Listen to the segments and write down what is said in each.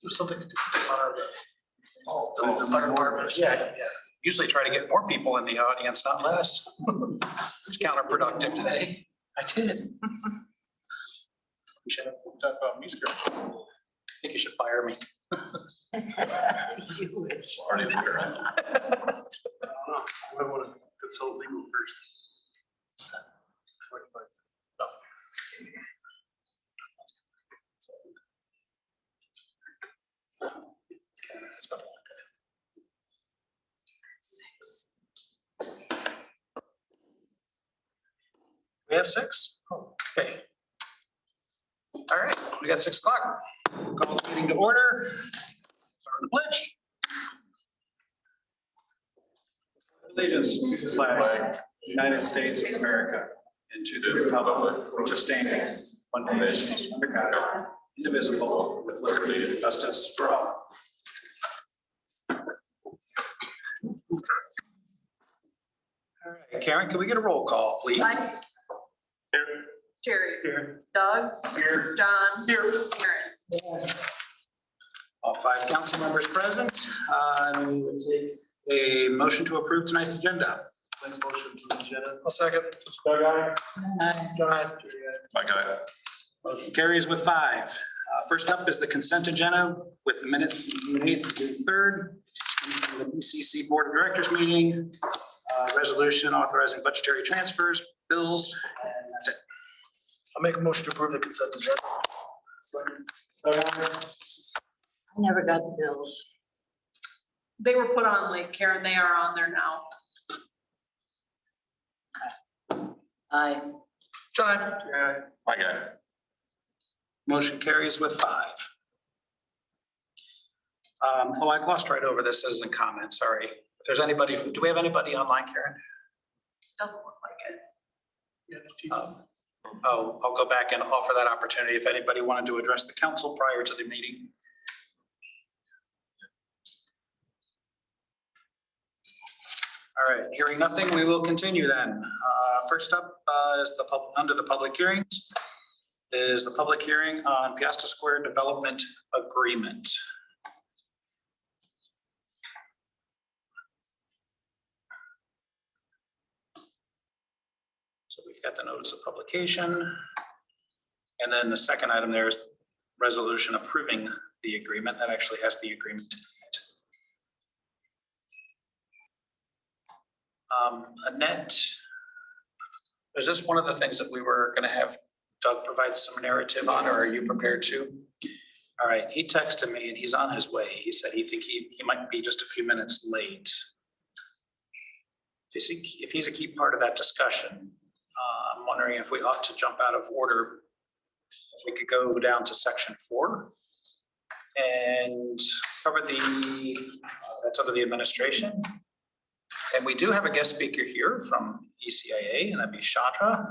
Do something to do with the fire department. Yeah. Usually try to get more people in the audience, not less. It's counterproductive today. I did. We should have talked about me, Scott. I think you should fire me. You wish. Already there. I want to consult legal first. Before I find out. We have 6? Okay. All right, we got 6 o'clock. Call the meeting to order. Start the pledge. Allegiance to the flag of the United States of America and to the republic which stands one nation under God, indivisible, with liberty and justice for all. All right, Karen, can we get a roll call, please? Mike. Jerry. Here. Doug. Here. John. Here. Aaron. All 5 council members present. We would take a motion to approve tonight's agenda. Make motion to the agenda. I'll second. Doug, aye. John. Jerry, aye. Motion carries with 5. First up is the consent agenda with the minutes from the 8th to the 3rd. The BCC Board of Directors meeting, resolution authorizing budgetary transfers, bills, and that's it. I'll make a motion to approve the consent agenda. Doug, aye. I never got the bills. They were put on late, Karen. They are on there now. Aye. John. Jerry, aye. Motion carries with 5. Oh, I glossed right over this as a comment, sorry. If there's anybody, do we have anybody online, Karen? Doesn't look like it. Yeah, that's you. Oh, I'll go back and offer that opportunity if anybody wanted to address the council prior to the meeting. All right, hearing nothing, we will continue then. First up is under the public hearings is the public hearing on Peosta Square Development Agreement. So we've got the notice of publication. And then the second item there is resolution approving the agreement. That actually has the agreement in it. Annette, is this one of the things that we were going to have Doug provide some narrative on, or are you prepared to? All right, he texted me and he's on his way. He said he might be just a few minutes late. If he's a key part of that discussion, I'm wondering if we ought to jump out of order. If we could go down to section 4 and cover that's under the administration. And we do have a guest speaker here from ECIA, and that'd be Chandra,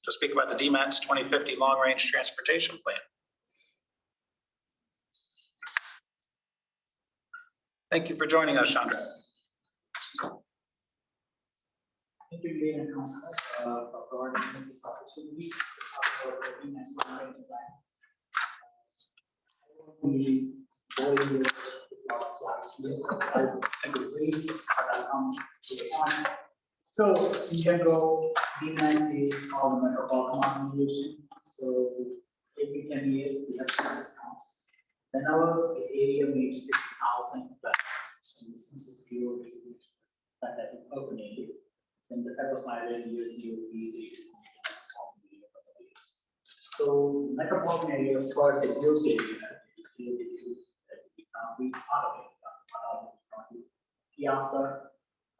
to speak about the DMAT's 2050 Long Range Transportation Plan. Thank you for joining us, Chandra. Thank you, Mayor and Council, for providing us this opportunity for working as one of the We board you with a lot of slides here. I will brief, but I'll come to the point. So in general, DMAS is all the metropolitan organization. So every 10 years we have census counts. Whenever the area meets 50,000 plus, so the census bureau is that as an urban area. Then the federal mileage USD would be the so metropolitan area for the built area is the that we part of it. Peosta,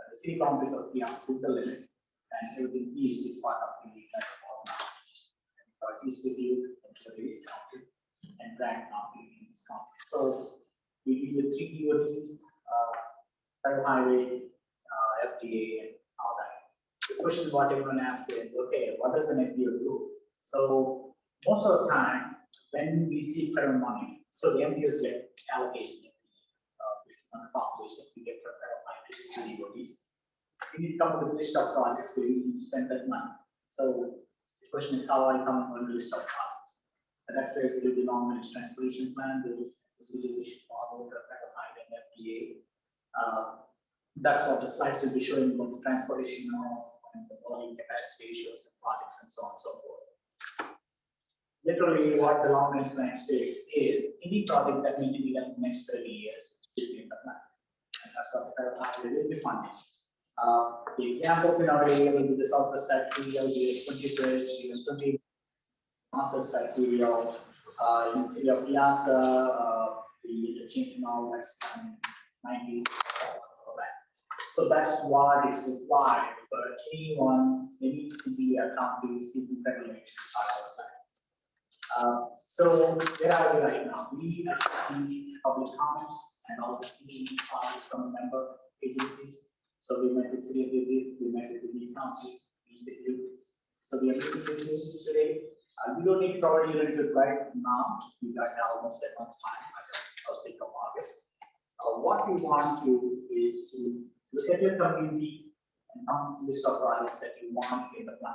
the city boundaries of Peosta is the limit, and everything east is part of the metropolitan. East with you and the east county and Grant County in Wisconsin. So we do the 3 DOTs, federal highway, FDA, and all that. The question what everyone asks is, okay, what does an FBO do? So most of the time, when we see federal money, so the MPOs get allocation based on the population we get from federal money to DOTs. We need to come up with a list of projects where we need to spend that money. So the question is, how are you coming on the list of projects? And that's where we do the long-range transportation plan. There is procedure we should follow the federal highway and FDA. That's what the slides will be showing about the transportation model and the volume capacity ratios and projects and so on and so forth. Literally, what the long-range plan states is any project that need to be done in the next 30 years should be in the plan. And that's what the federal highway will be funding. The examples in our area will be the Southwest Arterial, US 20 Bridge, US 20 Northwest Arterial, in the city of Peosta, the change now that's 90s. So that's what is required for anyone, any city or county seeking federal aid part of the plan. So where are we right now? We are seeking public comments and also seeking comments from member agencies. So we met with City of Vivi, we met with the county institute. So we are meeting with you today. We don't need to cover your input right now. We got almost a month's time, first week of August. What we want to do is to look at your community and come to list of projects that you want in the plan.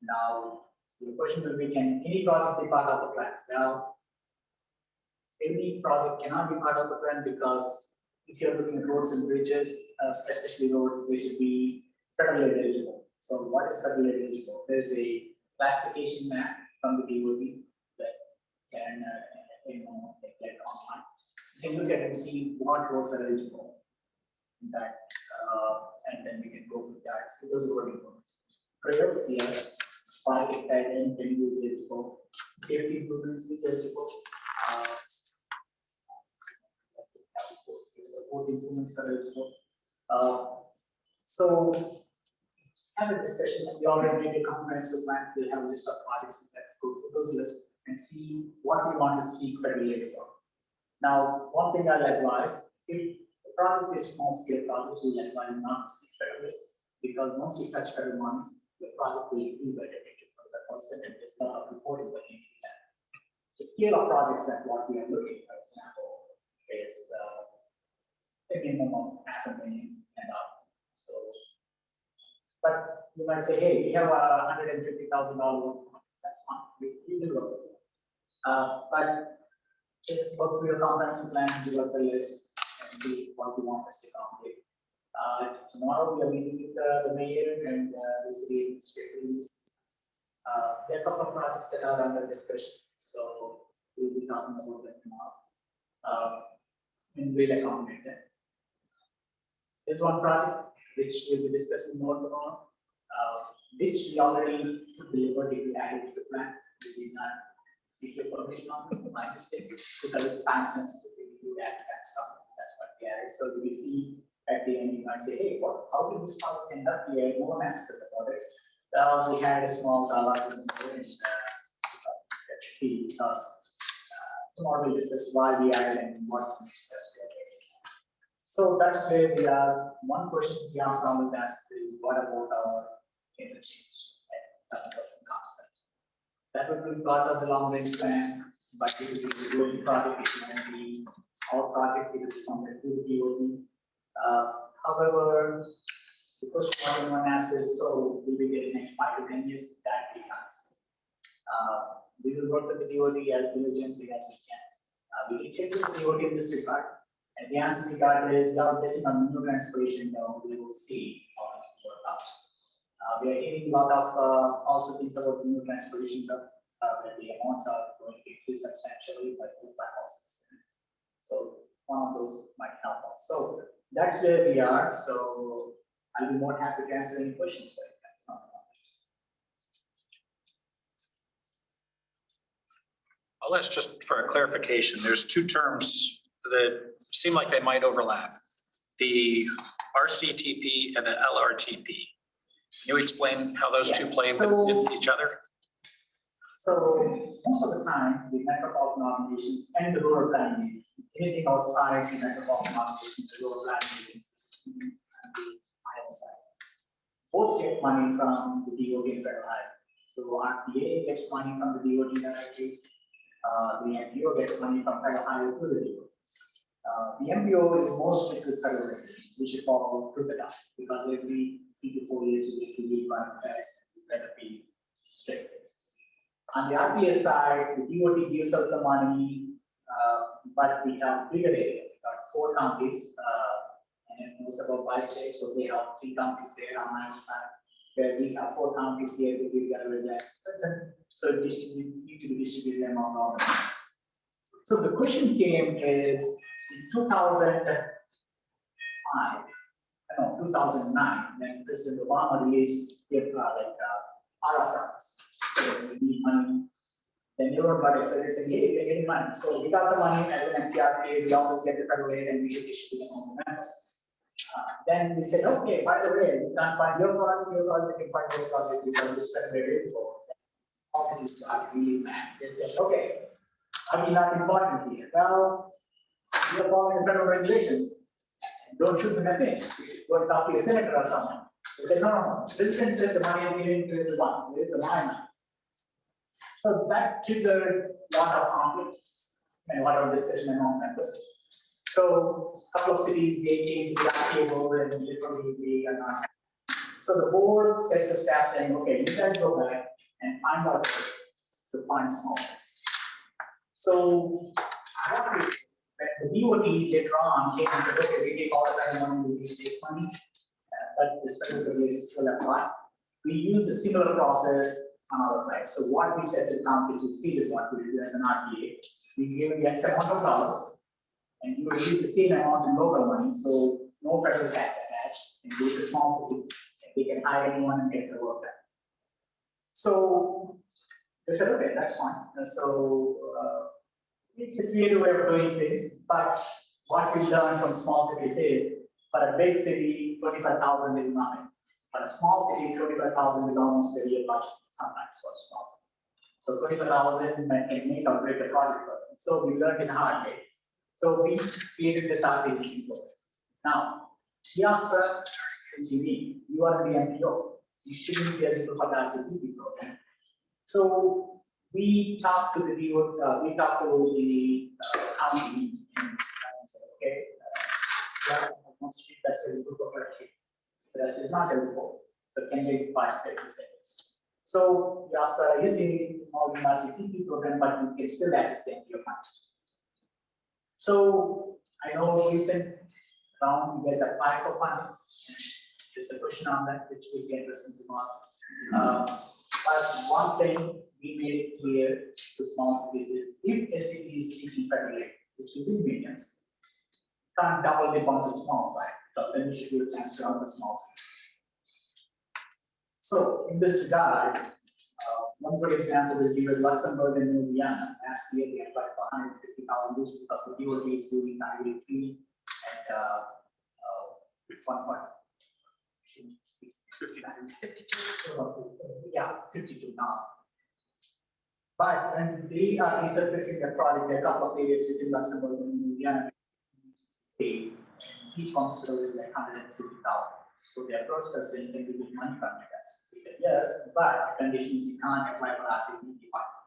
Now, the question will be, can any project be part of the plan? Well, any project cannot be part of the plan because if you're looking at roads and bridges, especially roads, they should be federally eligible. So what is federally eligible? There's a classification map from the DOT that can, get online. You can look at and see what roads are eligible in that, and then we can go with that. Those are what roads. Trails, yes. Fire if anything will be eligible. Safety improvements is eligible. Support improvements are eligible. So have a discussion. We already made a comprehensive plan. We'll have a list of projects that go through those lists and see what we want to seek federal aid for. Now, one thing I'll advise, if the project is small scale project, we'll advise not to seek federal aid because once you touch federal money, the project will be evaluated for the person and there's a lot of reporting that needs to be done. The scale of projects that what we are looking, for example, is a minimum of $500,000 and up. So, but you might say, hey, we have a $150,000 that's fine. We will work with it. But just work through your comprehensive plan, give us the list, and see what we want us to accomplish. Tomorrow we are meeting with the mayor and the city administrator. There are a couple of projects that are under discussion, so we'll be talking about that tomorrow. And we'll accommodate that. There's one project which we'll be discussing more tomorrow, which we already delivered if we added to the plan. We did not seek your permission on it, my mistake, because it's time sensitive. We do that stuff. That's what we added. So we see at the end, you might say, hey, how did this project end up here? No one asked us about it. Well, we had a small dialogue with the board, that should be because tomorrow we'll discuss why we added and what's the next steps we are taking. So that's where we are. One question we ask always asks is, what about our interchange at 7% constants? That would be part of the long range plan, but it will be a growing project. It will be our project, it will be funded through the DOT. However, the question one asks is, so will we get the next 5 to 10 years? That we can't say. We will work with the DOT as diligently as we can. We can check with the DOT in this regard. And the answer we got is, well, based on new transportation, we will see how it's work out. We are hearing a lot of also things about new transportation that the amounts are going to increase substantially, but the costs. So one of those might help us. So that's where we are. So I'll be more happy to answer any questions for you. That's not I'll ask just for a clarification. There's two terms that seem like they might overlap. The RCTP and the LRTP. Can you explain how those two play with each other? So most of the time, the metropolitan organizations and the rural planning, anything outside the metropolitan organizations, the rural planning agencies, and the IL side, both get money from the DOT and federal highway. So RPA gets money from the DOT directly. The MPO gets money from federal highway through the DOT. The MPO is mostly with federal regulations, which is called to the top, because every 3 to 4 years we get to read by the facts, let it be straight. On the RPA side, the DOT gives us the money, but we have bigger area, we got 4 counties, and it was about 5 states, so they have 3 counties there on our side. Where we have 4 counties here, we give that, so need to distribute them on all the counties. So the question came is, in 2009, when President Obama released RFRs, so we need money. Then everyone got excited saying, hey, we're getting money. So we got the money as an MPRPA, we always get the federal aid and we should distribute them on the members. Then we said, okay, by the way, we can't find your product, we can find your product because this federal aid is for. Also, used to have really mad. They said, okay, are we not important here? Well, we are following the federal regulations. Don't shoot the message. You should go and talk to your senator or someone. They said, no. The president said the money is given to everyone. There is a line. So that triggered a lot of conflicts and a lot of discussion among members. So a couple of cities, they came to the table and literally we are not. So the board says to staff saying, okay, you guys go back and find out to find small cities. So when the DOT later on came and said, okay, we take all the federal money, we state money, but this federal regulations still apply. We used a similar process on our side. So what we said to counties is what we do as an RPA. We give the X amount of dollars, and you release the same amount in local money, so no federal tax attached, and go to small cities, and they can hire anyone and get the work done. So they said, okay, that's fine. It's a creative way of doing things, but what we learned from small cities is, for a big city, 25,000 is nothing. For a small city, 25,000 is almost a year budget sometimes for a small city. So 25,000 can make or break a project. So we learned in hard way. So we created this RCTP program. Now, Peosta is unique. You are the MPO. You shouldn't be eligible for the RCTP program. So we talked to the county and said, okay, that's a group of the rest is not eligible. So can they participate in this? So we asked is the RCTP program, but you can still access the MPO funds. So I know recent round you guys apply for funding. There's a question on that which we can listen to tomorrow. But one thing we made it clear to small cities is if a city is seeking federal aid, which will be millions, can't double dip on the small side, because then you should give a chance to other small cities. So in this regard, one good example is with Luxembourg and Louisiana. Last year they applied for 150,000 because the DOT is doing 93 and with 1 point. 52. Yeah, 52 now. But when they are resurfacing the project, there are a couple of areas within Luxembourg and Louisiana. Each one still is like 150,000. So they approached us saying, can we get money from you guys? We said yes, but the condition is you can't apply for RCTP funding.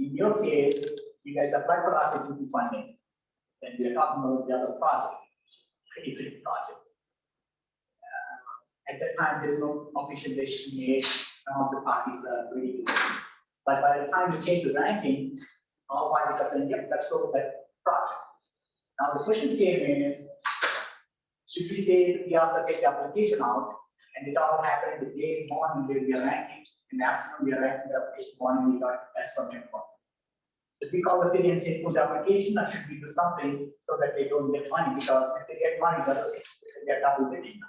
In your case, you guys apply for RCTP funding, then we are talking about the other project, which is a pretty big project. At that time, there's no official decision made. None of the parties are ready to go. But by the time we came to ranking, all parties are saying, yeah, let's go with that project. Now the question came in is, should we say we also take the application out, and it all happened the day morning where we are ranking, in the afternoon we are ranking the application morning, we got S from everyone. Should we call the city and say put the application, or should we do something so that they don't get money? Because if they get money, the other city they get double the data.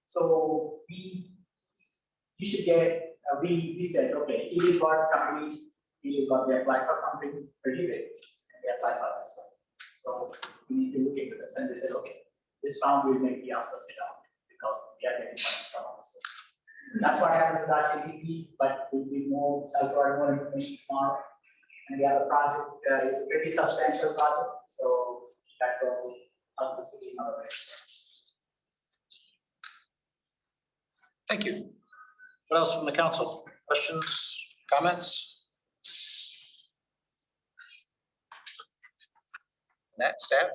So you should get, we said, okay, it is what company, it is what they apply for something pretty big, and they apply for this one. So we need to look into this, and they said, okay, this round will make Peosta sit down because they are getting money from us. That's what happened with RCTP, but we'll be more, I'll provide more information tomorrow. And the other project is a pretty substantial project, so that will help the city in other ways. Thank you. What else from the council? Questions, comments? That staff?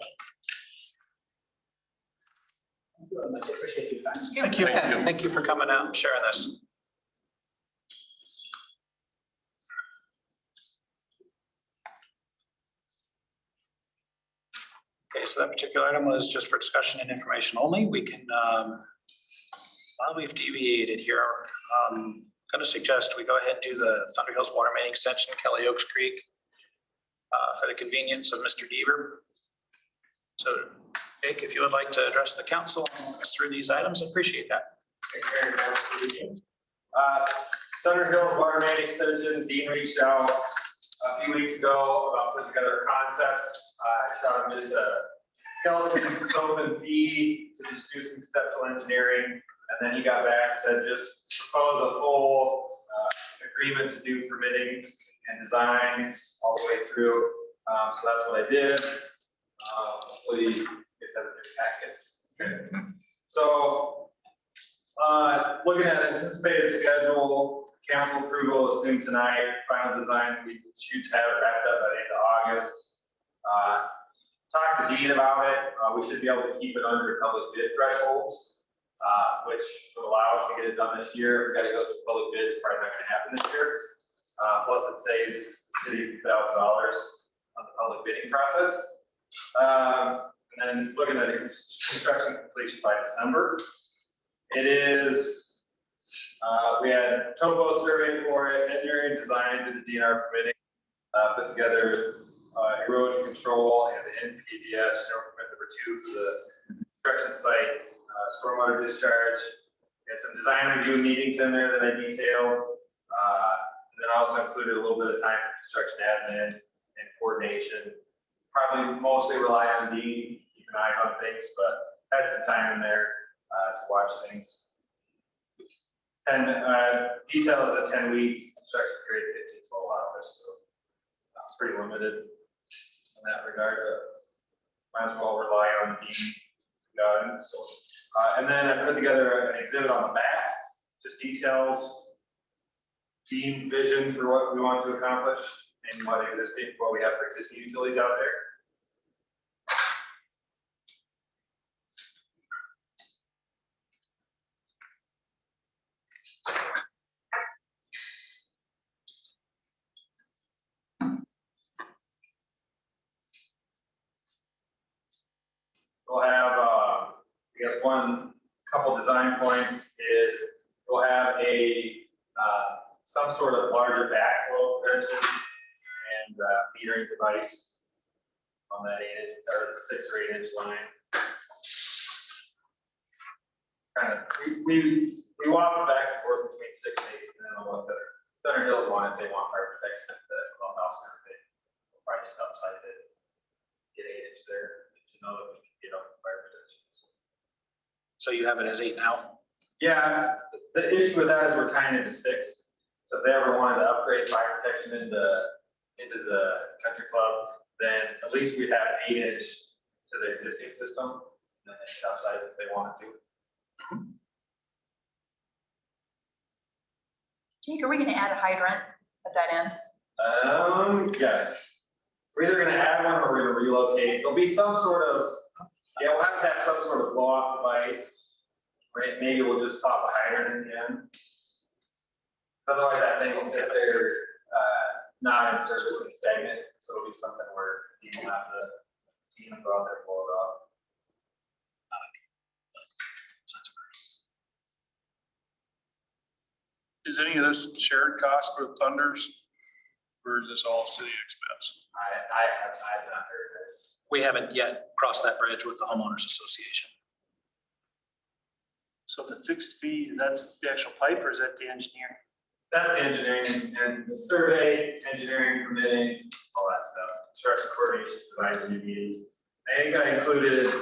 Thank you very much. I appreciate your time. Thank you. Thank you for coming out and sharing this. Okay, so that particular item was just for discussion and information only. We can, while we've deviated here, going to suggest we go ahead and do the Thunder Hills Water Main Extension, Kelly Oaks Creek, for the convenience of Mr. Deaver. So, Jake, if you would like to address the council through these items, I appreciate that. Thunder Hills Water Main Extension, Dean reached out a few weeks ago about putting together a concept. I shot him just a skeleton, scope, and fee to just do some conceptual engineering. And then he got back and said, just propose a full agreement to do permitting and design all the way through. So that's what I did. Hopefully, you guys have your packets. Okay. So, looking at anticipated schedule, council approval assumed tonight, final design, we should have it wrapped up by the end of August. Talked to Dean about it. We should be able to keep it under public bid thresholds, which would allow us to get it done this year. We got to go through public bids, probably not going to happen this year. Plus, it saves the city $1,000 on the public bidding process. And then looking at the construction completion by December. It is, we had topo survey for it, engineering design, did the DNR permitting, put together erosion control and the NPDS, permit number 2 for the construction site, stormwater discharge. We had some design review meetings in there that I detailed. And then I also included a little bit of time for construction admin and coordination. Probably mostly rely on Dean, keeping eyes on things, but had some time in there to watch things. Detail is a 10-week construction period, 15 to 12 hours, so pretty limited in that regard. Might as well rely on Dean. So, and then I put together an exhibit on the back, just details Dean's vision for what we want to accomplish and what we have for existing utilities out there. We'll have, I guess, couple design points is we'll have some sort of larger backflow prevention and metering device on that 8 or the 6 or 8 inch line. Kind of, we walk back and forth between 6 and 8, depending on what the Thunder Hills want. If they want fire protection at the clubhouse and everything, we'll probably just upsize it, get 8 inch there to know that we can get up fire protection. So you have it as 8 now? Yeah, the issue with that is we're tying it to 6. So if they ever wanted to upgrade fire protection into the country club, then at least we'd have 8 inch to the existing system, and then upsize if they wanted to. Jake, are we gonna add a hydrant at that end? Yes. We're either gonna add one or we're gonna relocate. There'll be some sort of, we'll have to have some sort of blow off device. Right? Maybe we'll just pop a hydrant in the end. Otherwise that thing will sit there, not in service and stagnant. So it'll be something where you will have the team go out there and blow it off. Is any of this shared cost with Thunders, or is this all city expense? I have not heard of it. We haven't yet crossed that bridge with the homeowners association. So the fixed fee, that's the actual pipe, or is that the engineering? That's the engineering and the survey, engineering, permitting, all that stuff. Construction coordination, design review meetings. I think I included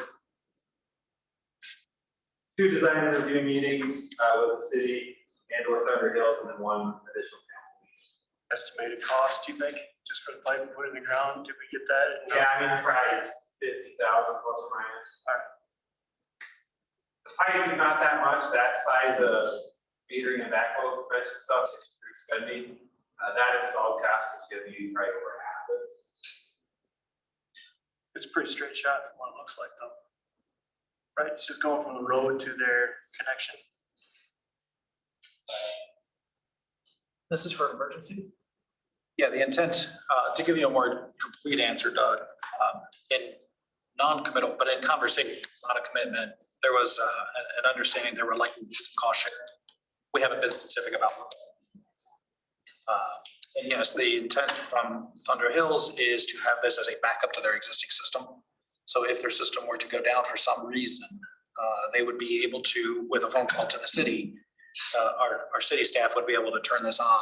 2 design review meetings with the city and or Thunder Hills, and then 1 additional council meeting. Estimated cost, do you think, just for the pipe and put it in the ground? Did we get that? Yeah, I mean, probably 50,000 plus or minus. The pipe is not that much. That size of metering and backflow prevention stuff is pretty spendy. That installed cost is going to be right over half of it. It's a pretty straight shot from what it looks like, though. Right, it's just going from the road to their connection. This is for an emergency? Yeah, the intent, to give you a more complete answer, Doug, in non-committal, but in conversation, not a commitment, there was an understanding there were likely to be some cost sharing. We haven't been specific about what. And yes, the intent from Thunder Hills is to have this as a backup to their existing system. So if their system were to go down for some reason, they would be able to, with a phone call to the city, our city staff would be able to turn this on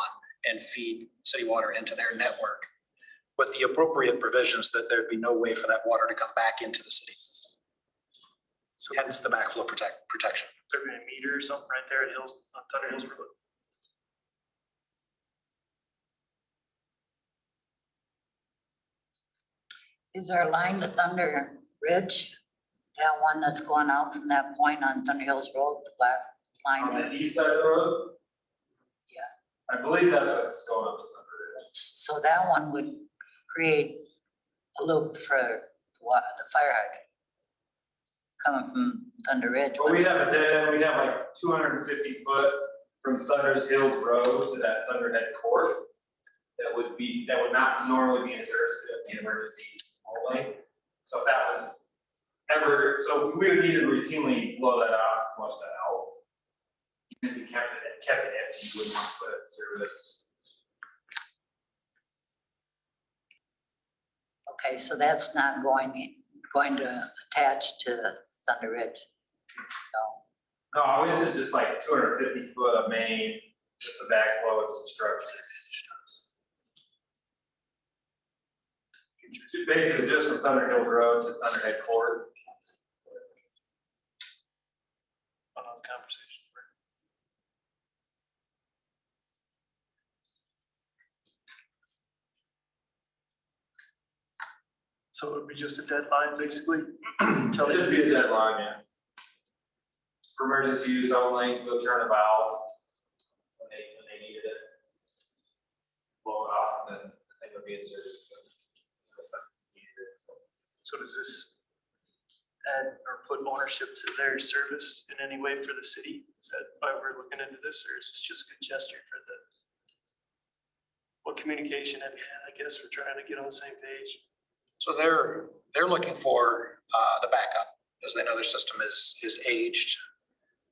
and feed city water into their network with the appropriate provisions that there'd be no way for that water to come back into the city. So hence the backflow protection. There'd be a meter or something right there at Hills, on Thunder Hills Road. Is our line to Thunder Ridge, that one that's going out from that point on Thunder Hills Road, the black line On there? the east side of the road? Yeah. I believe that's what's going up to Thunder Ridge. So that one would create a loop for the fire hydrant coming from Thunder Ridge. But we'd have a dead end, we'd have like 250 foot from Thunder's Hills Road to that Thunderhead Court. That would not normally be in service, it would be an emergency only. So if that was ever, so we would need to routinely blow that out, and flush that out. Even if you kept it empty, you wouldn't want to put it in service. Okay, so that's not going to attach to Thunder Ridge? No. No, this is just like 250 foot of main, just a backflow and some structures. Basically just from Thunder Hills Road to Thunderhead Court. Another conversation. So it would be just a deadline, basically? Until It'll just be a deadline, yeah. For emergency use only, go turn a valve when they needed it. Blow it off and then the thing would be in service. So does this add or put ownership to their service in any way for the city? Is that why we're looking into this, or is this just a good gesture for the? What communication have you had? I guess we're trying to get on the same page. So they're looking for the backup, as they know their system is aged.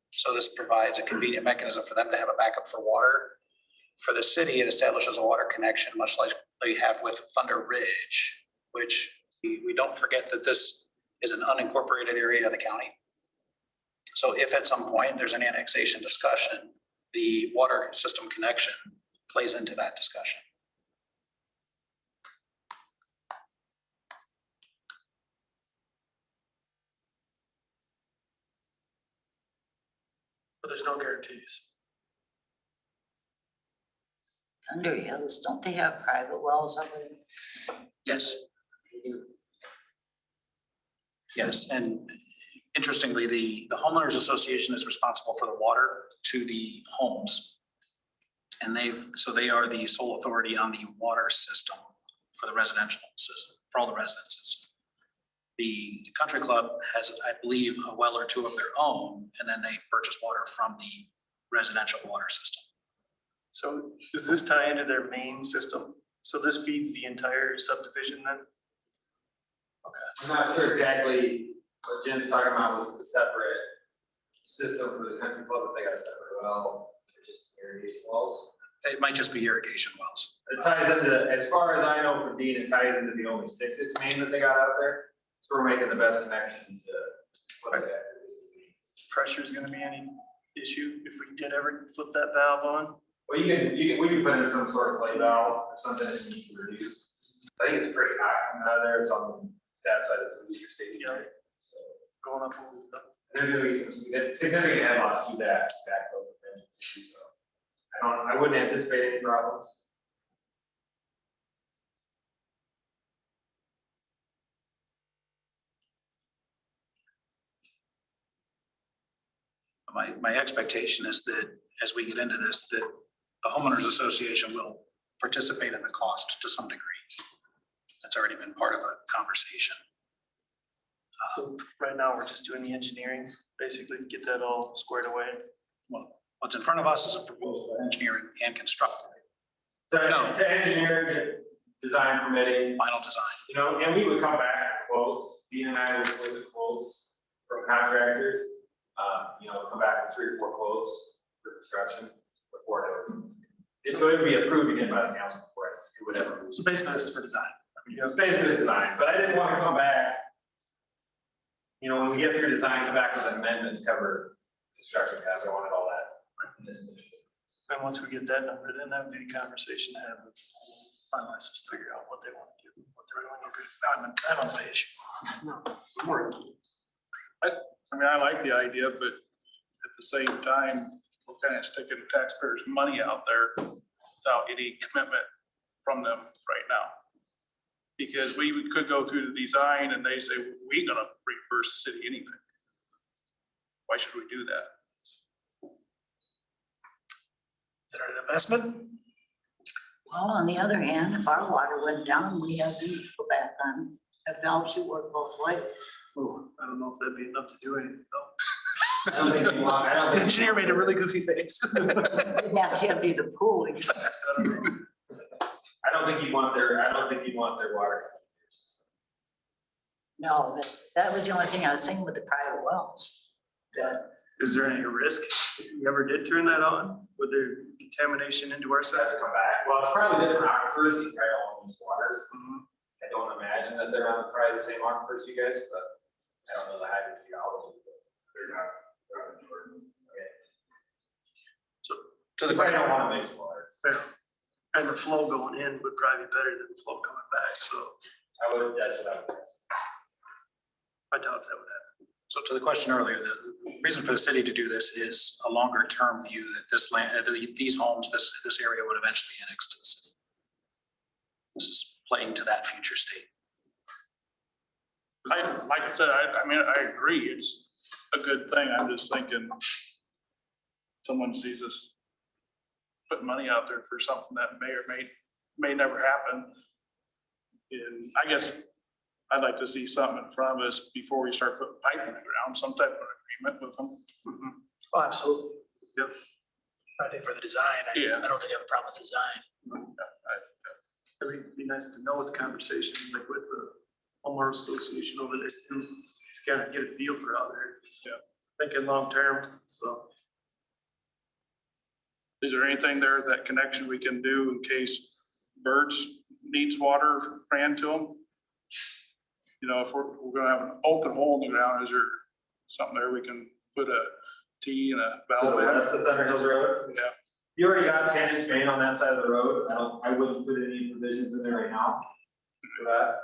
So this provides a convenient mechanism for them to have a backup for water. For the city, it establishes a water connection, much like we have with Thunder Ridge, which we don't forget that this is an unincorporated area of the county. So if at some point there's an annexation discussion, the water system connection plays into that discussion. But there's no guarantees. Thunder Hills, don't they have private wells over there? Yes. Yes, and interestingly, the homeowners association is responsible for the water to the homes. And they are the sole authority on the water system for the residential system, for all the residences. The country club has, I believe, a well or two of their own, and then they purchase water from the residential water system. So does this tie into their main system? So this feeds the entire subdivision then? I'm not sure exactly what Jim's talking about with the separate system for the country club, if they got a separate well, or just irrigation wells. It might just be irrigation wells. It ties into, as far as I know from Dean, it ties into the only 6-inch main that they got out there. So we're making the best connection to what they got. Pressure is gonna be any issue if we did ever flip that valve on? Well, we can put in some sort of clay valve or something that you need to reduce. I think it's pretty high coming out of there. It's on that side of the booster station, right? So Going up over the. there's gonna be some significant head loss to that backflow prevention. So I wouldn't anticipate any problems. My expectation is that as we get into this, that the homeowners association will participate in the cost to some degree. That's already been part of a conversation. So right now, we're just doing the engineering, basically to get that all squared away. Well, what's in front of us is a proposal for engineering and construction, To engineer, design permitting, final design. and we would come back quotes. Dean and I will solicit quotes from contractors. Come back with 3 or 4 quotes for construction before so it would be approved again by the council before it would ever move. So basically, this is for design. It's basically design, but I didn't want to come back. When we get through design, come back with an amendment to cover construction costs. I wanted all that in this initiative. And once we get that number, then that would be the conversation to have with finalists to figure out what they want to do, what they really want to do. I'm on the issue. I mean, I like the idea, but at the same time, we're kind of sticking taxpayers' money out there without any commitment from them right now. Because we could go through the design and they say, we ain't gonna reimburse the city anything. Why should we do that? Is it an investment? Well, on the other hand, if our water went down, we have to go back on, a valve should work both ways. Oh, I don't know if that'd be enough to do anything though. I don't think you want, I don't The think. engineer made a really goofy face. You'd have to be the pool. I don't think you want their water. No, that was the only thing I was thinking with the private wells. That Is there any risk if you ever did turn that on? Would there contamination into our Have site? to come back. Well, it's probably different aquifers. You probably all use waters. I don't imagine that they're on probably the same aquifers you guys, but I don't know the hydrogeology. But they're not. Okay. To the You probably question, don't want to mix water. Fair. And the flow going in would probably be better than the flow coming back, so That's what I would guess. I doubt that would happen. so to the question earlier, the reason for the city to do this is a longer term view that this land, these homes, this area would eventually annex to the city. This is playing to that future state. Like I said, I mean, I agree, it's a good thing. I'm just thinking someone sees us put money out there for something that may or may never happen. And I guess I'd like to see something in front of us before we start putting pipe in the ground, some type of agreement with them. Oh, absolutely. Yep. I think for the design, Yeah. I don't think I have a problem with the design. It'd be nice to know what the conversation, like with the homeowner association over there too. Just kind of get a feel for how they're thinking long term, so. Is there anything there, that connection we can do in case birds needs water ran to them? If we're gonna have an open hole in the ground, is there something there we can put a T and a To the valve in? west of Thunder Hills Road. Yeah. You already got 10-inch main on that side of the road. I wouldn't put any provisions in there right now for that.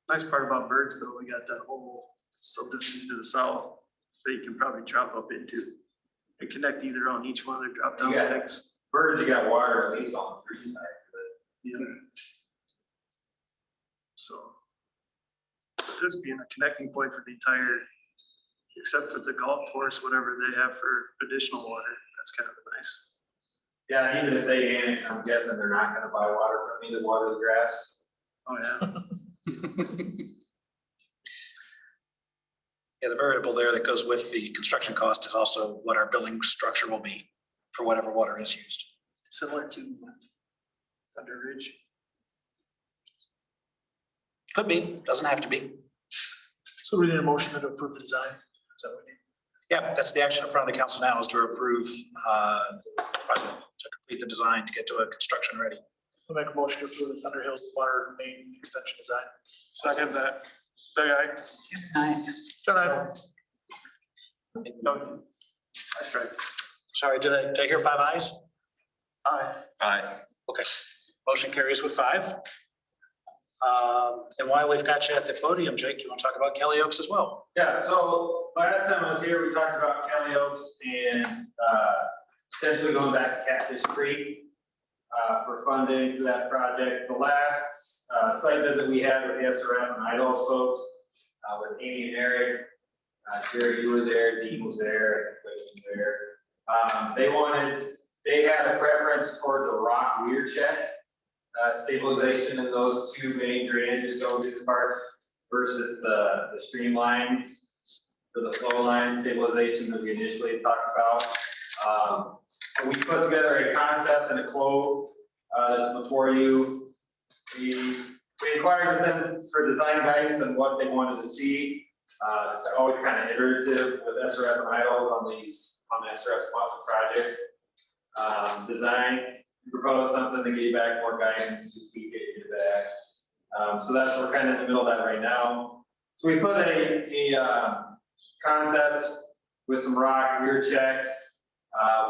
Nice part about birds though, we got that whole subdivision to the south that you can probably drop up into. And connect either on each one of their drop down Yeah. legs. Birds, you got water at least on 3 sides of it. Yeah. So. But this being a connecting point for the entire, except for the golf course, whatever they have for additional water, that's kind of nice. Yeah, and even if they annex, I'm guessing they're not gonna buy water from me to water the grass. Oh, yeah. Yeah, the variable there that goes with the construction cost is also what our billing structure will be for whatever water is used. Similar to Thunder Ridge. Could be, doesn't have to be. So we need a motion to approve the design. Is that what we need? Yeah, that's the action in front of the council now, is to approve the project, to complete the design, to get to a construction ready. We'll make a motion to approve the Thunder Hills water main extension design. Second that. John, I, That's right. Sorry, did I hear 5 ayes? Aye. Aye. Okay, motion carries with 5. And while we've got you at the podium, Jake, you want to talk about Kelly Oaks as well? Yeah, so last time I was here, we talked about Kelly Oaks and potentially going back to Catfish Creek for funding for that project. The last site visit we had with the SRF and Idols folks, with Amy and Eric, Jerry, you were there, Dean was there, everybody was there. They had a preference towards a rock weir check stabilization in those 2 main drainages going through the park versus the streamline for the flow line stabilization that we initially talked about. So we put together a concept and a quote that's before you. we inquired with them for design guidance on what they wanted to see. It's always kind of iterative with SRF and IDLs on the SRF sponsored projects. Design, you propose something, they get you back more guidance, just we get you back. So we're kind of in the middle of that right now. So we put a concept with some rock rear checks.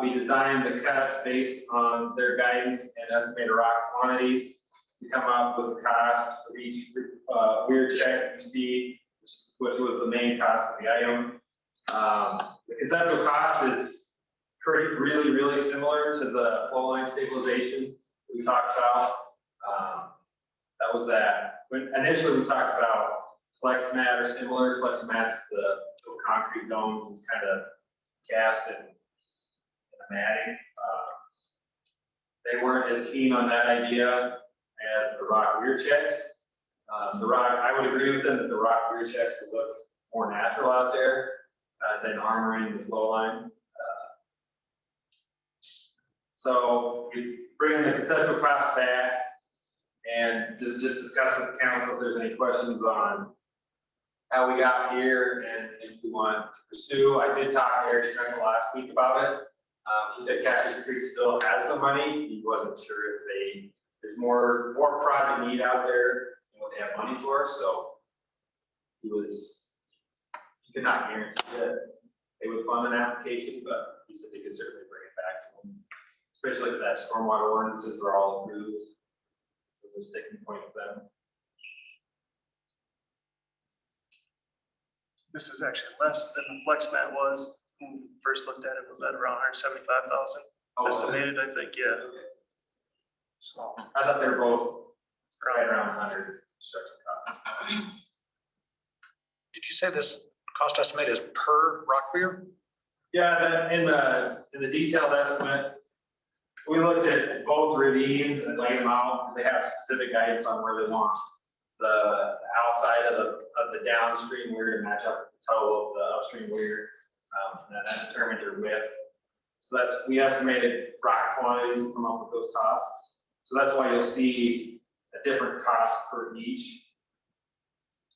We designed the cuts based on their guidance and estimated rock quantities to come up with a cost for each rear check you see, which was the main cost of the item. The conceptual cost is really similar to the flow line stabilization we talked about. That was that. When initially we talked about flex mat or similar. Flex mat's the concrete domes. It's kind of cast and matting. They weren't as keen on that idea as the rock rear checks. I would agree with them that the rock rear checks would look more natural out there than armoring the flow line. So we bring the conceptual cost back and just discuss with the council if there's any questions on how we got here and if we want to pursue. I did talk to Eric Strenkel last week about it. He said Catfish Creek still has some money. He wasn't sure if there's more project need out there than what they have money for. So he could not guarantee that they would fund an application, but he said they could certainly bring it back to them, especially if that stormwater ordinances are all approved. It was a sticking point with them. This is actually less than the flex mat was when we first looked at it. Was that around 175,000 estimated? I think, yeah. So I thought they were both right around 100 construction costs. Did you say this cost estimate is per rock rear? Yeah, in the detailed estimate, so we looked at both ravines and laid them out because they have specific guidance on where they want the outside of the downstream weir to match up with the toe of the upstream weir. And that determines your width. So we estimated rock quantities to come up with those costs. So that's why you'll see a different cost per each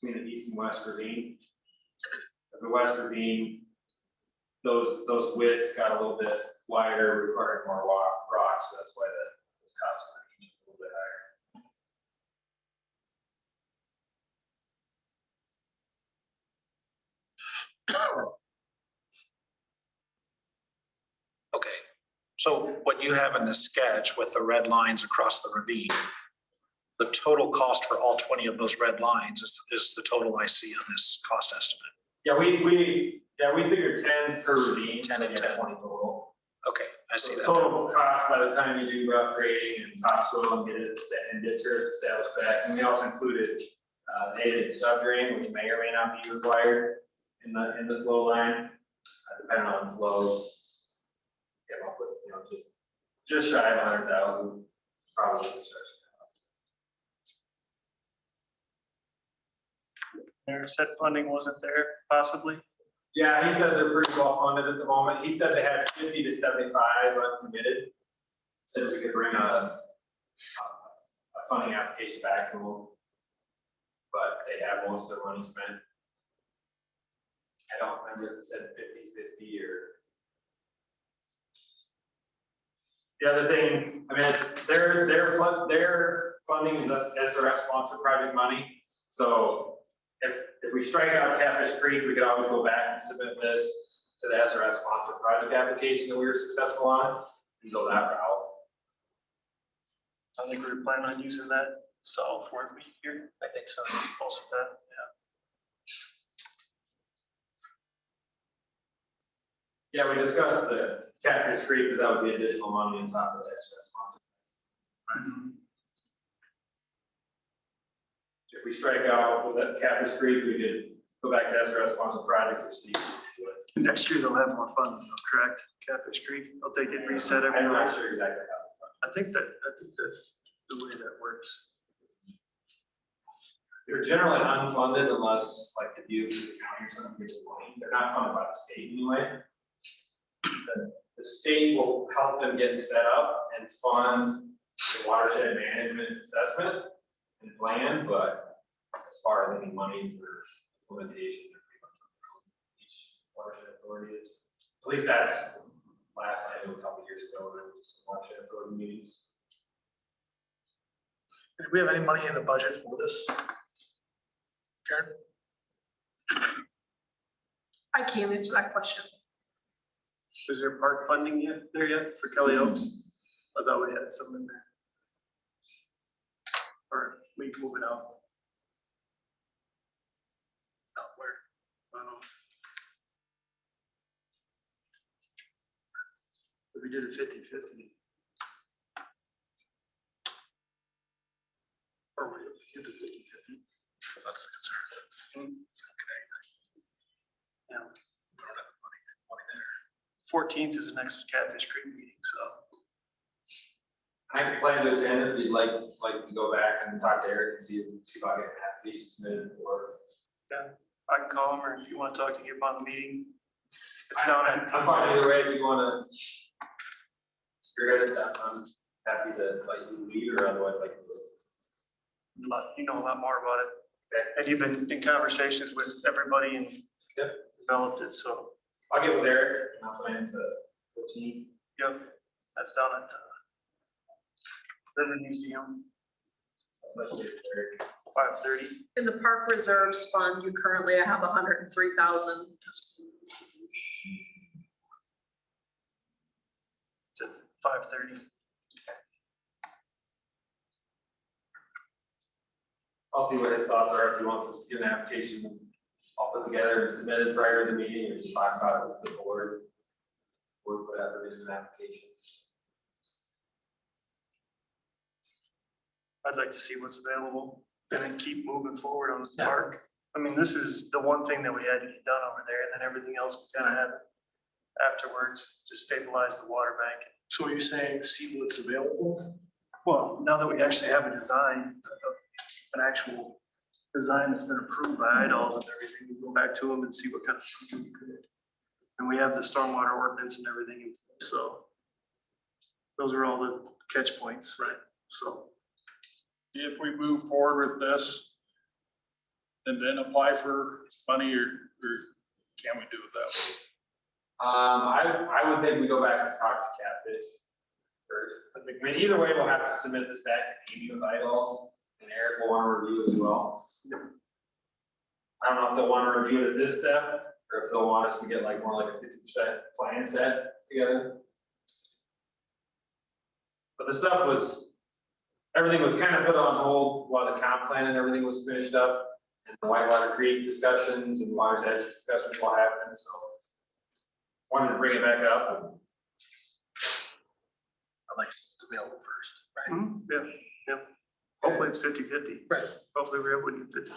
between the east and west ravine. As the west ravine, those widths got a little bit wider, required more rock, so that's why the cost per each is a little bit higher. Okay, so what you have in the sketch with the red lines across the ravine, the total cost for all 20 of those red lines is the total I see on this cost estimate. Yeah, we figured 10 per ravine. 10 and 10. 20 total. Okay, I see that. Total cost by the time you do rough grading and topsoil and get it and get turf established back. And we also included aided sub drain, which may or may not be required in the flow line, depending on the flows. Came up with just shy of 100,000 probably construction costs. Eric said funding wasn't there, possibly. Yeah, he said they're pretty well funded at the moment. He said they had 50 to 75 uncommitted. Said we could bring a funding application back to them, but they have most of their money spent. I don't remember if it said 50-50 or. The other thing, I mean, it's their funding is SRF sponsored project money. So if we strike out Catfish Creek, we could always go back and submit this to the SRF sponsored project application that we were successful on and go that route. I think we were planning on using that south, weren't we here? I think so. Most of that, yeah. Yeah, we discussed the Catfish Creek because that would be additional money on top of the SRF sponsor. If we strike out with that Catfish Creek, we could go back to SRF sponsored projects or see. Next year they'll have more funding, though, correct? Catfish Creek, they'll take it, reset I'm everything. not sure exactly how. I think that's the way that works. They're generally unfunded unless like the Butte, the county or something gives money. They're not funded by the state anyway. The state will help them get set up and fund the watershed management assessment. and plan, but as far as any money for implementation, they're pretty much on each watershed authority is. At least that's last I knew a couple years ago, there was some watershed authority meetings. Do we have any money in the budget for this? Karen? I can't answer that question. Is there park funding yet for Kelly Oaks? I thought we had some in there. Or we can move it out. Not where? I don't know. But we did it 50-50. Or we did the 50-50. That's the concern. We don't get anything. Yeah. We don't have the money there. 14th is the next Catfish Creek meeting, so. I can plan to attend if you'd like to go back and talk to Eric and see if I get an application submitted or. I can call him, or if you want to talk to him about the meeting. It's down at. I'm fine either way if you wanna spearhead it, I'm happy to let you lead or otherwise like. You know a lot more about it. Okay. And you've been in conversations with everybody and Yep. developed it, so, I'll get with Eric and I'll plan to 14. yep, that's down at River Museum, 5:30. In the park reserves fund, you currently have 103,000. It's at 5:30. I'll see what his thoughts are, if he wants us to get an application all put together and submitted prior to the meeting, or just talk about it with the board. Or whatever is an application. I'd like to see what's available and then keep moving forward on the park. I mean, this is the one thing that we had to get done over there, and then everything else we kind of had afterwards, just stabilize the water bank. So are you saying see what's available? Well, now that we actually have a design, an actual design that's been approved by IDOLS and everything, we go back to them and see what kind of. And we have the stormwater ordinance and everything, in place, so those are all the catch points. Right. So. If we move forward with this and then apply for money, or can we do it that way? I would think we go back to talk to Catfish first. I mean, either way, we'll have to submit this back to Amy with eyeballs, and Eric will want to review as well. I don't know if they'll want to review it at this step, or if they'll want us to get like more like a 50% plan set together. But the stuff was, everything was kind of put on hold while the comp plan and everything was finished up. And the Whitewater Creek discussions and Water's Edge discussions will happen, so. Wanted to bring it back up. I'd like to be available first, right? Yeah, yeah. Hopefully it's 50-50. Right. Hopefully we're able to get 50-50.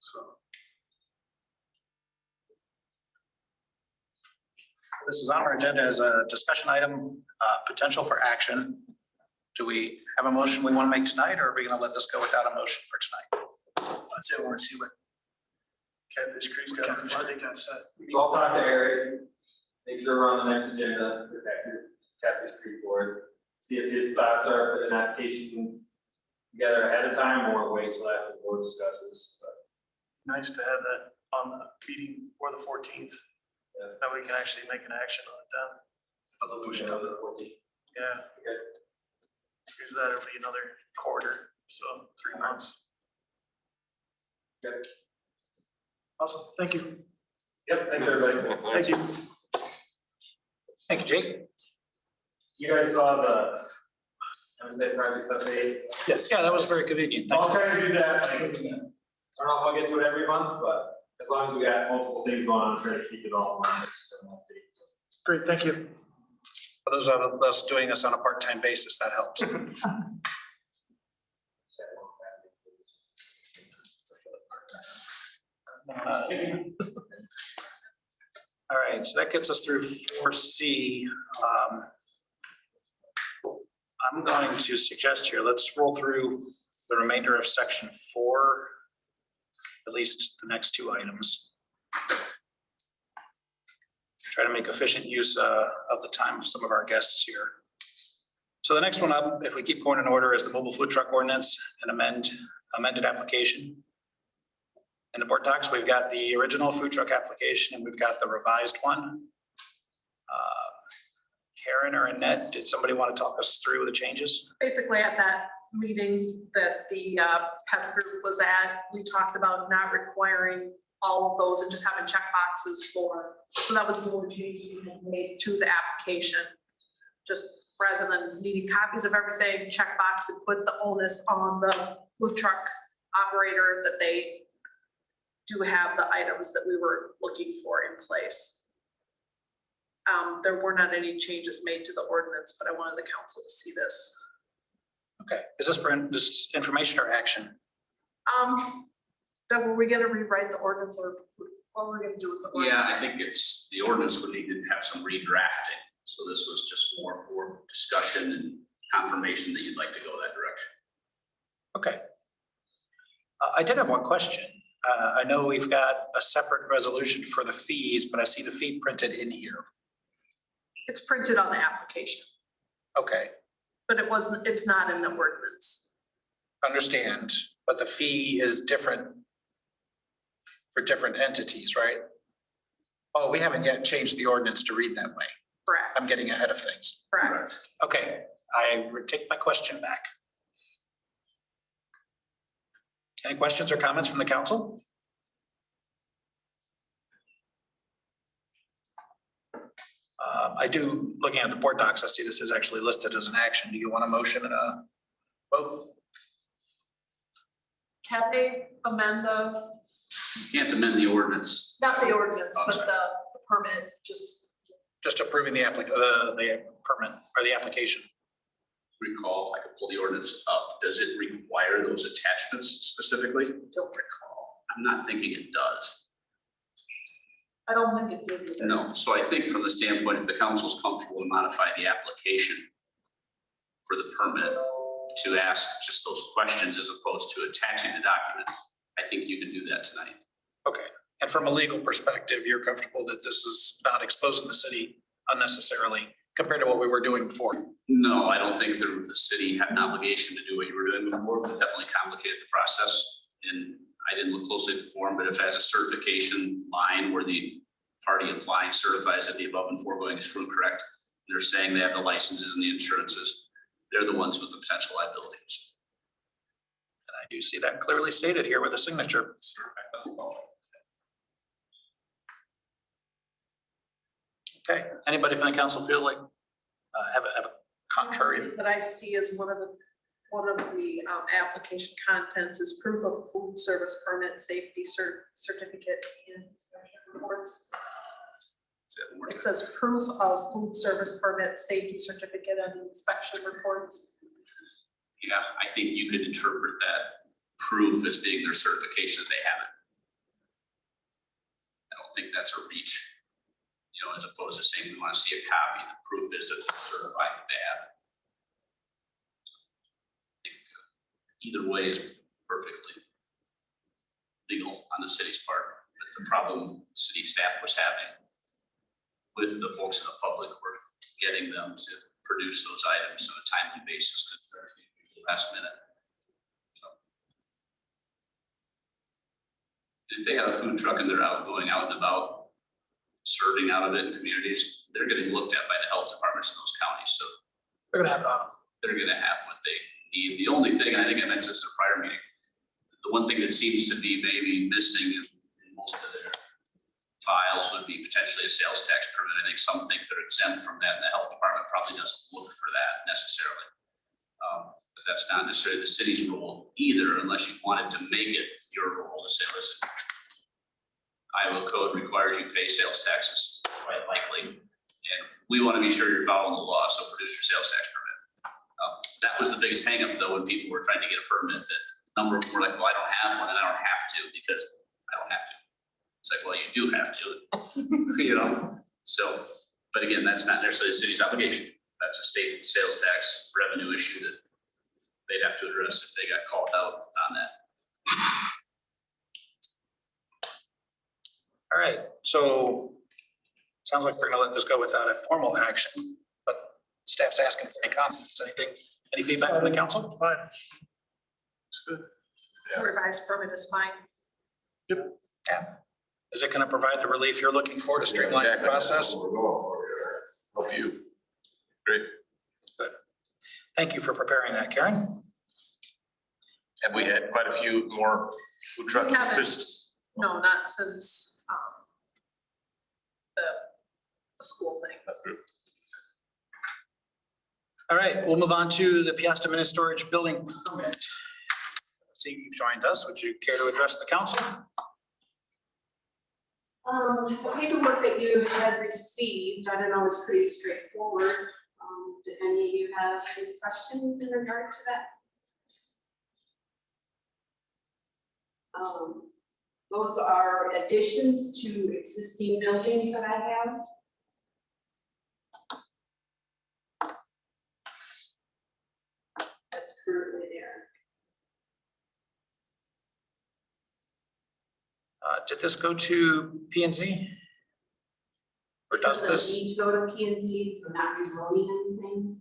So. This is on our agenda as a discussion item, potential for action. Do we have a motion we want to make tonight, or are we going to let this go without a motion for tonight? I'd say I want to see what Catfish Creek's got. Catfish Creek has said. So I'll talk to Eric, make sure we're on the next agenda for Catfish Creek Board. See if his thoughts are put an application together ahead of time or wait till after the board discusses. But Nice to have that on the meeting or the 14th. Yeah. That we can actually make an action on it then. Resolution of the 14th. Yeah. Okay. Here's that, it'll be another quarter, so 3 months. Okay. Awesome, thank you. Yep, thanks everybody. Thank you. Thank you, Jake. You guys saw the MSA projects update? Yes. Yeah, that was very convenient. Thank I'll you. try to do that. Like, I don't know if I'll get to it every month, but as long as we got multiple things going on, try to keep it all in line. Great, thank you. For those of us doing this on a part-time basis, that helps. All right, so that gets us through 4C. I'm going to suggest here, let's roll through the remainder of section 4, at least the next 2 items. Try to make efficient use of the time of some of our guests here. So the next one up, if we keep going in order, is the mobile food truck ordinance and amended application. In the board docs, we've got the original food truck application and we've got the revised one. Karen or Annette, did somebody want to talk us through the changes? Basically, at that meeting that the PEP group was at, we talked about not requiring all of those and just having check boxes for, so that was the only changes we had made to the application. Just rather than needing copies of everything, check box and put the onus on the food truck operator that they do have the items that we were looking for in place. There were not any changes made to the ordinance, but I wanted the council to see this. Okay, is this for this information or action? Doug, were we gonna rewrite the ordinance or what were we gonna do with the ordinance? Yeah, I think it's, the ordinance would need to have some redrafting. So this was just more for discussion and confirmation that you'd like to go that direction. Okay. I did have one question. I know we've got a separate resolution for the fees, but I see the fee printed in here. It's printed on the application, Okay, but it's not in the ordinance. understand, but the fee is different for different entities, right? Oh, we haven't yet changed the ordinance to read that way. Correct, I'm getting ahead of things. correct. Okay, I take my question back. Any questions or comments from the council? I do, looking at the board docs, I see this is actually listed as an action. Do you want a motion and a vote? Can they amend the, You can't amend the ordinance. not the ordinance, Oh, but sorry. the permit, just, Just approving the permit or the application. Recall, I could pull the ordinance up. Does it require those attachments specifically? don't recall. I'm not thinking it does. I don't think it did either. No, so I think from the standpoint, if the council's comfortable to modify the application for the permit to ask just those questions as opposed to attaching the document, I think you can do that tonight. Okay, and from a legal perspective, you're comfortable that this is not exposing the city unnecessarily compared to what we were doing before? No, I don't think the city had an obligation to do what you were doing before, but it definitely complicated the process. And I didn't look closely at the form, but if it has a certification line where the party applying certifies that the above and foregoing is true and correct, they're saying they have the licenses and the insurances, they're the ones with the potential liabilities. And I do see that clearly stated here with a signature. Okay, anybody from the council feel like have a contrary? That I see as one of the application contents is proof of food service permit, safety certificate and inspection reports. It says proof of food service permit, safety certificate and inspection reports. Yeah, I think you could interpret that proof as being their certification that they have it. I don't think that's a reach, you know, as opposed to saying we want to see a copy. The proof is that they're certified that they have it. Either way is perfectly legal on the city's part. But the problem city staff was having with the folks in the public were getting them to produce those items on a timely basis because they're last minute. So if they have a food truck and they're going out and about serving out of it in communities, they're getting looked at by the health departments in those counties. So They're gonna have it on. they're gonna have what they need. The only thing, and I think I mentioned this in a prior meeting, the one thing that seems to be maybe missing in most of their files would be potentially a sales tax permit. I think some think they're exempt from that, and the health department probably doesn't look for that necessarily. But that's not necessarily the city's role either, unless you wanted to make it your role to say, listen, Iowa code requires you pay sales taxes, quite likely, and we want to be sure you're following the law, so produce your sales tax permit. That was the biggest hangup though, when people were trying to get a permit, that number were like, well, I don't have one and I don't have to because I don't have to. It's like, well, you do have to, you know? So, but again, that's not necessarily the city's obligation. That's a state sales tax revenue issue that they'd have to address if they got called out on that. All right, so sounds like we're gonna let this go without a formal action, but Staff's asking for any comments, anything, any feedback from the council? Fine. It's good. Revised permit is fine. Is it gonna provide the relief you're looking for to streamline the process? Hope you. Great. Thank you for preparing that, Karen. Have we had quite a few more food truck? We haven't, business? no, not since, the school thing. All right, we'll move on to the Peosta mini storage building permit. See, you've joined us. Would you care to address the council? The paperwork that you had received, I don't know, it's pretty straightforward. Do any of you have any questions in regard to that? Those are additions to existing buildings that I have. That's currently there. Did this go to P and Z? Or does Doesn't this? need to go to P and Z, so not rezoning anything.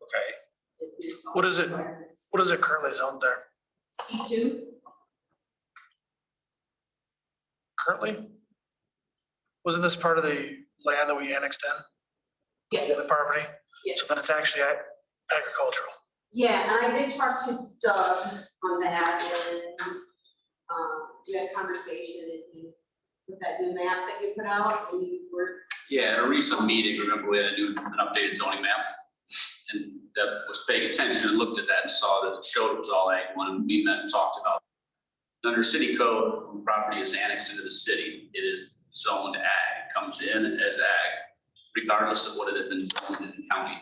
Okay, It meets all What is it? requirements. What is it currently zoned there? C2, Currently? Wasn't this part of the land that we annexed in? yes. The property? Yes. So then it's actually agricultural. Yeah, and I did talk to Doug on that, and, we had a conversation, and he, with that new map that you put out, and you were, Yeah, at a recent meeting, remember we had an updated zoning map? And Deb was paying attention and looked at that and saw that it showed it was all ag one, and we met and talked about it. Under city code, when property is annexed into the city, it is zoned ag, it comes in as ag, regardless of what it had been zoned in the county.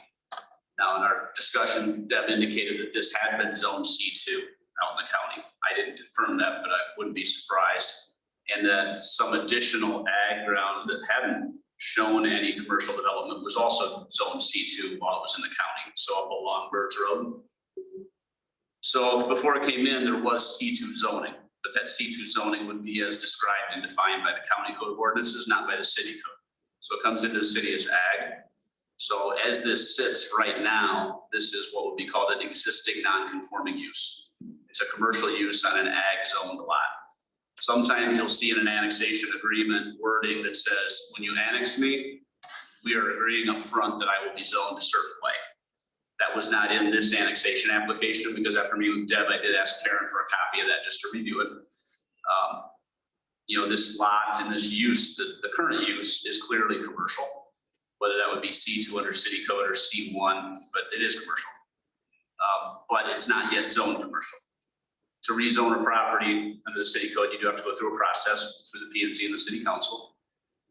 Now, in our discussion, Deb indicated that this had been zoned C2 out in the county. I didn't confirm that, but I wouldn't be surprised. And then some additional ag ground that hadn't shown any commercial development was also zoned C2 while it was in the county, so up along Birch Road. So before it came in, there was C2 zoning, but that C2 zoning would be as described and defined by the county code of ordinances, not by the city code. So it comes into the city as ag. So as this sits right now, this is what would be called an existing non-conforming use. It's a commercial use on an ag zoned lot. Sometimes you'll see in an annexation agreement wording that says, when you annex me, we are agreeing up front that I will be zoned a certain way. That was not in this annexation application, because after meeting with Deb, I did ask Karen for a copy of that just to review it. This lot and this use, the current use is clearly commercial, whether that would be C2 under city code or C1, but it is commercial. But it's not yet zoned commercial. To rezone a property under the city code, you do have to go through a process through the P&Z and the city council.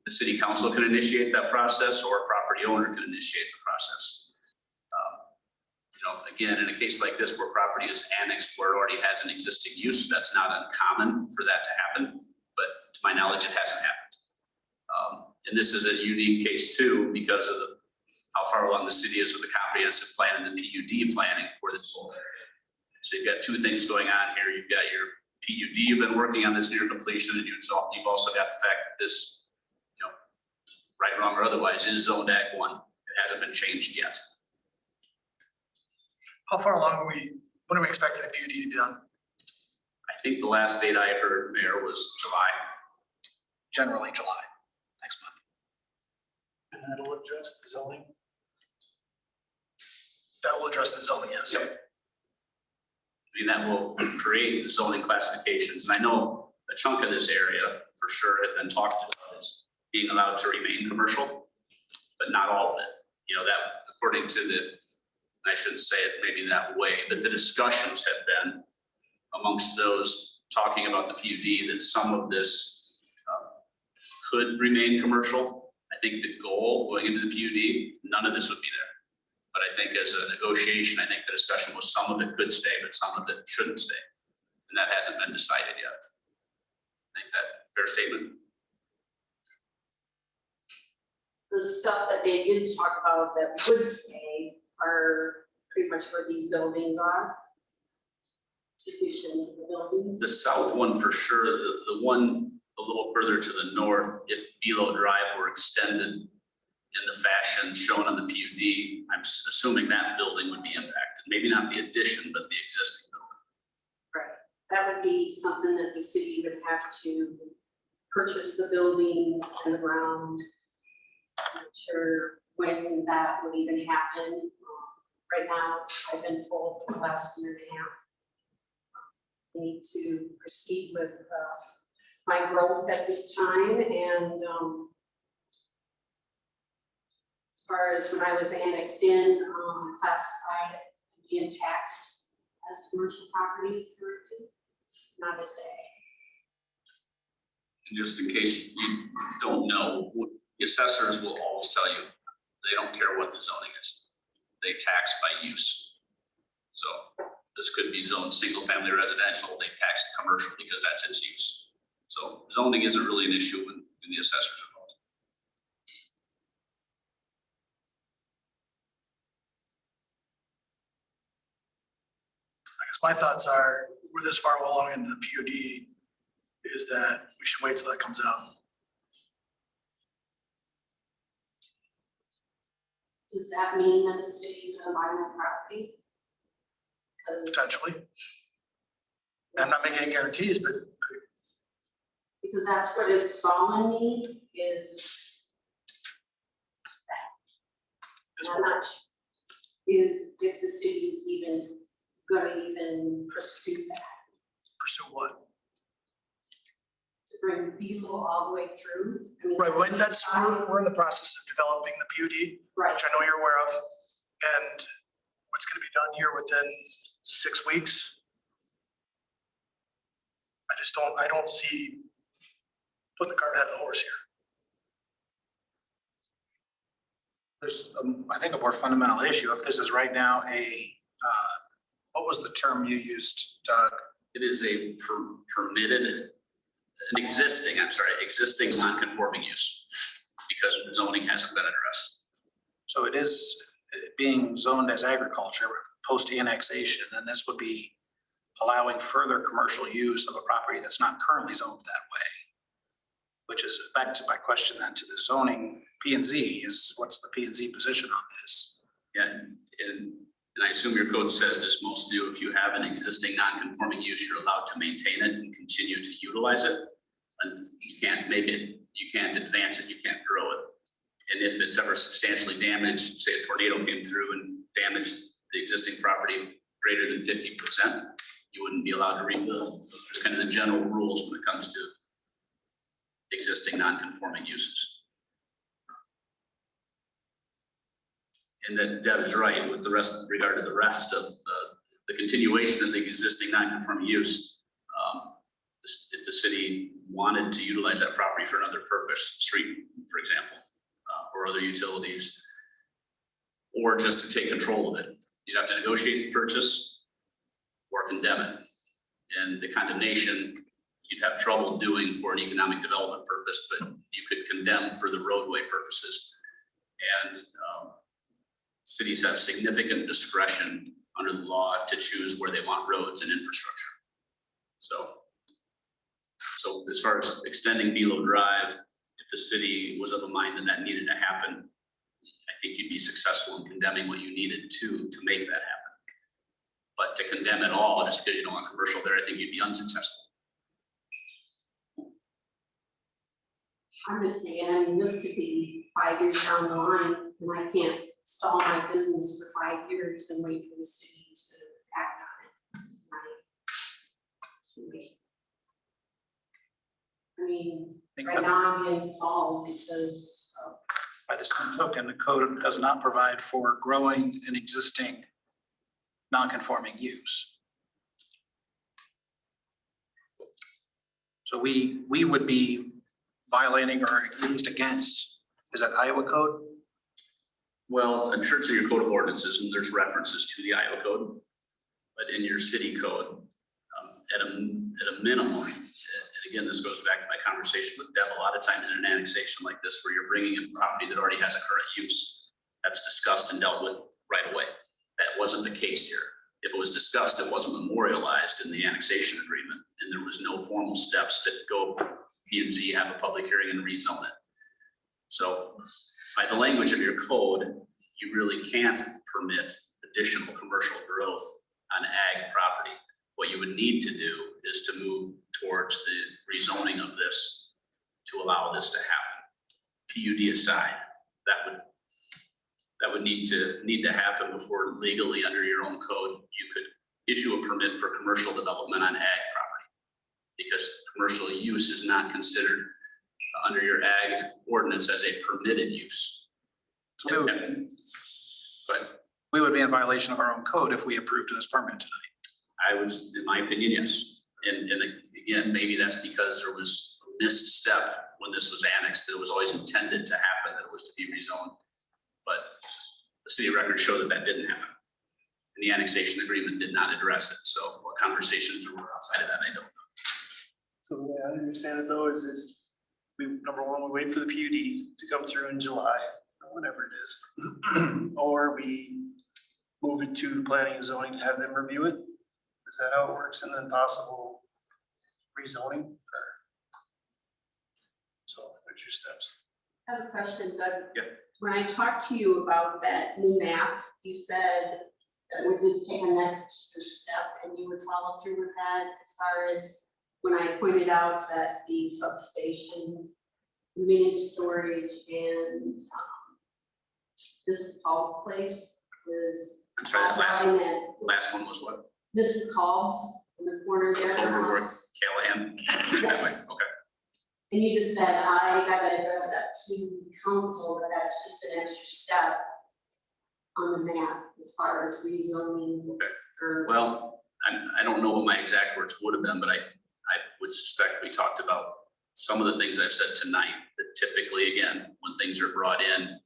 The city council can initiate that process, or a property owner can initiate the process. Again, in a case like this where property is annexed where it already has an existing use, that's not uncommon for that to happen, but to my knowledge, it hasn't happened. And this is a unique case too, because of how far along the city is with the comprehensive plan and the PUD planning for this whole area. So you've got two things going on here. You've got your PUD, you've been working on this near completion, and you've also got the fact that this, right, wrong, or otherwise, is zoned Ag 1. It hasn't been changed yet. How far along when are we expecting the PUD to be done? I think the last date I heard, Mayor, was July. generally July, next month. And that'll address the zoning. That will address the zoning, yes. Yep. I mean, that will create zoning classifications, and I know a chunk of this area for sure had been talked about as being allowed to remain commercial, but not all of it. That according to I shouldn't say it maybe that way, but the discussions have been amongst those talking about the PUD that some of this could remain commercial. I think the goal going into the PUD, none of this would be there. But I think as a negotiation, I think the discussion was some of it could stay, but some of it shouldn't stay. And that hasn't been decided yet. I think that fair statement. the stuff that they did talk about that would stay are pretty much where these buildings are. Additions to the buildings. The south one for sure, the one a little further to the north, if Belo Drive were extended in the fashion shown on the PUD, I'm assuming that building would be impacted. Maybe not the addition, but the existing building. Right, that would be something that the city would have to purchase the buildings and the ground. I'm not sure when that would even happen. Right now, I've been full for the last year and a half. I need to proceed with my growth at this time, and as far as when I was annexed in, classified it in tax as commercial property currently, not as a. Just in case you don't know, the assessors will always tell you, they don't care what the zoning is. They tax by use. So this could be zoned single-family residential, they tax it commercial because that's its use. So zoning isn't really an issue when the assessors are involved. I guess my thoughts are, we're this far along in the PUD, is that we should wait till that comes out. Does that mean that the city's gonna buy my property? Potentially. I'm not making any guarantees, but Because that's what is stalling me is this I'm not su- is if the city is even gonna even pursue that, pursue what? to bring people all the way through. I mean, Right, when that's, we're in the process of developing the PUD, right, which I know you're aware of, and what's gonna be done here within 6 weeks. I don't see putting the cart ahead of the horse here. There's, I think, a more fundamental issue. If this is right now what was the term you used, Doug? It is a permitted, existing non-conforming use because the zoning hasn't been addressed. So it is being zoned as agriculture post-annexation, and this would be allowing further commercial use of a property that's not currently zoned that way. Which is back to my question then to the zoning P and Z is what's the P and Z position on this? Yeah, and I assume your code says this most do. If you have an existing non-conforming use, you're allowed to maintain it and continue to utilize it. And you can't make it, you can't advance it, you can't grow it. And if it's ever substantially damaged, say a tornado came through and damaged the existing property greater than 50%, you wouldn't be allowed to rebuild. So there's kind of the general rules when it comes to existing non-conforming uses. And that Deb is right with the rest, regard to the rest of the continuation of the existing non-conforming use. If the city wanted to utilize that property for another purpose, street, for example, or other utilities, or just to take control of it, you'd have to negotiate the purchase or condemn it. And the condemnation, you'd have trouble doing for an economic development purpose, but you could condemn for the roadway purposes. And cities have significant discretion under the law to choose where they want roads and infrastructure. So as far as extending Belo Drive, if the city was of a mind that that needed to happen, I think you'd be successful in condemning what you needed to make that happen. But to condemn it all just because you don't want commercial there, I think you'd be unsuccessful. I'm just saying, I mean, this could be 5 years down the line, and I can't stall my business for 5 years and wait for the city to act on it. It's my- I mean, right now I'm being stalled because of. By the same token, the code does not provide for growing an existing non-conforming use. So we would be violating or at least against, is that Iowa code? Well, I'm sure it's in your code of ordinances and there's references to the Iowa code, but in your city code, at a minimum, and again, this goes back to my conversation with Deb, a lot of times in an annexation like this, where you're bringing in property that already has a current use, that's discussed and dealt with right away. That wasn't the case here. If it was discussed, it wasn't memorialized in the annexation agreement, and there was no formal steps to go P and Z, have a public hearing and rezone it. So by the language of your code, you really can't permit additional commercial growth on ag property. What you would need to do is to move towards the rezoning of this to allow this to happen. PUD aside, that would need to happen before legally under your own code, you could issue a permit for commercial development on ag property. Because commercial use is not considered under your ag ordinance as a permitted use. So we would be in violation of our own code if we approved this permit tonight. I would, in my opinion, yes. And again, maybe that's because there was a missed step when this was annexed. It was always intended to happen, that it was to be rezoned. But the city records show that that didn't happen. And the annexation agreement did not address it. So what conversations were outside of that, I don't know. So the way I understand it though is we, number one, we wait for the PUD to come through in July, or whatever it is. Or we move it to the planning and zoning to have them review it. Is that how it works? And then possible rezoning or? So there's your steps. I have a question, Doug. Yeah. When I talked to you about that new map, you said that would just take a next step and you would follow through with that as far as when I pointed out that the substation, mini storage and Mrs. Call's place was. I'm sorry, that last one was what? Mrs. Call's in the corner there. Overworth, Callahan? Yes. Okay. And you just said, I gotta address that to council, but that's just an extra step on the map as far as rezoning. Or. Well, I don't know what my exact words would have been, but I would suspect we talked about some of the things I've said tonight, that typically, again, when things are brought in,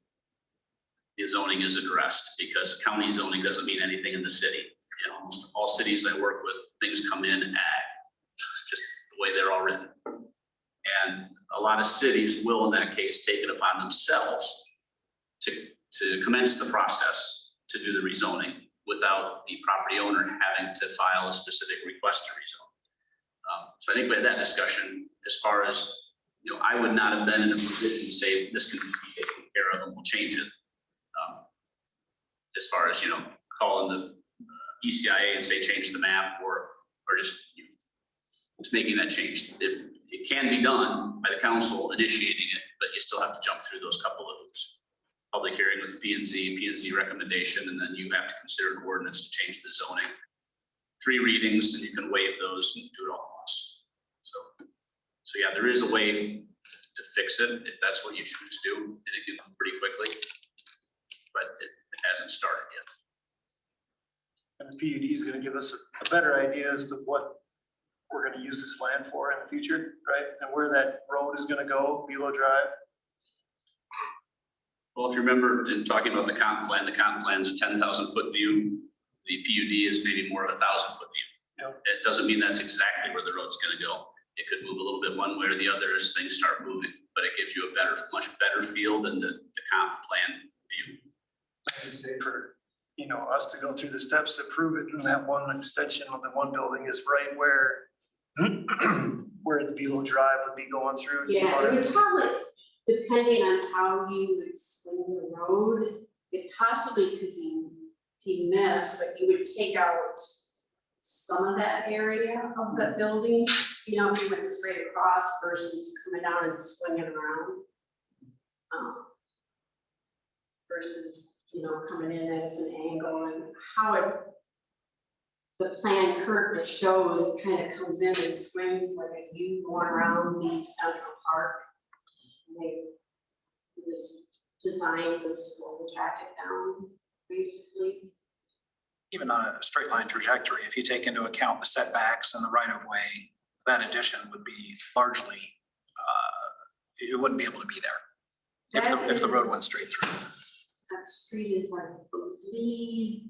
the zoning is addressed, because county zoning doesn't mean anything in the city. In almost all cities I work with, things come in ag, it's just the way they're all written. And a lot of cities will, in that case, take it upon themselves to commence the process to do the rezoning without the property owner having to file a specific request to rezone. So I think we had that discussion as far as, you know, I would not have been in a position to say this can be taken care of and we'll change it. As far as, you know, calling the ECIA and say change the map or just it's making that change. It can be done by the council initiating it, but you still have to jump through those couple of hoops. Public hearing with the P&Z recommendation, and then you have to consider an ordinance to change the zoning. 3 readings, and you can waive those and do it all at once. So yeah, there is a way to fix it if that's what you choose to do, and it can come pretty quickly, but it hasn't started yet. And the PUD is gonna give us a better idea as to what we're gonna use this land for in the future, right? And where that road is gonna go, Belo Drive. Well, if you remember in talking about the comp plan is a 10,000 foot view. The PUD is maybe more of a 1,000 foot view. Yep. It doesn't mean that's exactly where the road's gonna go. It could move a little bit one way or the other as things start moving, but it gives you a much better feel than the comp plan view. I just say for, you know, us to go through the steps to prove it, and that one extension of the one building is right where where the Belo Drive would be going through. Yeah, it would probably, depending on how you would swing the road, it possibly could be missed, but you would take out some of that area of the building, you know, if you went straight across versus coming down and swinging around. Versus, you know, coming in as an angle, and how the plan currently shows, it kind of comes in and swings like a U going around the Central Park. And they just designed this slow track it down, basically. Even on a straight line trajectory, if you take into account the setbacks and the right of way, that addition would be largely, it wouldn't be able to be there if the road went straight through. That street is, I believe,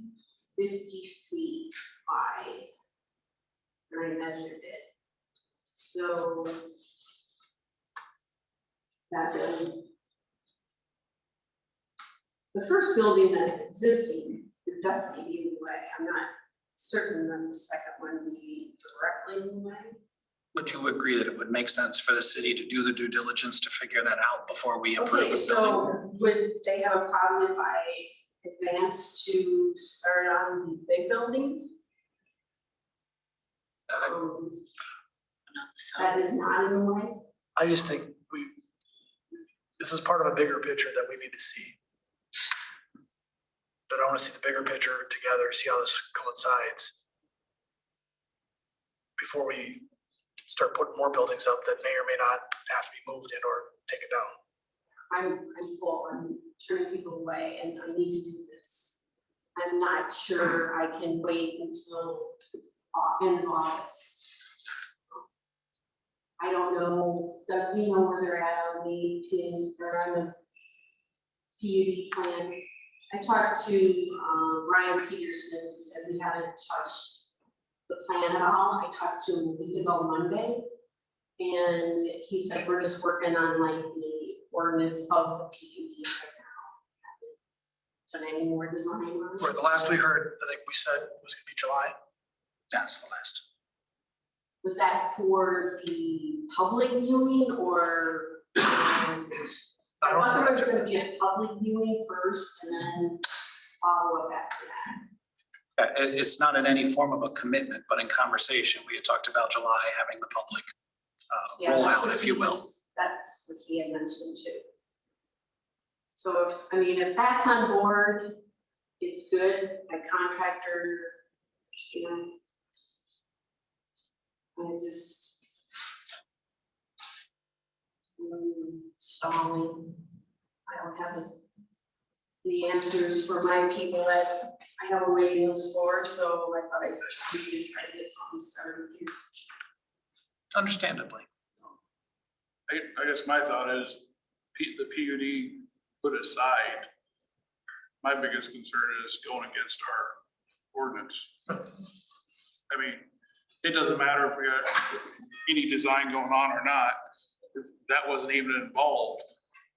50 feet wide. And I measured it. So that the first building that's existing would definitely be in the way. I'm not certain that the second one would be directly in the way. Would you agree that it would make sense for the city to do the due diligence to figure that out before we approve Okay, the building? so would they have a problem if I advance to start on the big building? That is not in the way? I just think this is part of a bigger picture that we need to see. That I want to see the bigger picture together, see how this coincides. Before we start putting more buildings up that may or may not have to be moved in or taken down. I'm full, I'm turning people away and I need to do this. I'm not sure I can wait until end of August. I don't know, Doug, do you know where they're at on the, they're on the PUD plan? I talked to Ryan Peterson, he said we haven't touched the plan at all. I talked to him a week ago Monday, and he said we're just working on like the ordinance of the PUD right now. Done any more design on it? Or the last we heard, I think we said was gonna be July. That's the last. Was that for the public viewing or? I thought there was gonna be a public viewing first and then follow up after that. It's not in any form of a commitment, but in conversation, we had talked about July having the public Yeah, that's rollout, what if you he will. was- That's what he had mentioned too. So if that's on board, it's good, my contractor, you know. I'm just stalling. I don't have the answers for my people that I have a waiting list for, so I thought I'd proceed and try to get something started here. Understandably. I guess my thought is the PUD put aside. My biggest concern is going against our ordinance. I mean, it doesn't matter if we got any design going on or not. If that wasn't even involved,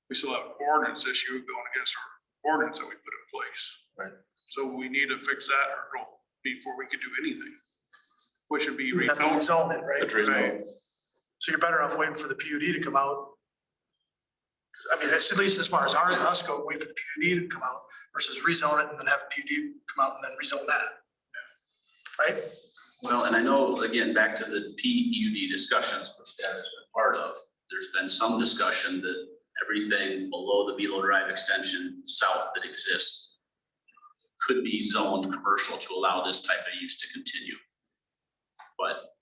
we still have an ordinance issue going against our ordinance that we put in place. Right. So we need to fix that hurdle before we could do anything, which would be You have to rezoned. rezone it, right? That's reasonable. Right. So you're better off waiting for the PUD to come out. 'Cause, I mean, that's at least as far as us go, wait for the PUD to come out versus rezone it and then have a PUD come out and then rezone that. Right? Well, and I know, again, back to the PUD discussions, which Deb has been part of, there's been some discussion that everything below the Below Drive extension south that exists could be zoned commercial to allow this type of use to continue. But,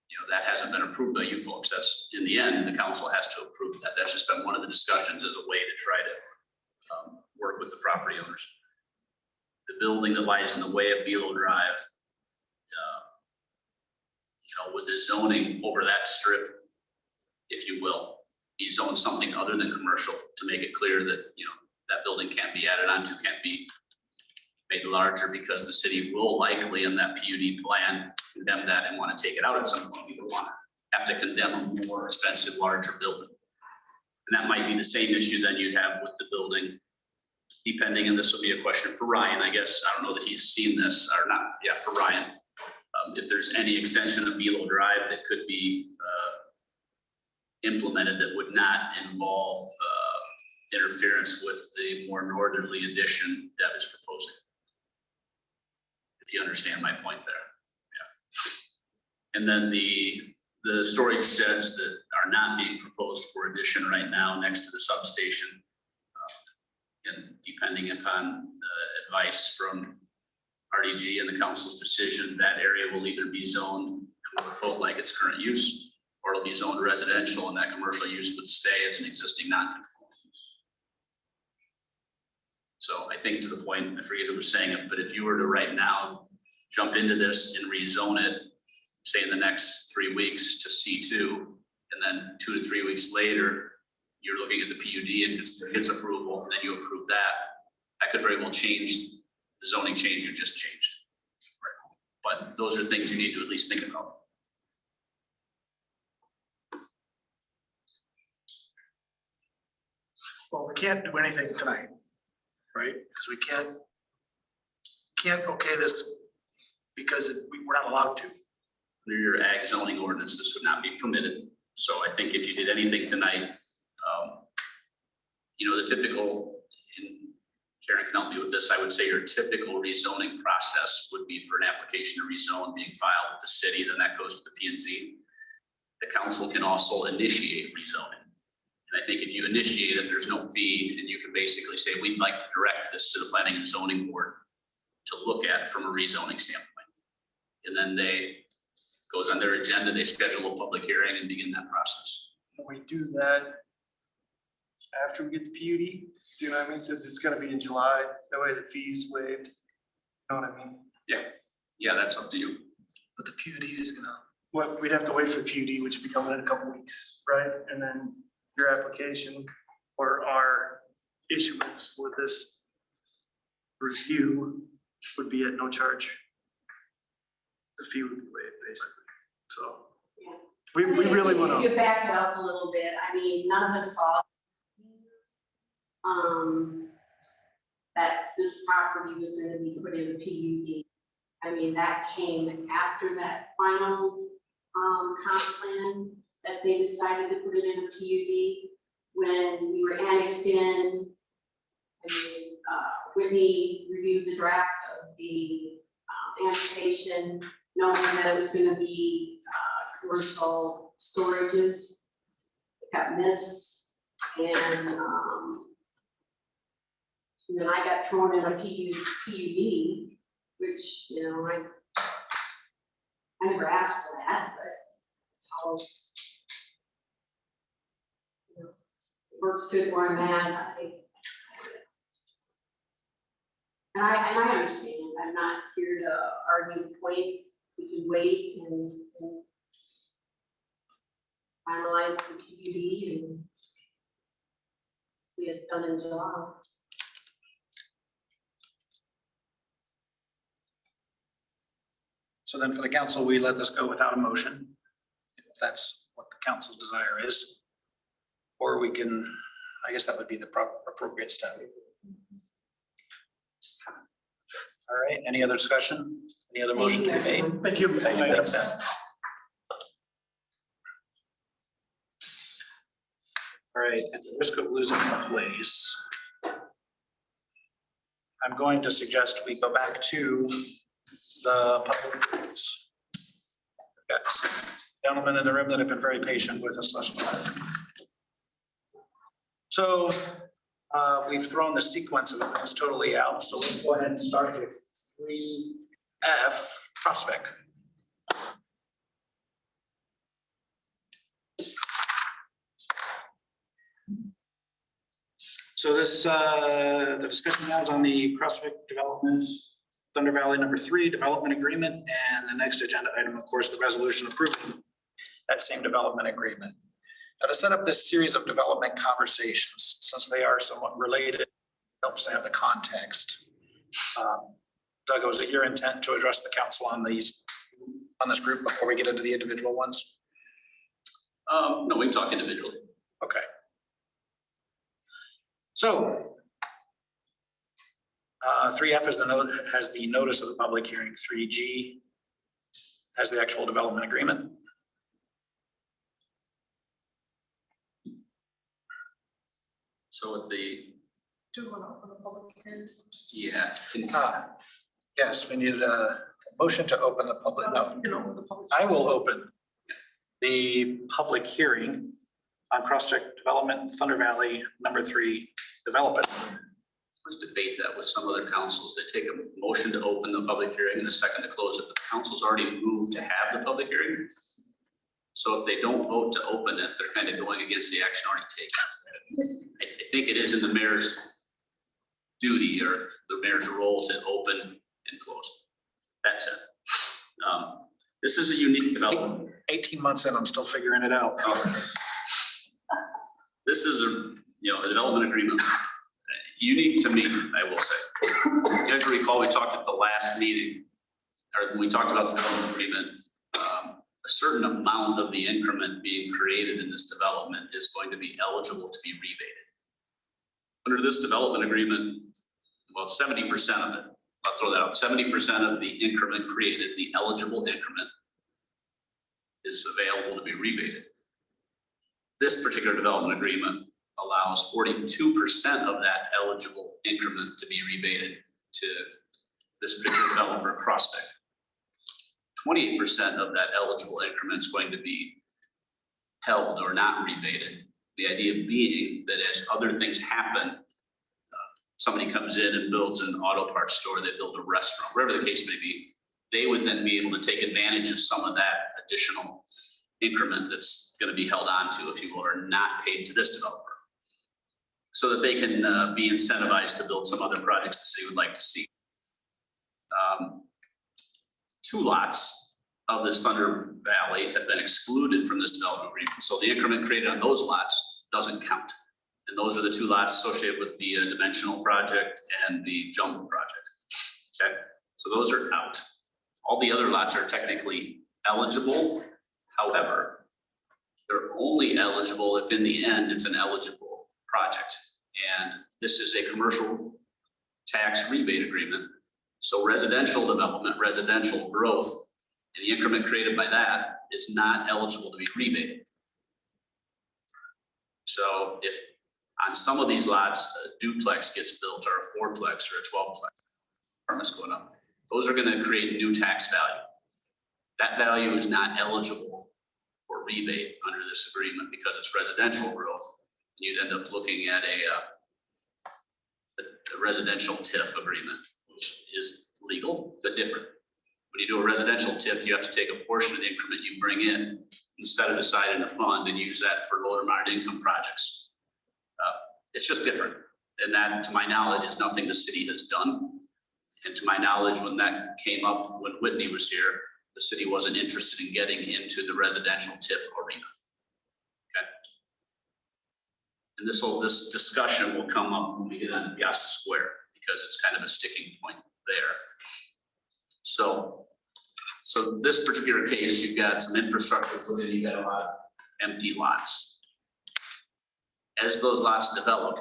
you know, that hasn't been approved by you folks. That's, in the end, the council has to approve that. That's just been one of the discussions as a way to try to work with the property owners. The building that lies in the way of Below Drive, you know, with the zoning over that strip, if you will, be zoned something other than commercial to make it clear that, you know, that building can't be added onto, can't be made larger, because the city will likely in that PUD plan condemn that and want to take it out at some point. We don't want to have to condemn a more expensive, larger building. And that might be the same issue then you'd have with the building, depending, and this will be a question for Ryan, I guess. I don't know that he's seen this or not. Yeah, for Ryan. If there's any extension of Below Drive that could be implemented that would not involve interference with the more northerly addition Deb is proposing. If you understand my point there. Yeah. And then the storage sheds that are not being proposed for addition right now next to the substation, and depending upon advice from RDG and the council's decision, that area will either be zoned commercial like its current use, or it'll be zoned residential and that commercial use would stay as an existing non-conforming use. So I think to the point, I forget who was saying it, but if you were to right now jump into this and rezone it, say in the next 3 weeks to C2, and then 2 to 3 weeks later, you're looking at the PUD and its approval, and then you approve that could very well change the zoning change you just changed. But those are things you need to at least think about. Well, we can't do anything tonight, right? Because we can't okay this because we're not allowed to. under your ag zoning ordinance, this would not be permitted. So I think if you did anything tonight, the typical, and Karen can help me with this, I would say your typical rezoning process would be for an application to rezone being filed with the city, then that goes to the P&Z. The council can also initiate rezoning. And I think if you initiate it, there's no fee, and you can basically say, we'd like to direct this to the planning and zoning board to look at from a rezoning standpoint. And then goes on their agenda, they schedule a public hearing and begin that process. Can we do that after we get the PUD? Do you know what I mean? Since it's gonna be in July, that way the fee's waived. You know what I mean? Yeah, that's up to you. But the PUD is gonna, What, we'd have to wait for the PUD, which would be coming in a couple weeks, right? And then your application or our issuance for this review would be at no charge. The fee would be waived, basically. So Yeah. we really want If to. you back it up a little bit, I mean, none of us saw that this property was gonna be put in a PUD. I mean, that came after that final comp plan that they decided to put it in a PUD. When we were annexed in, I mean, Whitney reviewed the draft of the annexation, knowing that it was gonna be commercial storages. It got missed, and then I got thrown in a PUD, which, I never asked for that, but it's how, it works good where I'm at, I think. And I understand, I'm not here to argue the point, we can wait and finalize the PUD and see it's done in July. So then for the council, we let this go without a motion, if that's what the council's desire is. Or we can, I guess that would be the appropriate step. All right, any other discussion? Any other motion to be made? thank you. Thank you, thanks, Dan. All right, at the risk of losing my place, I'm going to suggest we go back to the public hearings. Got some gentlemen in the room that have been very patient with us thus far. So we've thrown the sequence of events totally out, so let's go ahead and start with 3F, Prospect. So this, the discussion now is on the Prospect Development, Thunder Valley #3 Development Agreement, and the next agenda item, of course, the resolution approving that same development agreement. Now, to set up this series of development conversations, since they are somewhat related, helps to have the context. Doug, was it your intent to address the council on this group before we get into the individual ones? No, we can talk individually. Okay. So 3F has the notice of the public hearing. 3G has the actual development agreement. So with the, Do you want to open the public hearing? yeah, Yes, we need a motion to open the public, no, You can open the public. I will open the public hearing on Prospect Development Thunder Valley #3 Development. let's debate that with some other councils. They take a motion to open the public hearing and a second to close it. The council's already moved to have the public hearing. So if they don't vote to open it, they're kind of going against the action already taken. I think it is in the mayor's duty or the mayor's role to open and close. That's it. This is a unique development. 18 months in, I'm still figuring it out. This is a development agreement, unique to me, I will say. You guys recall, we talked at the last meeting, or when we talked about the development agreement, a certain amount of the increment being created in this development is going to be eligible to be rebated. Under this development agreement, about 70% of it, I'll throw that out, 70% of the increment created, the eligible increment, is available to be rebated. This particular development agreement allows 42% of that eligible increment to be rebated to this particular developer, Prospect. 28% of that eligible increment is going to be held or not rebated. The idea being that as other things happen, somebody comes in and builds an auto parts store, they build a restaurant, whatever the case may be, they would then be able to take advantage of some of that additional increment that's going to be held on to, if you will, or not paid to this developer, so that they can be incentivized to build some other projects the city would like to see. 2 lots of this Thunder Valley have been excluded from this development agreement, so the increment created on those lots doesn't count. And those are the 2 lots associated with the dimensional project and the jumbo project. Okay, so those are out. All the other lots are technically eligible. However, they're only eligible if in the end it's an eligible project. And this is a commercial tax rebate agreement. So residential development, residential growth, and the increment created by that is not eligible to be rebated. So if on some of these lots, a duplex gets built or a 4-plex or a 12-plex, apartments going up, those are going to create new tax value. That value is not eligible for rebate under this agreement because it's residential growth. And you'd end up looking at a residential TIF agreement, which is legal but different. When you do a residential TIF, you have to take a portion of the increment you bring in and set it aside in a fund and use that for low to moderate income projects. It's just different. And that, to my knowledge, is nothing the city has done. And to my knowledge, when that came up, when Whitney was here, the city wasn't interested in getting into the residential TIF arena. Okay. And this discussion will come up when we get on Peosta Square, because it's kind of a sticking point there. So this particular case, you've got some infrastructure put in, you've got a lot of empty lots. As those lots develop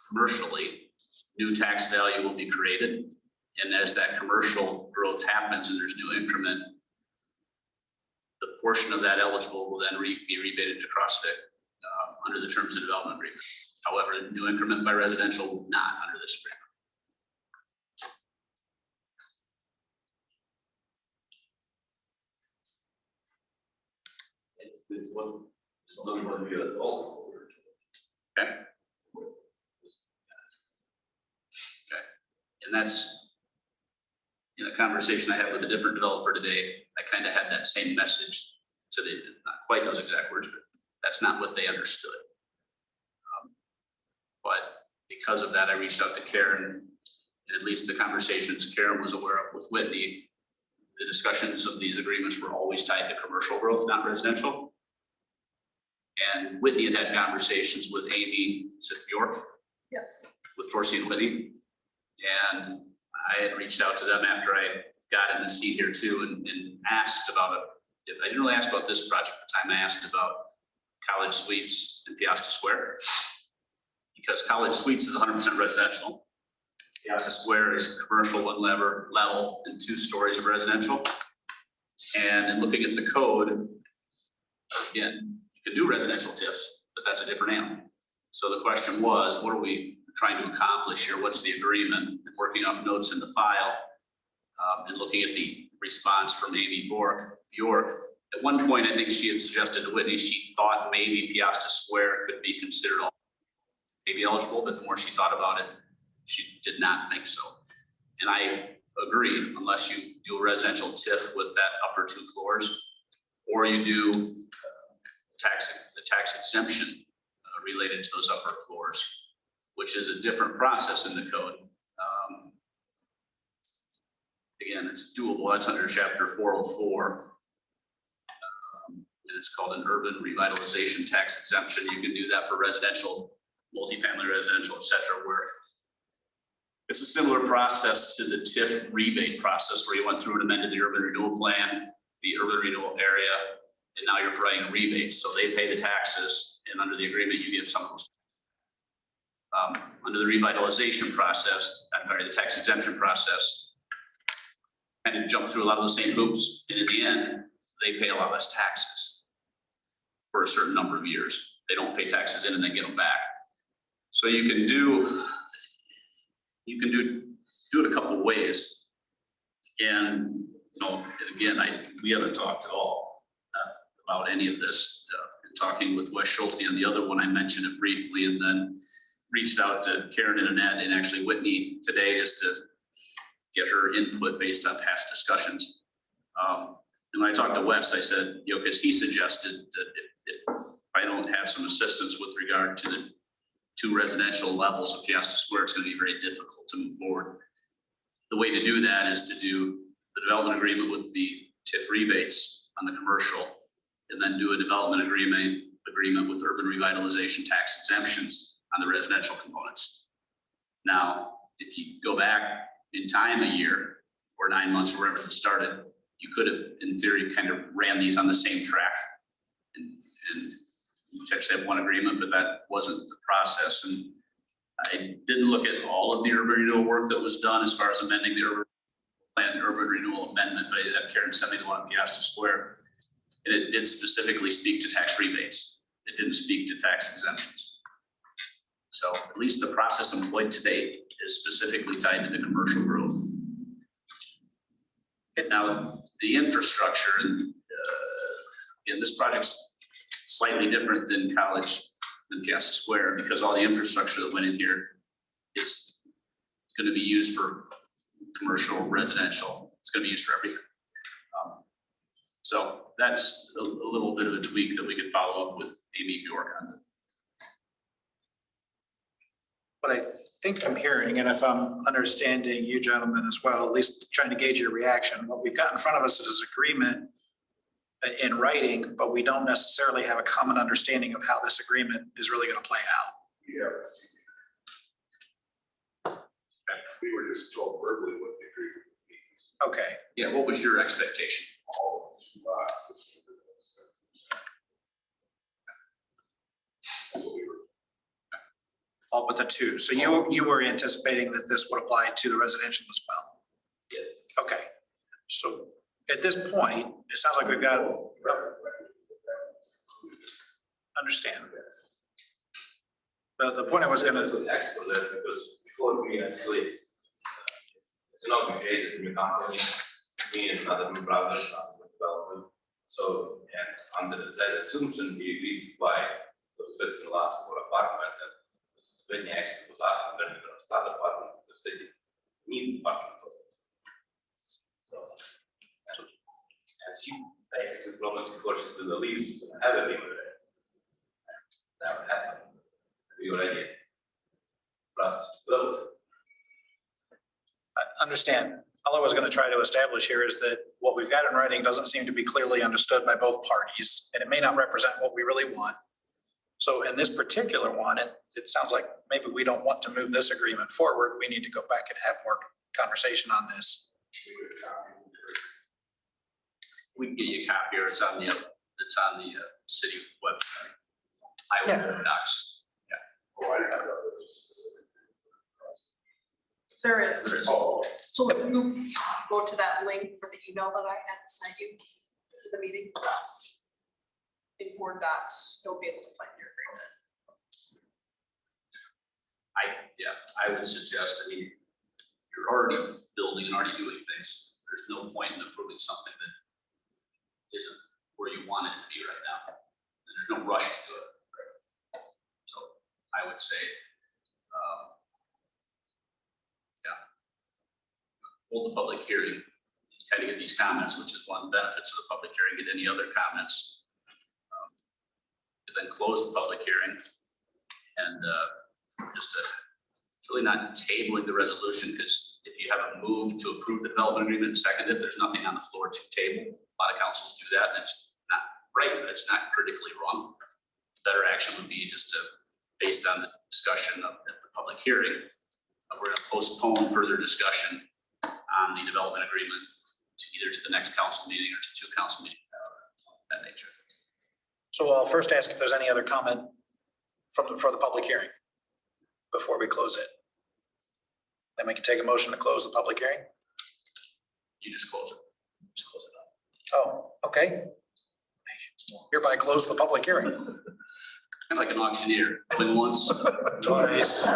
commercially, new tax value will be created. And as that commercial growth happens and there's new increment, the portion of that eligible will then be rebated to CrossFit under the terms of development agreement. However, the new increment by residential will not under this agreement. It's what it's only going to be a goal. Okay. Okay. And that's in a conversation I had with a different developer today. I kind of had that same message. So they not quite those exact words, but that's not what they understood. But because of that, I reached out to Karen, and at least the conversations Karen was aware of with Whitney, the discussions of these agreements were always tied to commercial growth, not residential. And Whitney had had conversations with Amy York, Yes. with Forsey and Whitney. And I had reached out to them after I got in the seat here too, and asked about it. I didn't really ask about this project at the time. I asked about College Suites and Peosta Square, because College Suites is 100% residential. Peosta Square is commercial, 1 level and 2 stories of residential. And in looking at the code, again, you can do residential TIFs, but that's a different animal. So the question was, what are we trying to accomplish here? What's the agreement? And working off notes in the file and looking at the response from Amy York. At one point, I think she had suggested to Whitney, she thought maybe Peosta Square could be considered maybe eligible, but the more she thought about it, she did not think so. And I agree, unless you do a residential TIF with that upper 2 floors, or you do the tax exemption related to those upper floors, which is a different process in the code. Again, it's doable. That's under chapter 404. And it's called an urban revitalization tax exemption. You can do that for residential, multifamily residential, et cetera, where it's a similar process to the TIF rebate process, where you went through and amended the urban renewal plan, the urban renewal area, and now you're providing a rebate. So they pay the taxes, and under the agreement, you give some of those. Under the revitalization process, the tax exemption process, and you jump through a lot of the same hoops, and in the end, they pay a lot less taxes for a certain number of years. They don't pay taxes in and then get them back. So you can do it a couple of ways. And, you know, and again, we haven't talked at all about any of this. In talking with Wes Schulte on the other one, I mentioned it briefly, and then reached out to Karen and Annette and actually Whitney today just to get her input based on past discussions. And when I talked to Wes, I said, you know, because he suggested that if I don't have some assistance with regard to the 2 residential levels of Peosta Square, it's going to be very difficult to move forward. The way to do that is to do the development agreement with the TIF rebates on the commercial, and then do a development agreement with urban revitalization tax exemptions on the residential components. Now, if you go back in time a year or 9 months or wherever it started, you could have, in theory, kind of ran these on the same track and potentially have one agreement, but that wasn't the process. And I didn't look at all of the urban renewal work that was done as far as amending the urban plan, the urban renewal amendment, but I did have Karen send me the one on Peosta Square. And it did specifically speak to tax rebates. It didn't speak to tax exemptions. So at least the process employed to date is specifically tied to the commercial growth. And now the infrastructure, and this project's slightly different than Peosta Square, because all the infrastructure that went in here is going to be used for commercial, residential. It's going to be used for everything. So that's a little bit of a tweak that we could follow up with Amy Bjork on. What I think I'm hearing, and if I'm understanding you gentlemen as well, at least trying to gauge your reaction, what we've got in front of us is agreement in writing, but we don't necessarily have a common understanding of how this agreement is really going to play out. Yeah. We were just told verbally what the agreement would be. Okay. Yeah, what was your expectation? All but the 2. So you were anticipating that this would apply to the residential as well? Yes. Okay. So at this point, it sounds like we've got, understand. The point I was going to. Because before we actually, it's not we created a new company, me and other new brothers started development. So, and under that assumption, we agreed to buy those 15 lots for apartments, and when he actually was asking when we're going to start apartment, the city needs apartment projects. So, and she basically promised before she's going to leave, she's going to have a leave there. That would happen. We already process to build. I understand. All I was going to try to establish here is that what we've got in writing doesn't seem to be clearly understood by both parties, and it may not represent what we really want. So in this particular one, it sounds like maybe we don't want to move this agreement forward. We need to go back and have more conversation on this. We can get you a copy, or it's on the city website. Iowa Docs. There is. There is. So if you go to that link for the email that I had sent you for the meeting, in Word docs, you'll be able to find your agreement. I would suggest, I mean, you're already building and already doing things. There's no point in approving something that isn't where you want it to be right now. And there's no rush to do it. So I would say, hold the public hearing, kind of get these comments, which is one of the benefits of the public hearing, get any other comments. And then close the public hearing. And it's really not tabling the resolution, because if you have a move to approve the development agreement and second it, there's nothing on the floor to table. A lot of councils do that, and it's not right, but it's not critically wrong. Better action would be just to, based on the discussion at the public hearing, we're going to postpone further discussion on the development agreement to either to the next council meeting or to 2 council meetings of that nature. So I'll first ask if there's any other comment for the public hearing before we close it. Then we can take a motion to close the public hearing. You just close it. Just close it up. Oh, okay. Hereby close the public hearing. Kind of like an auctioneer, going once. Twice.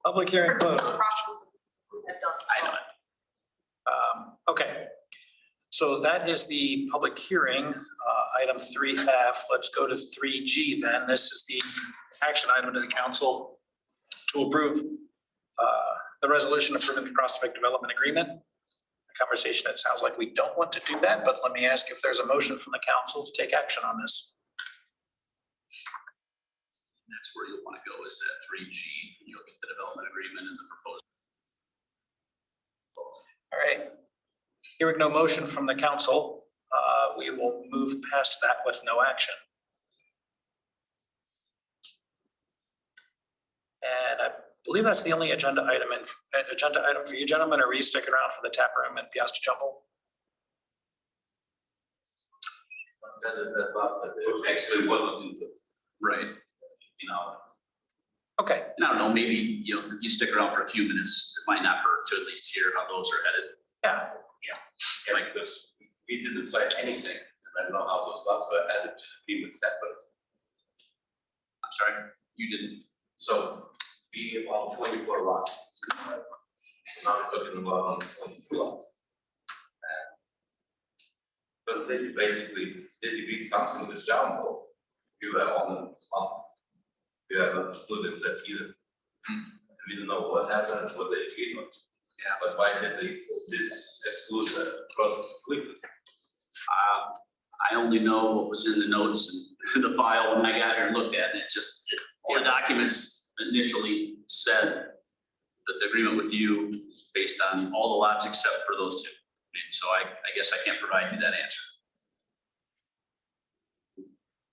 Public hearing closed. I know it. Okay, so that is the public hearing, item 3F. Let's go to 3G then. This is the action item to the council to approve the resolution approving the Prospect Development Agreement. A conversation, it sounds like we don't want to do that, but let me ask if there's a motion from the council to take action on this. That's where you'll want to go is that 3G. You'll get the development agreement and the proposal. All right. Hearing no motion from the council, we will move past that with no action. And I believe that's the only agenda item for you gentlemen, or will you stick around for the tap room at Peosta Jumble? Actually, wasn't, Right. you know, Okay, And I don't know, maybe, if you stick around for a few minutes, it might not hurt to at least hear how those are headed. yeah, yeah, because we didn't cite anything. I don't know how those lots were added to the agreement separate. I'm sorry, you didn't. So we own 24 lots. Now we're talking about on 22 lots. But they basically did agree something with Jumbo. We were on the spot. We are not included in that either. We don't know what happened, what they agreed on. Yeah, but why did they exclude the process completely? I only know what was in the notes and the file when I got here and looked at it. All the documents initially said that the agreement with you is based on all the lots except for those two. And so I guess I can't provide you that answer.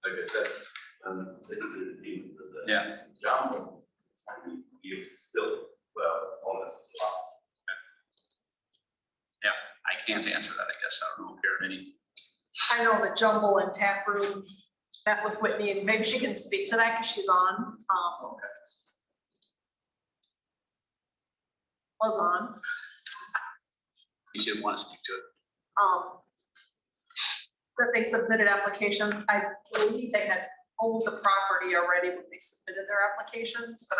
Like I said, they did agree with the Yeah. Jumbo. And you still, well, almost lost. Yeah, I can't answer that, I guess. I don't know if there are any. I know that Jumble and Tap Room met with Whitney, and maybe she can speak to that because she's on. Was on. You should want to speak to it. That they submitted applications. I believe they had owned the property already when they submitted their applications, but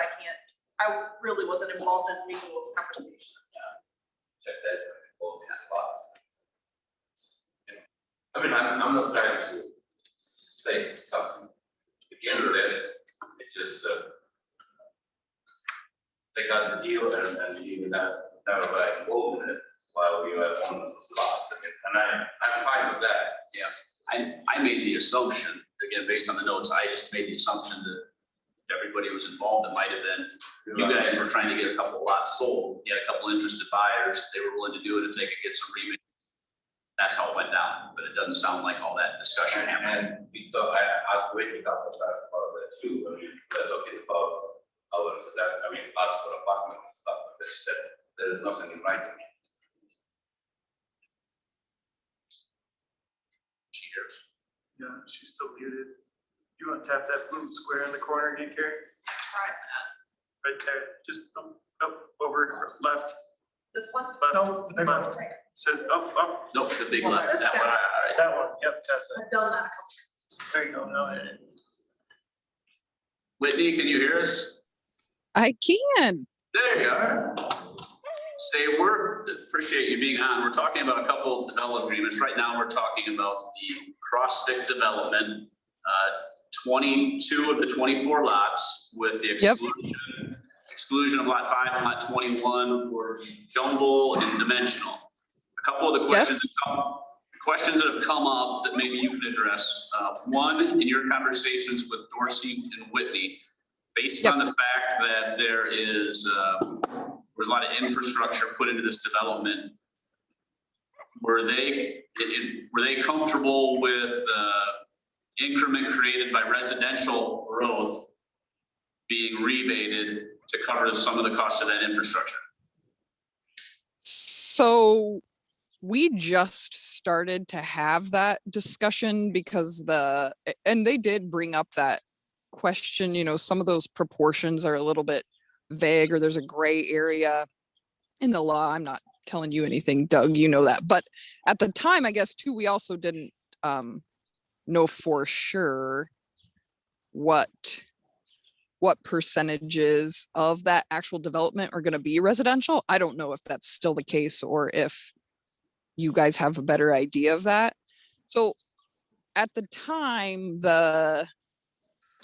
I really wasn't involved in any of those conversations. Check that, both lots. I mean, I'm not trying to say something against it. It just, they got the deal and we even have never involved in it while we were on those lots. I mean, and I'm fine with that. Yeah, I made the assumption, again, based on the notes, I just made the assumption that everybody who was involved, it might have been, you guys were trying to get a couple of lots sold. You had a couple interested buyers. They were willing to do it if they could get some rebate. That's how it went down, but it doesn't sound like all that discussion happened. And we thought, I asked Whitney about that too, when we were talking about others that, I mean, lots for apartment and stuff, but she said there is nothing in writing. She hears. Yeah, she's still muted. You want to tap that blue square in the corner again, Carrie? Try Right there, just over left. this one. left, No, the big one. left. Says up. Nope, the big Well, left, this that one. guy. That one, yep, tap that. I've done that a couple. There you go, now hit it. Whitney, can you hear us? I can. There you are. Say, appreciate you being on. We're talking about a couple of development agreements. Right now, we're talking about the CrossFit development, 22 of the 24 lots with the exclusion of lot 5 and lot 21 for jumble and dimensional. A couple of the questions that have come up that maybe you can address. One, in your conversations with Dorsey and Whitney, based on the fact that there's a lot of infrastructure put into this development, were they comfortable with increment created by residential growth being rebated to cover some of the cost of that infrastructure? So we just started to have that discussion because and they did bring up that question, some of those proportions are a little bit vague or there's a gray area in the law. I'm not telling you anything, Doug, you know that. But at the time, I guess too, we also didn't know for sure what percentages of that actual development are going to be residential. I don't know if that's still the case or if you guys have a better idea of that. So at the time, the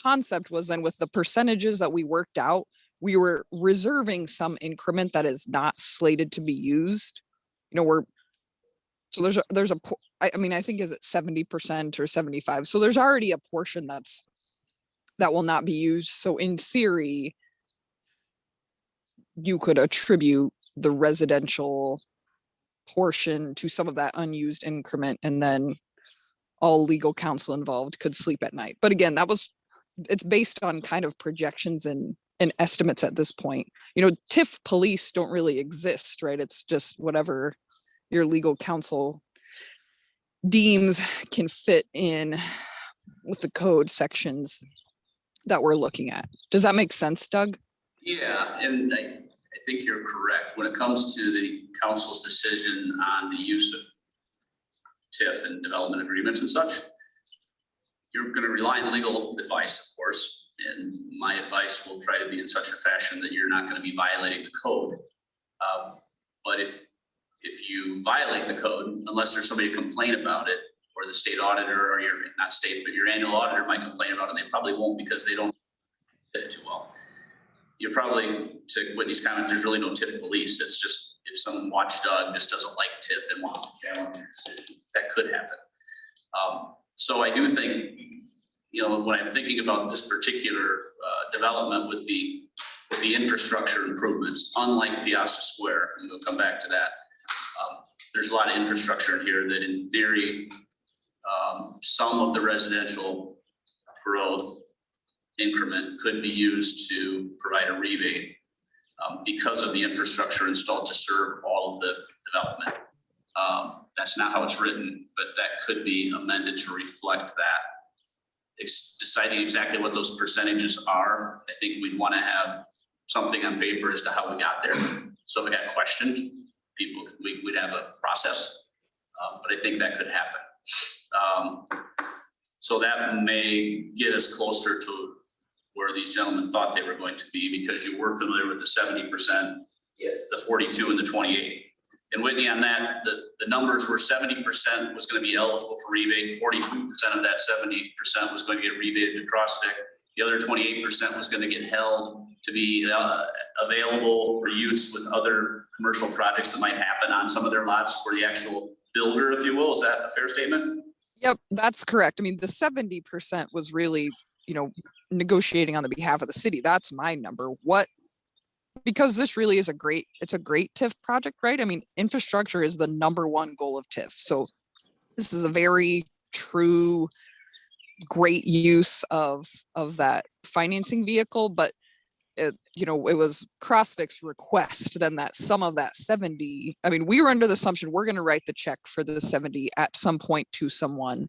concept was then with the percentages that we worked out, we were reserving some increment that is not slated to be used. You know, I mean, I think is it 70% or 75. So there's already a portion that will not be used. So in theory, you could attribute the residential portion to some of that unused increment, and then all legal counsel involved could sleep at night. But again, it's based on kind of projections and estimates at this point. You know, TIF police don't really exist, right? It's just whatever your legal counsel deems can fit in with the code sections that we're looking at. Does that make sense, Doug? Yeah, and I think you're correct. When it comes to the council's decision on the use of TIF and development agreements and such, you're going to rely on legal advice, of course. And my advice will try to be in such a fashion that you're not going to be violating the code. But if you violate the code, unless there's somebody to complain about it, or the state auditor, or not state, but your annual auditor might complain about it, and they probably won't because they don't TIF too well. You're probably, to Whitney's comment, there's really no TIF police. It's just if some watchdog just doesn't like TIF and wants to challenge your decisions, that could happen. So I do think, you know, when I'm thinking about this particular development with the infrastructure improvements, unlike Peosta Square, and we'll come back to that, there's a lot of infrastructure in here that in theory, some of the residential growth increment could be used to provide a rebate because of the infrastructure installed to serve all of the development. That's not how it's written, but that could be amended to reflect that. Deciding exactly what those percentages are, I think we'd want to have something on paper as to how we got there. So if it got questioned, we'd have a process, but I think that could happen. So that may get us closer to where these gentlemen thought they were going to be, because you were familiar with the 70%, Yes. the 42 and the 28. And Whitney, on that, the numbers were 70% was going to be eligible for rebate, 42% of that 70% was going to get rebated to CrossFit. The other 28% was going to get held to be available for use with other commercial projects that might happen on some of their lots for the actual builder, if you will. Is that a fair statement? Yep, that's correct. I mean, the 70% was really, you know, negotiating on the behalf of the city. That's my number. Because this really is it's a great TIF project, right? I mean, infrastructure is the #1 goal of TIF. So this is a very true, great use of that financing vehicle. But it was CrossFit's request then that some of that 70, I mean, we were under the assumption we're going to write the check for the 70 at some point to someone.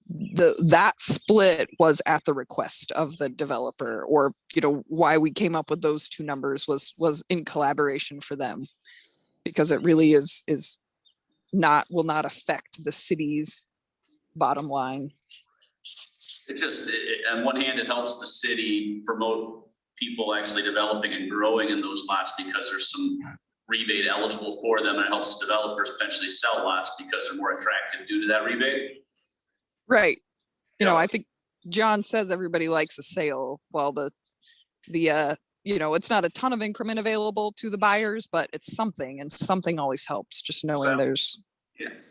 That split was at the request of the developer, or, you know, why we came up with those two numbers was in collaboration for them, because it really will not affect the city's bottom line. On one hand, it helps the city promote people actually developing and growing in those lots because there's some rebate eligible for them, and it helps developers potentially sell lots because they're more attractive due to that rebate. Right. You know, I think John says everybody likes a sale. Well, it's not a ton of increment available to the buyers, but it's something, and something always helps, just knowing there's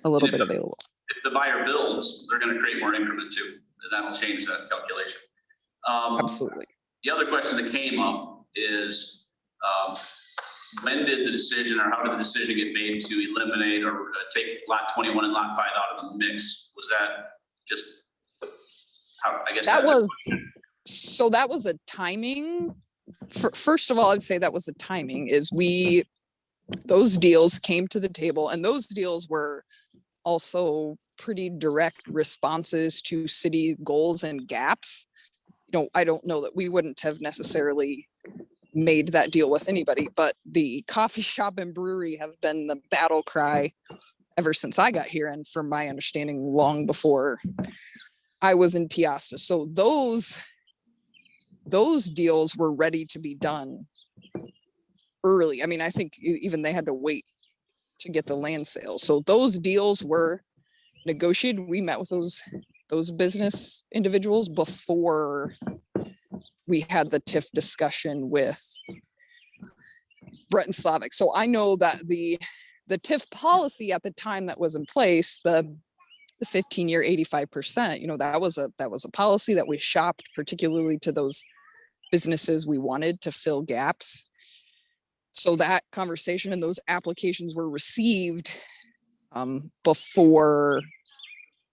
a little bit available. If the buyer builds, they're going to create more increment too. That'll change that calculation. Absolutely. The other question that came up is, when did the decision, or how did the decision get made to eliminate or take lot 21 and lot 5 out of the mix? Was that just how, I guess that was a timing. First of all, I'd say that was a timing. Those deals came to the table, and those deals were also pretty direct responses to city goals and gaps. You know, I don't know that we wouldn't have necessarily made that deal with anybody, but the coffee shop and brewery have been the battle cry ever since I got here, and from my understanding, long before I was in Peosta. So those deals were ready to be done early. I mean, I think even they had to wait to get the land sale. So those deals were negotiated. We met with those business individuals before we had the TIF discussion with Brett and Slavic. So I know that the TIF policy at the time that was in place, the 15-year 85%, you know, that was a policy that we shopped particularly to those businesses we wanted to fill gaps. So that conversation and those applications were received before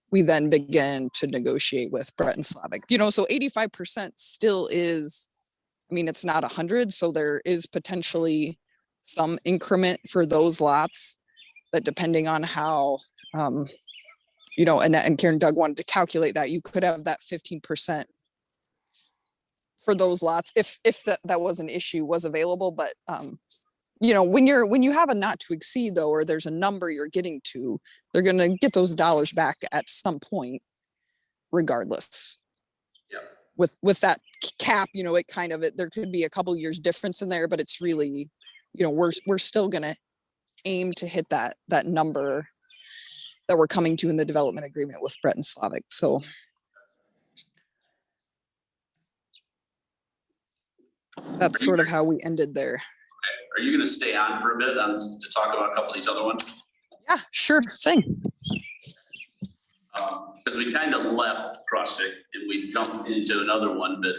we then began to negotiate with Brett and Slavic. You know, so 85% still is, I mean, it's not 100, so there is potentially some increment for those lots that, depending on how, you know, Annette and Karen Doug wanted to calculate that, you could have that 15% for those lots if that was an issue, was available. But you know, when you have a not to exceed though, or there's a number you're getting to, they're going to get those dollars back at some point regardless. Yeah. With that cap, you know, there could be a couple years difference in there, but it's really, you know, we're still going to aim to hit that number that we're coming to in the development agreement with Brett and Slavic. So that's sort of how we ended there. Okay. Are you going to stay on for a bit to talk about a couple of these other ones? Yeah, sure thing. Because we kind of left CrossFit and we jumped into another one, but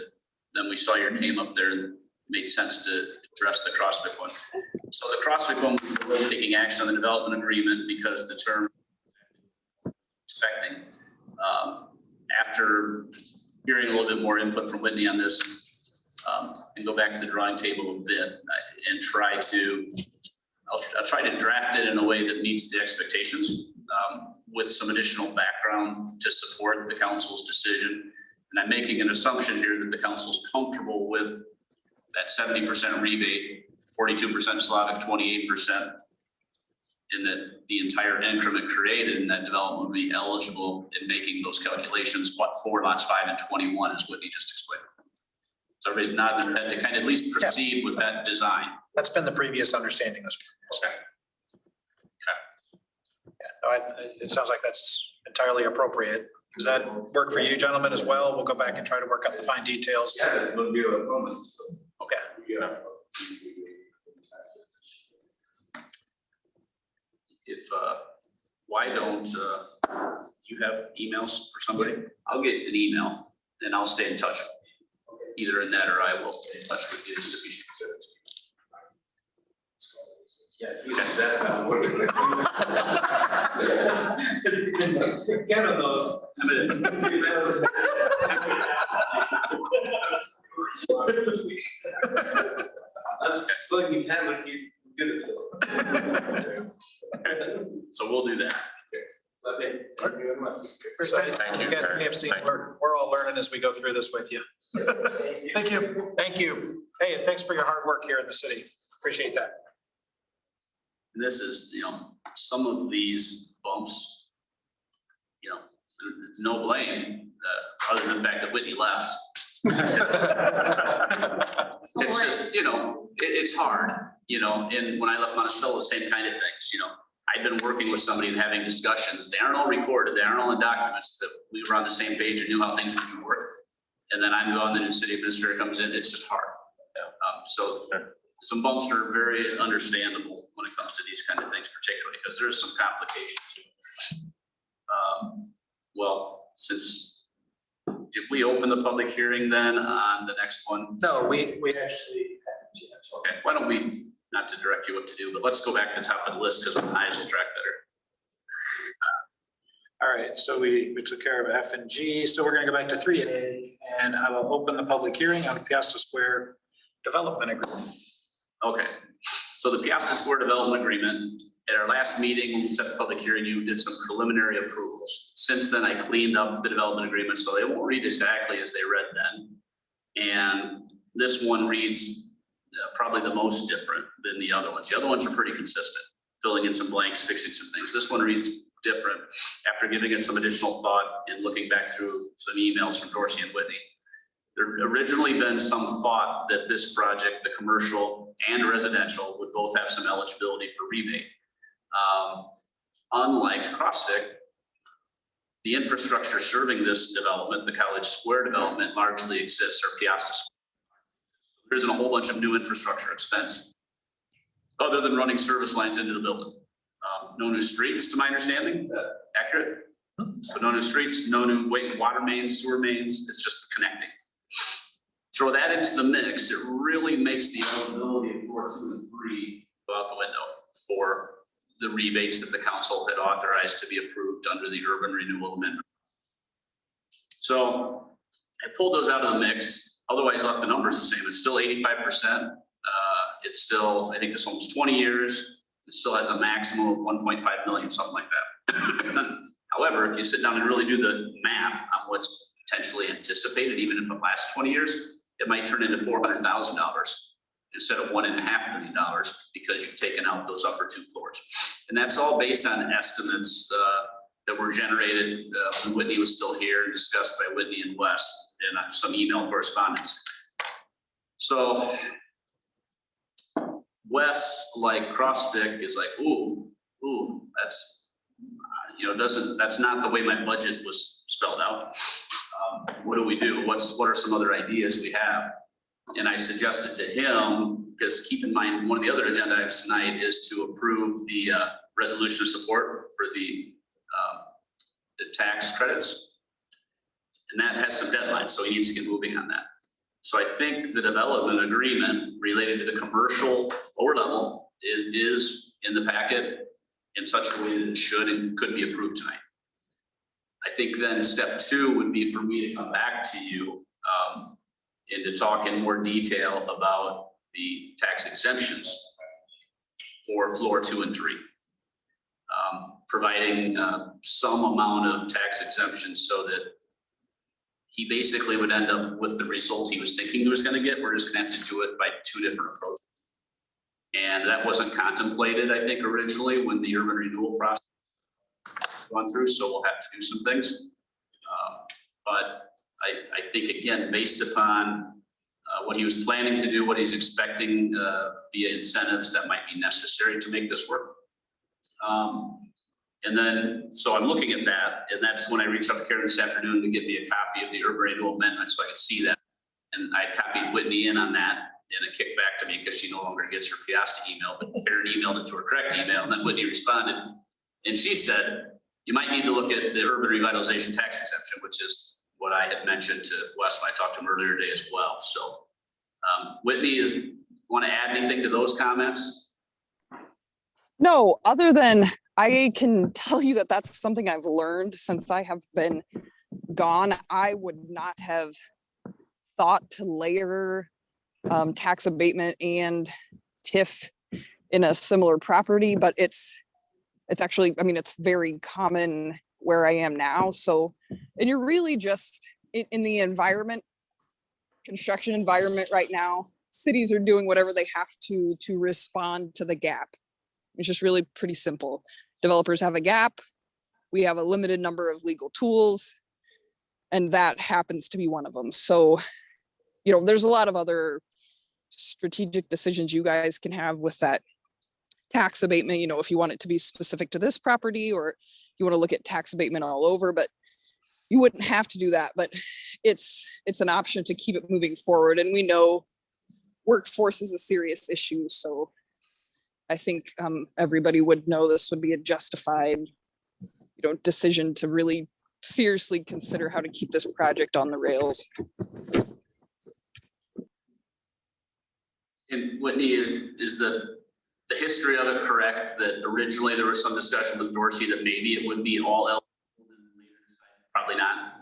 then we saw your name up there and it made sense to address the CrossFit one. So the CrossFit one, we're taking action on the development agreement because the term expecting. After hearing a little bit more input from Whitney on this, and go back to the drawing table a bit and try to, I'll try to draft it in a way that meets the expectations, with some additional background to support the council's decision. And I'm making an assumption here that the council's comfortable with that 70% rebate, 42% Slavic, 28%, and that the entire increment created in that development would be eligible in making those calculations, but for lots 5 and 21 is what you just explained. So everybody's nodding their head to kind of at least proceed with that design. That's been the previous understanding. Okay. Yeah, no, it sounds like that's entirely appropriate. Does that work for you gentlemen as well? We'll go back and try to work out the fine details. Yeah, it will be a promise. Okay. Yeah. If, why don't you have emails for somebody? I'll get an email and I'll stay in touch. Either Annette or I will stay in touch with you. Yeah, that's not working. Get on those. I'm just looking at him like he's good at it. So we'll do that. Okay, thank you very much. Thank you. You guys may have seen, we're all learning as we go through this with you. Thank you. Thank you. Hey, and thanks for your hard work here in the city. Appreciate that. And this is, you know, some of these bumps, you know, there's no blame, other than the fact that Whitney left. It's just, you know, it's hard, you know, and when I left Monticello, the same kind of things, you know. I've been working with somebody and having discussions. They aren't all recorded, they aren't all in documents, but we were on the same page and knew how things were gonna work. And then I'm gone, the new city administrator comes in, it's just hard. So some bumps are very understandable when it comes to these kind of things, particularly because there's some complications. Well, did we open the public hearing then on the next one? No, we actually haven't yet. Okay, why don't we, not to direct you what to do, but let's go back to the top of the list because my eyes will track better. All right, so we took care of F and G. So we're gonna go back to 3A and I will open the public hearing on Peosta Square Development Agreement. Okay, so the Peosta Square Development Agreement, at our last meeting, when we set the public hearing, you did some preliminary approvals. Since then, I cleaned up the development agreement, so they won't read exactly as they read then. And this one reads probably the most different than the other ones. The other ones are pretty consistent, filling in some blanks, fixing some things. This one reads different after giving it some additional thought and looking back through some emails from Dorsey and Whitney. There originally been some thought that this project, the commercial and residential, would both have some eligibility for rebate. Unlike CrossFit, the infrastructure serving this development, the College Square development, largely exists, or Peosta Square. There isn't a whole bunch of new infrastructure expense other than running service lines into the building. No new streets, to my understanding. Is that accurate? So no new streets, no new water mains, sewer mains. It's just connecting. Throw that into the mix, it really makes the eligibility of floor 2 and 3 go out the window for the rebates that the council had authorized to be approved under the urban renewal amendment. So I pulled those out of the mix, otherwise left the numbers the same. It's still 85%. It's still, I think this one was 20 years. It still has a maximum of 1.5 million, something like that. However, if you sit down and really do the math on what's potentially anticipated, even if it lasts 20 years, it might turn into $400,000 instead of $1.5 million because you've taken out those upper 2 floors. And that's all based on estimates that were generated when Whitney was still here and discussed by Whitney and Wes and some email correspondence. So Wes, like CrossFit, is like, ooh, that's, that's not the way my budget was spelled out. What do we do? What are some other ideas we have? And I suggested to him, because keep in mind, one of the other agenda items tonight is to approve the resolution of support for the tax credits. And that has some deadlines, so he needs to get moving on that. So I think the development agreement related to the commercial lower level is in the packet in such a way that it should and could be approved tonight. I think then step 2 would be for me to come back to you and to talk in more detail about the tax exemptions for floor 2 and 3. Providing some amount of tax exemptions so that he basically would end up with the result he was thinking he was going to get. We're just going to have to do it by 2 different approaches. And that wasn't contemplated, I think, originally when the urban renewal process gone through, so we'll have to do some things. But I think, again, based upon what he was planning to do, what he's expecting via incentives, that might be necessary to make this work. And then, so I'm looking at that, and that's when I reached out to Karen this afternoon to get me a copy of the urban renewal amendment so I could see that. And I copied Whitney in on that, and it kicked back to me because she no longer gets her Peosta email, but Karen emailed it to her correct email, and then Whitney responded. And she said, you might need to look at the urban revitalization tax exemption, which is what I had mentioned to Wes when I talked to him earlier today as well. So Whitney, want to add anything to those comments? No, other than I can tell you that that's something I've learned since I have been gone. I would not have thought to layer tax abatement and TIF in a similar property, but it's actually, I mean, it's very common where I am now. So, and you're really just in the environment, construction environment right now, cities are doing whatever they have to respond to the gap. It's just really pretty simple. Developers have a gap. We have a limited number of legal tools, and that happens to be one of them. So, there's a lot of other strategic decisions you guys can have with that tax abatement, if you want it to be specific to this property or you want to look at tax abatement all over, but you wouldn't have to do that. But it's an option to keep it moving forward. And we know workforce is a serious issue. So I think everybody would know this would be a justified, decision to really seriously consider how to keep this project on the rails. And Whitney, is the history of it correct that originally there was some discussion with Dorsey that maybe it would be all eligible? Probably not.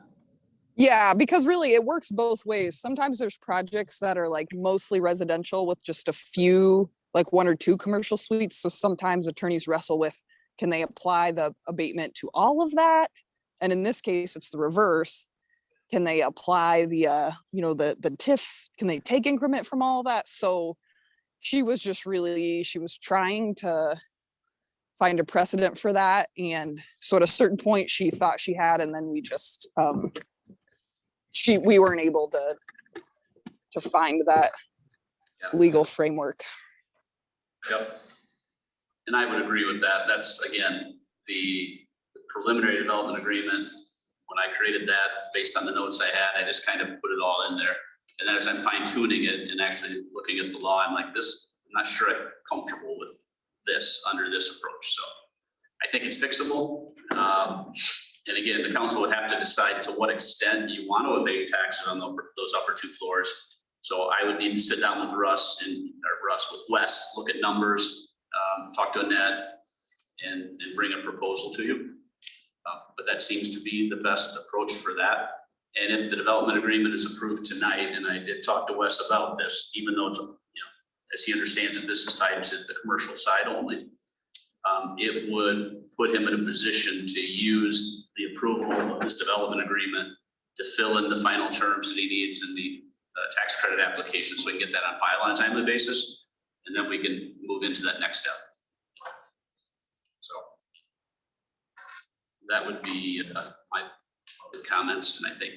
Yeah, because really it works both ways. Sometimes there's projects that are like mostly residential with just a few, like 1 or 2 commercial suites. So sometimes attorneys wrestle with, can they apply the abatement to all of that? And in this case, it's the reverse. Can they apply the, the TIF? Can they take increment from all of that? So she was just really, she was trying to find a precedent for that. And so at a certain point she thought she had, and then we just, we weren't able to find that legal framework. Yep. And I would agree with that. That's, again, the preliminary development agreement. When I created that, based on the notes I had, I just kind of put it all in there. And then as I'm fine tuning it and actually looking at the law, I'm like, this, I'm not sure I'm comfortable with this under this approach. So I think it's fixable. And again, the council would have to decide to what extent you want to abate taxes on those upper two floors. So I would need to sit down with with Wes, look at numbers, talk to Annette, and bring a proposal to you. But that seems to be the best approach for that. And if the development agreement is approved tonight, and I did talk to Wes about this, even though it's, as he understands it, this is tied to the commercial side only. It would put him in a position to use the approval of this development agreement to fill in the final terms that he needs in the tax credit application, so we can get that on file on a timely basis, and then we can move into that next step. So that would be my comments, and I think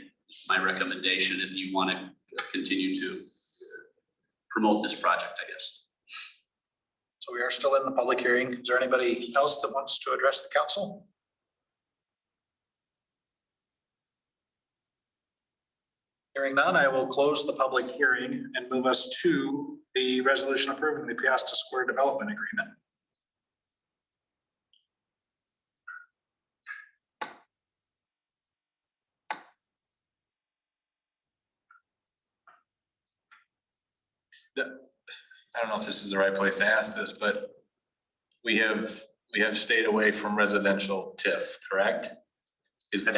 my recommendation if you want to continue to promote this project, I guess. So we are still in the public hearing. Is there anybody else that wants to address the council? Hearing none, I will close the public hearing and move us to the resolution approving the Peosta Square Development Agreement. I don't know if this is the right place to ask this, but we have stayed away from residential TIF, correct? Is that,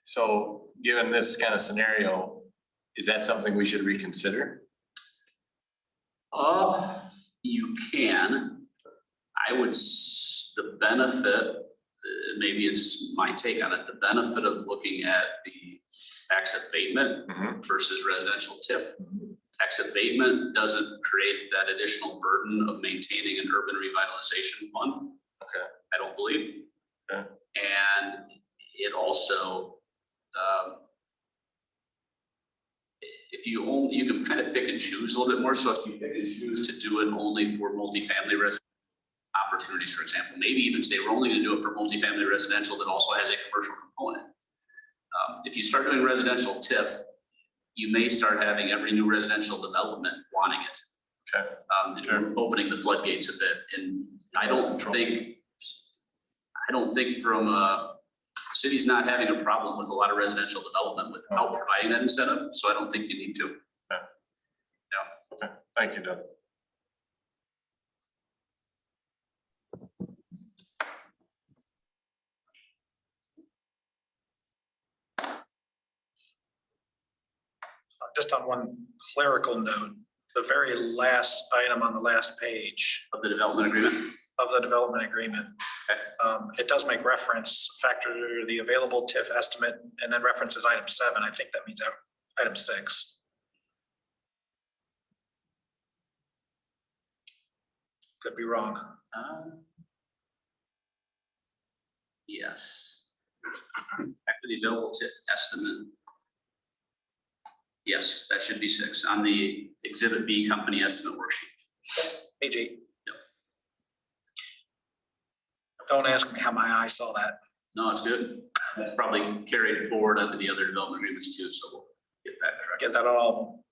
so given this kind of scenario, is that something we should reconsider? You can. I would, the benefit, maybe it's my take on it, the benefit of looking at the tax abatement versus residential TIF. Tax abatement doesn't create that additional burden of maintaining an urban revitalization fund. Okay. I don't believe. Okay. And it also, if you only, you can kind of pick and choose a little bit more. So if you pick and choose to do it only for multifamily residential opportunities, for example, maybe even say we're only going to do it for multifamily residential that also has a commercial component. If you start doing residential TIF, you may start having every new residential development wanting it. Okay. Sure. Opening the floodgates a bit. And I don't think from city's not having a problem with a lot of residential development without providing that incentive. So I don't think you need to. Okay. Yeah. Okay. Thank you, Doug. Just on one clerical note, the very last item on the last page Of the development agreement. of the development agreement, it does make reference, factor the available TIF estimate, and then references item 7. I think that means item 6. Could be wrong. Yes. After the available TIF estimate. Yes, that should be 6 on the Exhibit B company estimate worksheet. AG. Don't ask me how my eye saw that. No, it's good. That's probably carried forward under the other development agreements too, so we'll get that correct. Get that all.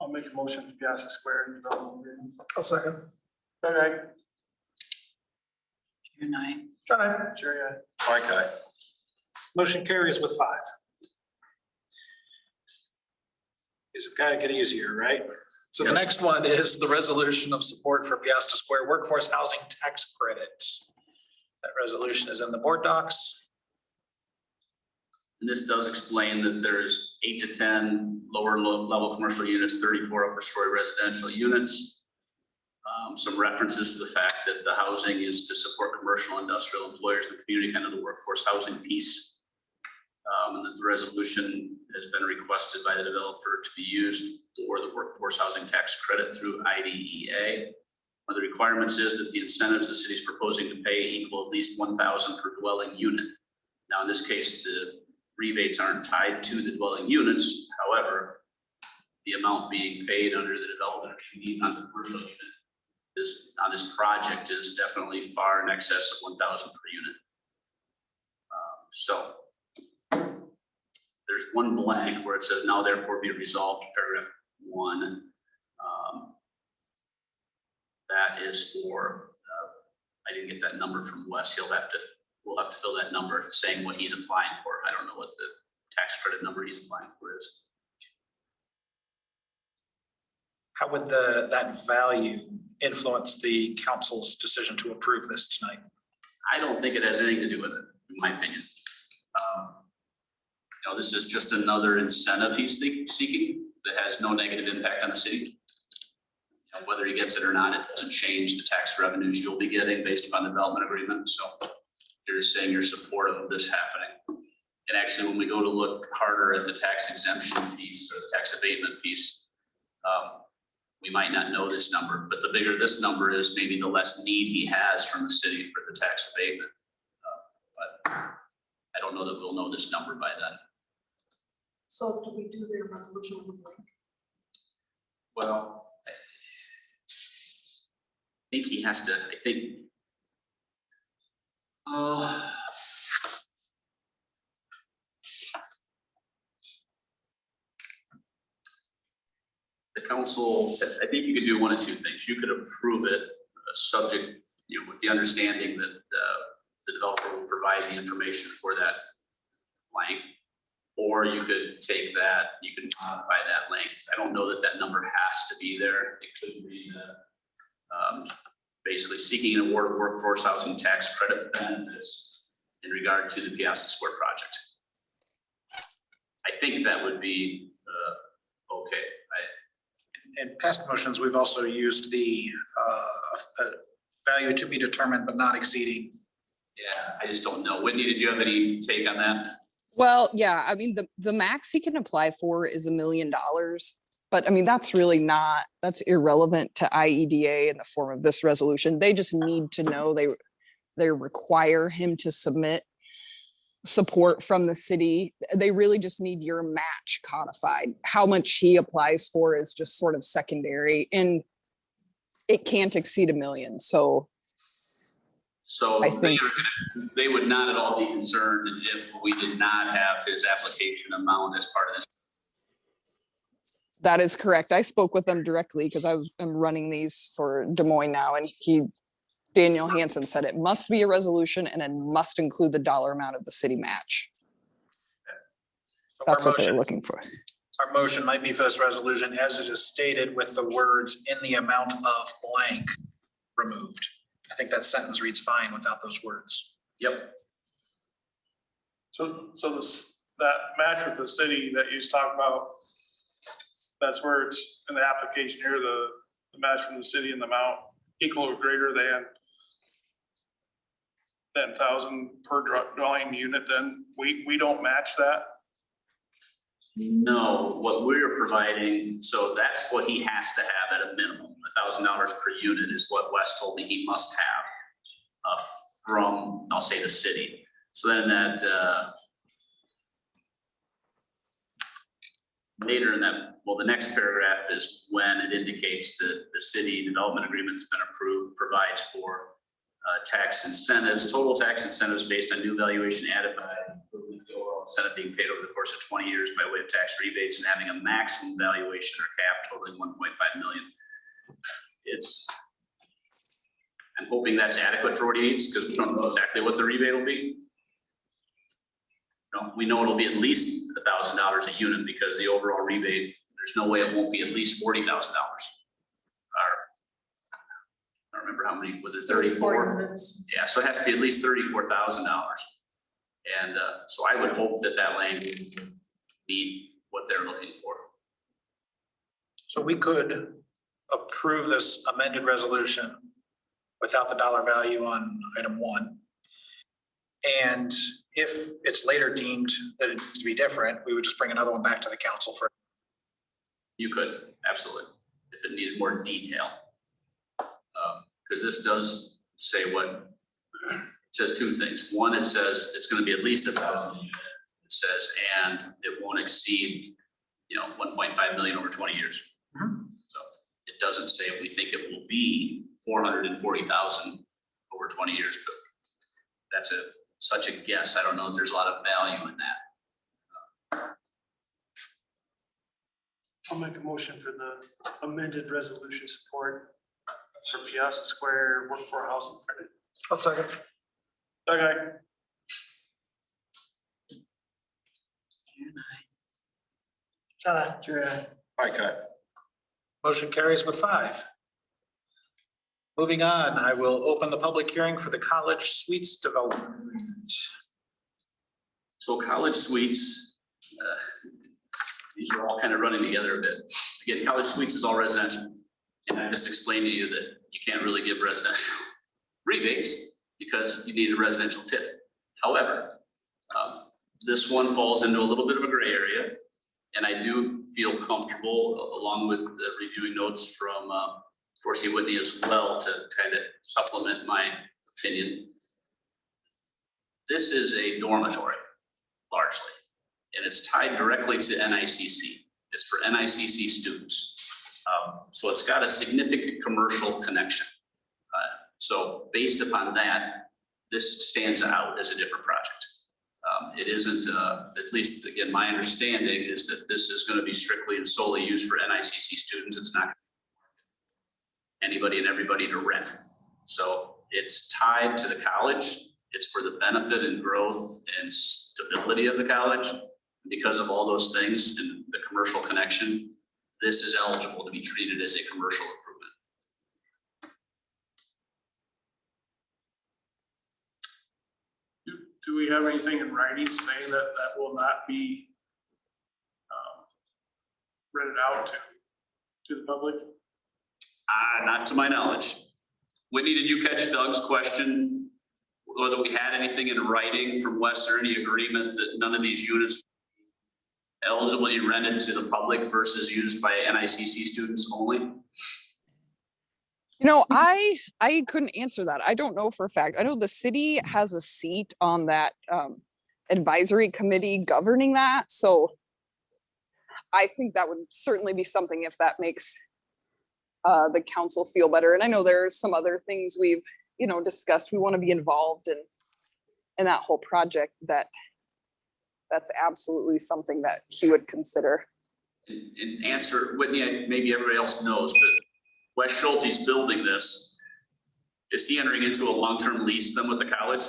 I'll make a motion for Peosta Square development agreement. I'll second. Okay. You're nine. Sure, yeah. Mark, aye. Motion carries with 5. These have got to get easier, right? So the next one is the resolution of support for Peosta Square Workforce Housing Tax Credit. That resolution is in the board docs. And this does explain that there's 8 to 10 lower level commercial units, 34 upper story residential units. Some references to the fact that the housing is to support commercial industrial employers in the community, kind of the workforce housing piece. And that the resolution has been requested by the developer to be used for the workforce housing tax credit through IDEA. One of the requirements is that the incentives the city is proposing to pay equal at least 1,000 per dwelling unit. Now, in this case, the rebates aren't tied to the dwelling units. However, the amount being paid under the development agreement on the commercial unit is on this project is definitely far in excess of 1,000 per unit. So there's one blank where it says now therefore be resolved, paragraph 1. That is for, I didn't get that number from Wes. We'll have to fill that number saying what he's applying for. I don't know what the tax credit number he's applying for is. How would that value influence the council's decision to approve this tonight? I don't think it has anything to do with it, in my opinion. This is just another incentive he's seeking that has no negative impact on the city. Whether he gets it or not, it doesn't change the tax revenues you'll be getting based upon the development agreement. So you're saying you're supportive of this happening. And actually, when we go to look harder at the tax exemption piece or the tax abatement piece, we might not know this number, but the bigger this number is, maybe the less need he has from the city for the tax abatement. But I don't know that we'll know this number by then. So do we do their resolution with a blank? Well, I think he has to, the council, I think you could do one of two things. You could approve it, subject, with the understanding that the developer will provide the information for that blank. Or you could take that, you could modify that length. I don't know that that number has to be there. It could be basically seeking an award of workforce housing tax credit benefits in regard to the Peosta Square project. I think that would be okay. In past motions, we've also used the value to be determined but not exceeding. Yeah, I just don't know. Whitney, did you have any take on that? Well, yeah, I mean, the max he can apply for is $1 million. But I mean, that's really not, that's irrelevant to IEDA in the form of this resolution. They just need to know they require him to submit support from the city. They really just need your match codified. How much he applies for is just sort of secondary, and it can't exceed $1 million. So I think they would not at all be concerned if we did not have his application amount as part of this. that is correct. I spoke with them directly because I'm running these for Des Moines now, and Daniel Hansen said it must be a resolution and it must include the dollar amount of the city match. So that's what they're looking for. Our motion might be for this resolution as it is stated with the words "in the amount of blank" removed. I think that sentence reads fine without those words. Yep. So that match with the city that you talked about, that's where it's in the application here, the match from the city and the amount equal or greater than 10,000 per dwelling unit, then we don't match that. No, what we're providing, so that's what he has to have at a minimum. $1,000 per unit is what Wes told me he must have from, I'll say, the city. So then that later in that, well, the next paragraph is when it indicates that the city development agreement's been approved, provides for tax incentives, total tax incentives based on new valuation added by improvement of the overall incentive being paid over the course of 20 years by way of tax rebates and having a maximum valuation or cap totaling 1.5 million. I'm hoping that's adequate for what he needs, because we don't know exactly what the rebate will be. No, we know it'll be at least $1,000 a unit because the overall rebate, there's no way it won't be at least $40,000. I don't remember how many, was it 34? Units. Yeah, so it has to be at least $34,000. And so I would hope that that language would meet what they're looking for. So we could approve this amended resolution without the dollar value on item 1. And if it's later deemed that it needs to be different, we would just bring another one back to the council for. You could, absolutely, if it needed more detail. Because this does say what, it says two things. One, it says it's gonna be at least 1,000 units. It says, and it won't exceed, 1.5 million over 20 years. So it doesn't say we think it will be 440,000 over 20 years, but that's such a guess. I don't know if there's a lot of value in that. I'll make a motion for the amended resolution support for Peosta Square workforce housing credit. I'll second. Okay, Okay. Motion carries with 5. Moving on, I will open the public hearing for the College Suites development agreement. So College Suites, these are all kind of running together a bit. Again, College Suites is all residential. And I just explained to you that you can't really give residential rebates because you need a residential TIF. However, this one falls into a little bit of a gray area. And I do feel comfortable, along with the reviewing notes from Dorsey Whitney as well, to kind of supplement my opinion. This is a dormitory, largely, and it's tied directly to NICC. It's for NICC students. So it's got a significant commercial connection. So based upon that, this stands out as a different project. It isn't, at least again, my understanding is that this is going to be strictly and solely used for NICC students. It's not anybody and everybody to rent. So it's tied to the college. It's for the benefit and growth and stability of the college. Because of all those things and the commercial connection, this is eligible to be treated as a commercial improvement. do we have anything in writing saying that that will not be rented out to the public? Not to my knowledge. Whitney, did you catch Doug's question? Whether we had anything in writing from Wes or any agreement that none of these units eligible to be rented to the public versus used by NICC students only? I couldn't answer that. I don't know for a fact. I know the city has a seat on that advisory committee governing that. So I think that would certainly be something if that makes the council feel better. And I know there are some other things we've, discussed. We want to be involved in that whole project. That's absolutely something that he would consider. In answer, Whitney, maybe everybody else knows, but Wes Schulte's building this. Is he entering into a long-term lease then with the college?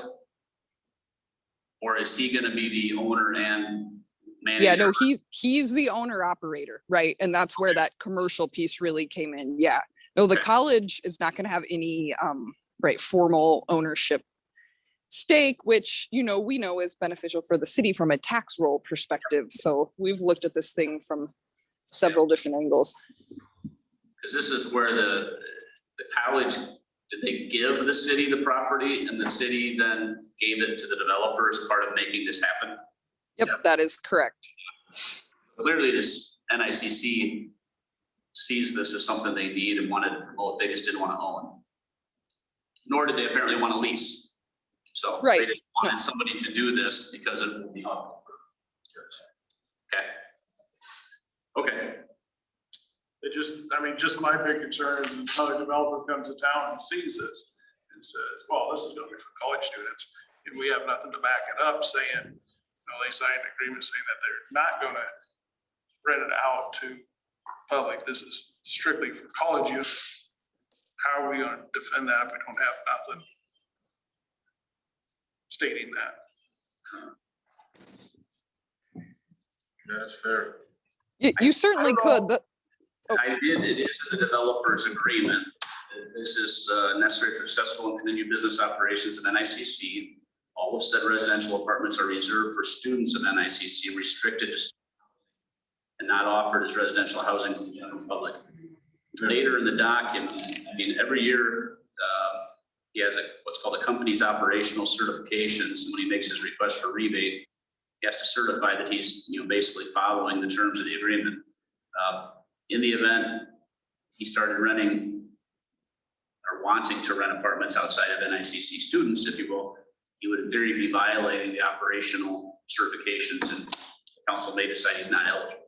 Or is he going to be the owner and manager? Yeah, no, he's the owner operator, right? And that's where that commercial piece really came in. Yeah. No, the college is not going to have any formal ownership stake, which, we know is beneficial for the city from a tax roll perspective. So we've looked at this thing from several different angles. Because this is where the college, did they give the city the property and the city then gave it to the developer as part of making this happen? Yep, that is correct. Clearly this NICC sees this as something they need and wanted to promote. They just didn't want to own. Nor did they apparently want to lease. So right. They just wanted somebody to do this because it will be helpful for years. Okay. Just my big concern is another developer comes to town and sees this and says, well, this is gonna be for college students. And we have nothing to back it up saying, they signed an agreement saying that they're not gonna rent it out to public. This is strictly for college use. How are we gonna defend that if we don't have nothing stating that? Yeah, that's fair. You certainly could. I did, it is in the developer's agreement. This is necessary for successful and continued business operations of NICC. All of said residential apartments are reserved for students of NICC, restricted to and not offered as residential housing to the general public. Later in the document, every year, he has what's called a company's operational certifications. When he makes his request for rebate, he has to certify that he's, basically following the terms of the agreement. In the event he started renting or wanting to rent apartments outside of NICC students, if you will, he would in theory be violating the operational certifications, and the council may decide he's not eligible.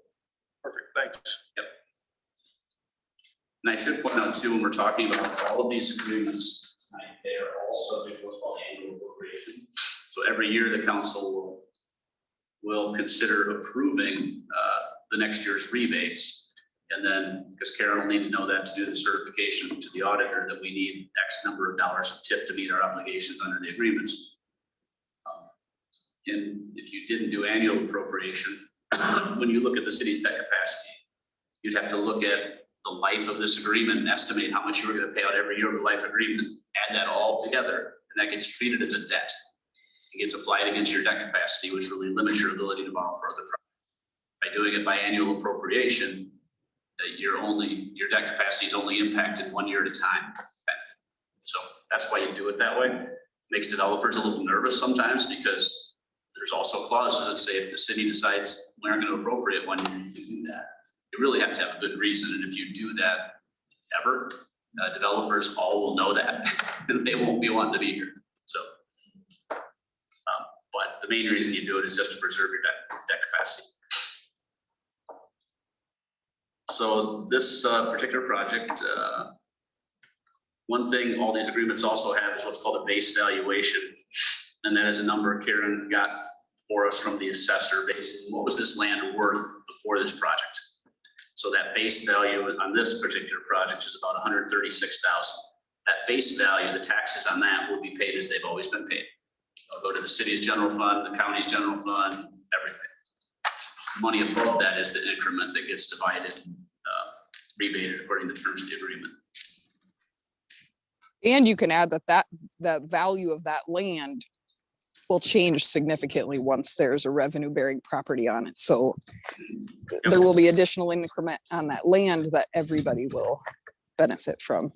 Perfect, thanks. Yep. And I should point out too, when we're talking about all of these agreements, they are all subject to what's called annual appropriation. So every year the council will consider approving the next year's rebates. And then, because Karen will need to know that to do the certification to the auditor that we need X number of dollars of TIF to meet our obligations under the agreements. And if you didn't do annual appropriation, when you look at the city's debt capacity, you'd have to look at the life of this agreement and estimate how much you were going to pay out every year of the life agreement, add that all together, and that gets treated as a debt. It gets applied against your debt capacity, which really limits your ability to borrow for other projects. By doing it by annual appropriation, your debt capacity is only impacted 1 year at a time. So that's why you do it that way. Makes developers a little nervous sometimes, because there's also clauses that say if the city decides we aren't going to appropriate 1 year, you can do that. You really have to have a good reason, and if you do that ever, developers all will know that, and they won't be wanting to be here. So, but the main reason you do it is just to preserve your debt capacity. So this particular project, one thing all these agreements also have is what's called a base valuation. And that is a number Karen got for us from the assessor. Basically, what was this land worth before this project? So that base value on this particular project is about $136,000. That base value, the taxes on that will be paid as they've always been paid. They'll go to the city's general fund, the county's general fund, everything. Money above that is the increment that gets divided, rebated according to the terms of the agreement. And you can add that the value of that land will change significantly once there's a revenue bearing property on it. So there will be additional increment on that land that everybody will benefit from.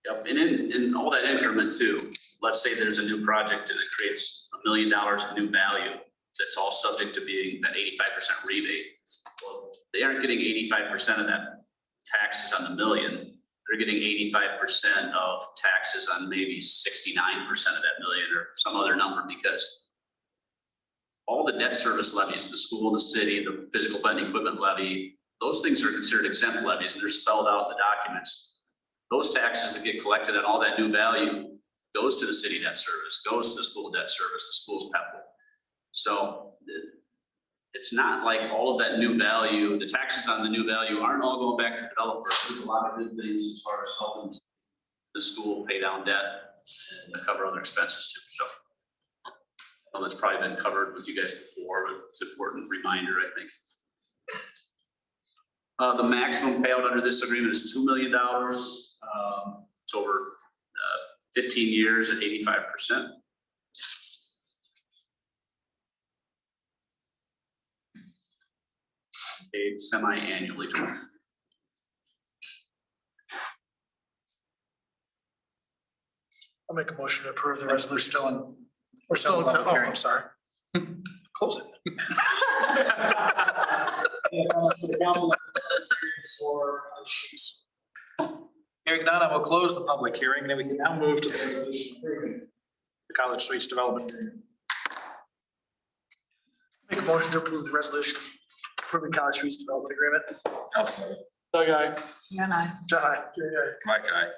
Yep, and in all that increment too, let's say there's a new project and it creates $1 million of new value that's all subject to being that 85% rebate. Well, they aren't getting 85% of that taxes on the million. They're getting 85% of taxes on maybe 69% of that million or some other number, because all the debt service levies, the school, the city, the physical plant equipment levy, those things are considered exempt levies, and they're spelled out in the documents. Those taxes that get collected on all that new value goes to the city debt service, goes to the school debt service, the school's PEPL. So it's not like all of that new value, the taxes on the new value aren't all going back to developers. There's a lot of good things as far as helping the school pay down debt and cover other expenses too. So well, that's probably been covered with you guys before, but it's an important reminder, I think. The maximum payout under this agreement is $2 million. It's over 15 years at 85%. Paid semi-annually. I'll make a motion to approve the resolution. We're still in public hearing. I'm sorry. Close it. Hearing none, I will close the public hearing, and then we can now move to the resolution approving the College Suites Development Agreement. Make a motion to approve the resolution approving College Suites Development Agreement. Doug, aye. You're not. John, aye. Mike, aye.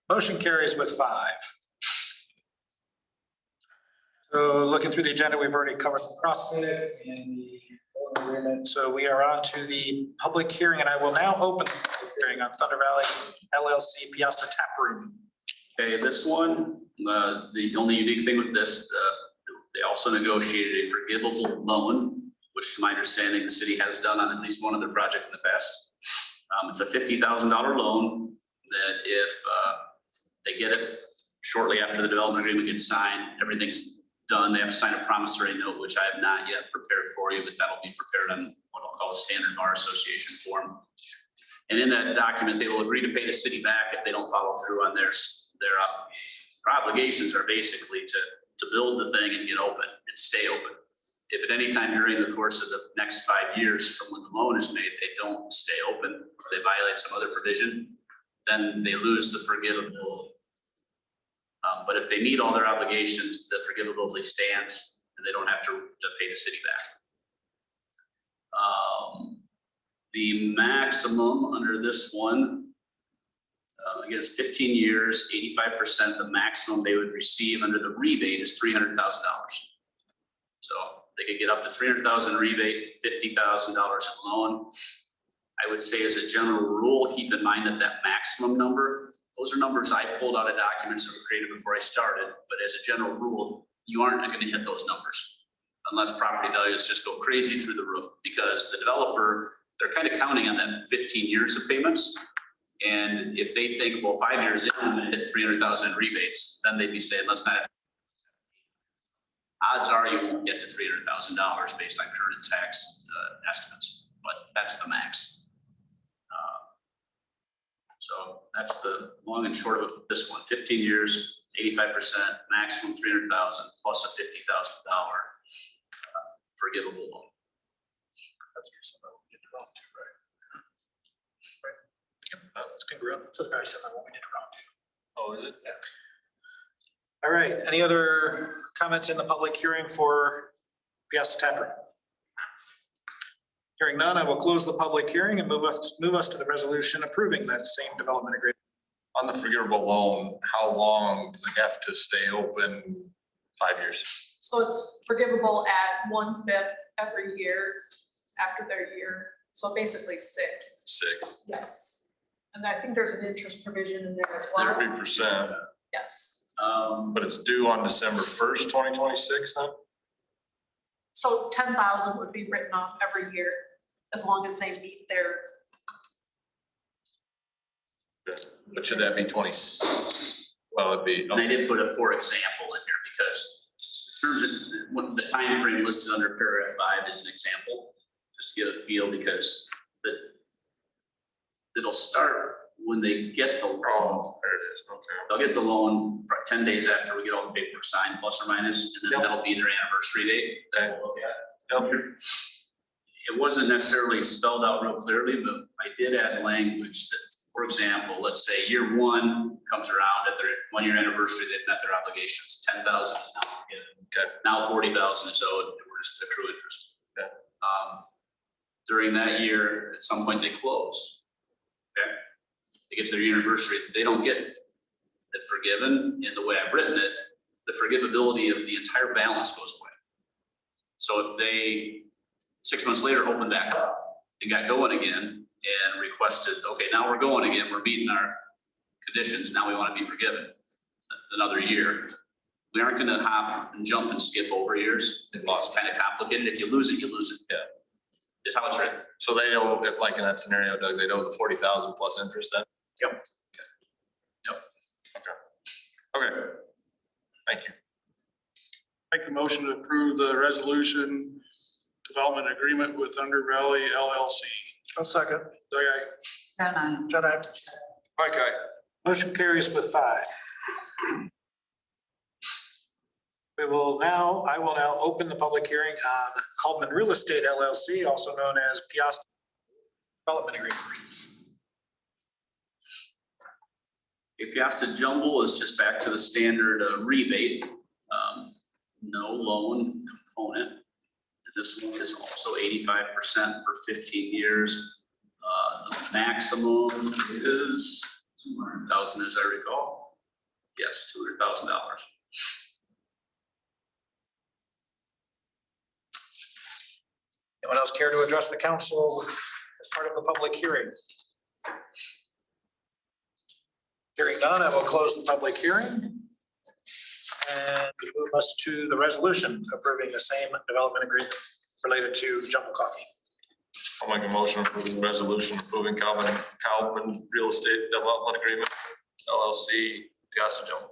Motion carries with 5. So looking through the agenda, we've already covered the CrossFit and the agreement. So we are on to the public hearing, and I will now open the public hearing on Thunder Valley LLC Peosta Tap Room. Okay, this one, the only unique thing with this, they also negotiated a forgivable loan, which to my understanding, the city has done on at least one of their projects in the past. It's a $50,000 loan that if they get it shortly after the development agreement gets signed, everything's done. They have to sign a promissory note, which I have not yet prepared for you, but that'll be prepared on what I'll call a standard bar association form. And in that document, they will agree to pay the city back if they don't follow through on their obligations. Our obligations are basically to build the thing and get open and stay open. If at any time during the course of the next 5 years from when the loan is made, they don't stay open, or they violate some other provision, then they lose the forgivability. But if they meet all their obligations, the forgivability stands and they don't have to pay the city back. The maximum under this one, again, it's 15 years, 85%, the maximum they would receive under the rebate is $300,000. So they could get up to 300,000 rebate, $50,000 in loan. I would say as a general rule, keep in mind that maximum number, those are numbers I pulled out of documents that were created before I started, but as a general rule, you aren't going to hit those numbers unless property values just go crazy through the roof, because the developer, they're kind of counting on that 15 years of payments. And if they think, well, 5 years in, I'm going to hit 300,000 in rebates, then they'd be saying, let's not. Odds are you won't get to $300,000 based on current tax estimates, but that's the max. So that's the long and short of this one. 15 years, 85%, maximum 300,000 plus a $50,000 forgivable loan. That's something we did wrong too, right? Right. That's congruent. So it's very similar to what we did wrong too. Oh, is it? Yeah. All right, any other comments in the public hearing for Peosta Taproom? Hearing none, I will close the public hearing and move us to the resolution approving that same development agreement. On the forgivable loan, how long do they have to stay open? 5 years. So it's forgivable at 1/5 every year after their year. So basically 6. 6. Yes. And I think there's an interest provision in there as well. 3%. Yes. But it's due on December 1st, 2026 then? So 10,000 would be written off every year as long as they meet their. But should that be 20? Well, it'd be. And I did put a for example in here because in terms of what the time frame listed under paragraph 5 is an example, just to get a feel, because it'll start when they get the loan. Oh, there it is. Okay. They'll get the loan 10 days after we get all the paperwork signed, plus or minus, and then that'll be their anniversary date that we'll look at. Yep. It wasn't necessarily spelled out real clearly, but I did add language that, for example, let's say year 1 comes around at their 1-year anniversary, they've met their obligations, 10,000 is now forgiven. Okay. Now 40,000 is owed, we're just accrue interest. Okay. During that year, at some point they close. Okay. They get to their anniversary, they don't get it forgiven in the way I've written it, the forgivability of the entire balance goes away. So if they 6 months later opened back up and got going again and requested, okay, now we're going again, we're meeting our conditions, now we want to be forgiven another year. We aren't going to hop and jump and skip over years. It's kind of complicated. If you lose it, you lose it. Yeah. Is how it's written. So they know, if like in that scenario, Doug, they know the 40,000 plus interest then? Yep. Okay. Yep. Okay. Okay. Thank you. Make the motion to approve the resolution development agreement with Thunder Valley LLC. I'll second. Doug, aye. John, I. John, I. Mike, aye. Motion carries with 5. I will now open the public hearing on Caldman Real Estate LLC, also known as Peosta Development Agreement. Peosta Jumble is just back to the standard rebate, no loan component. This one is also 85% for 15 years. The maximum is 200,000, as I recall. Yes, $200,000. Anyone else care to address the council as part of the public hearing? Hearing none, I will close the public hearing and move us to the resolution approving the same development agreement related to Jumbo Coffee. I'll make a motion approving the resolution approving Caldman Real Estate Development Agreement, LLC, Peosta Jumbo.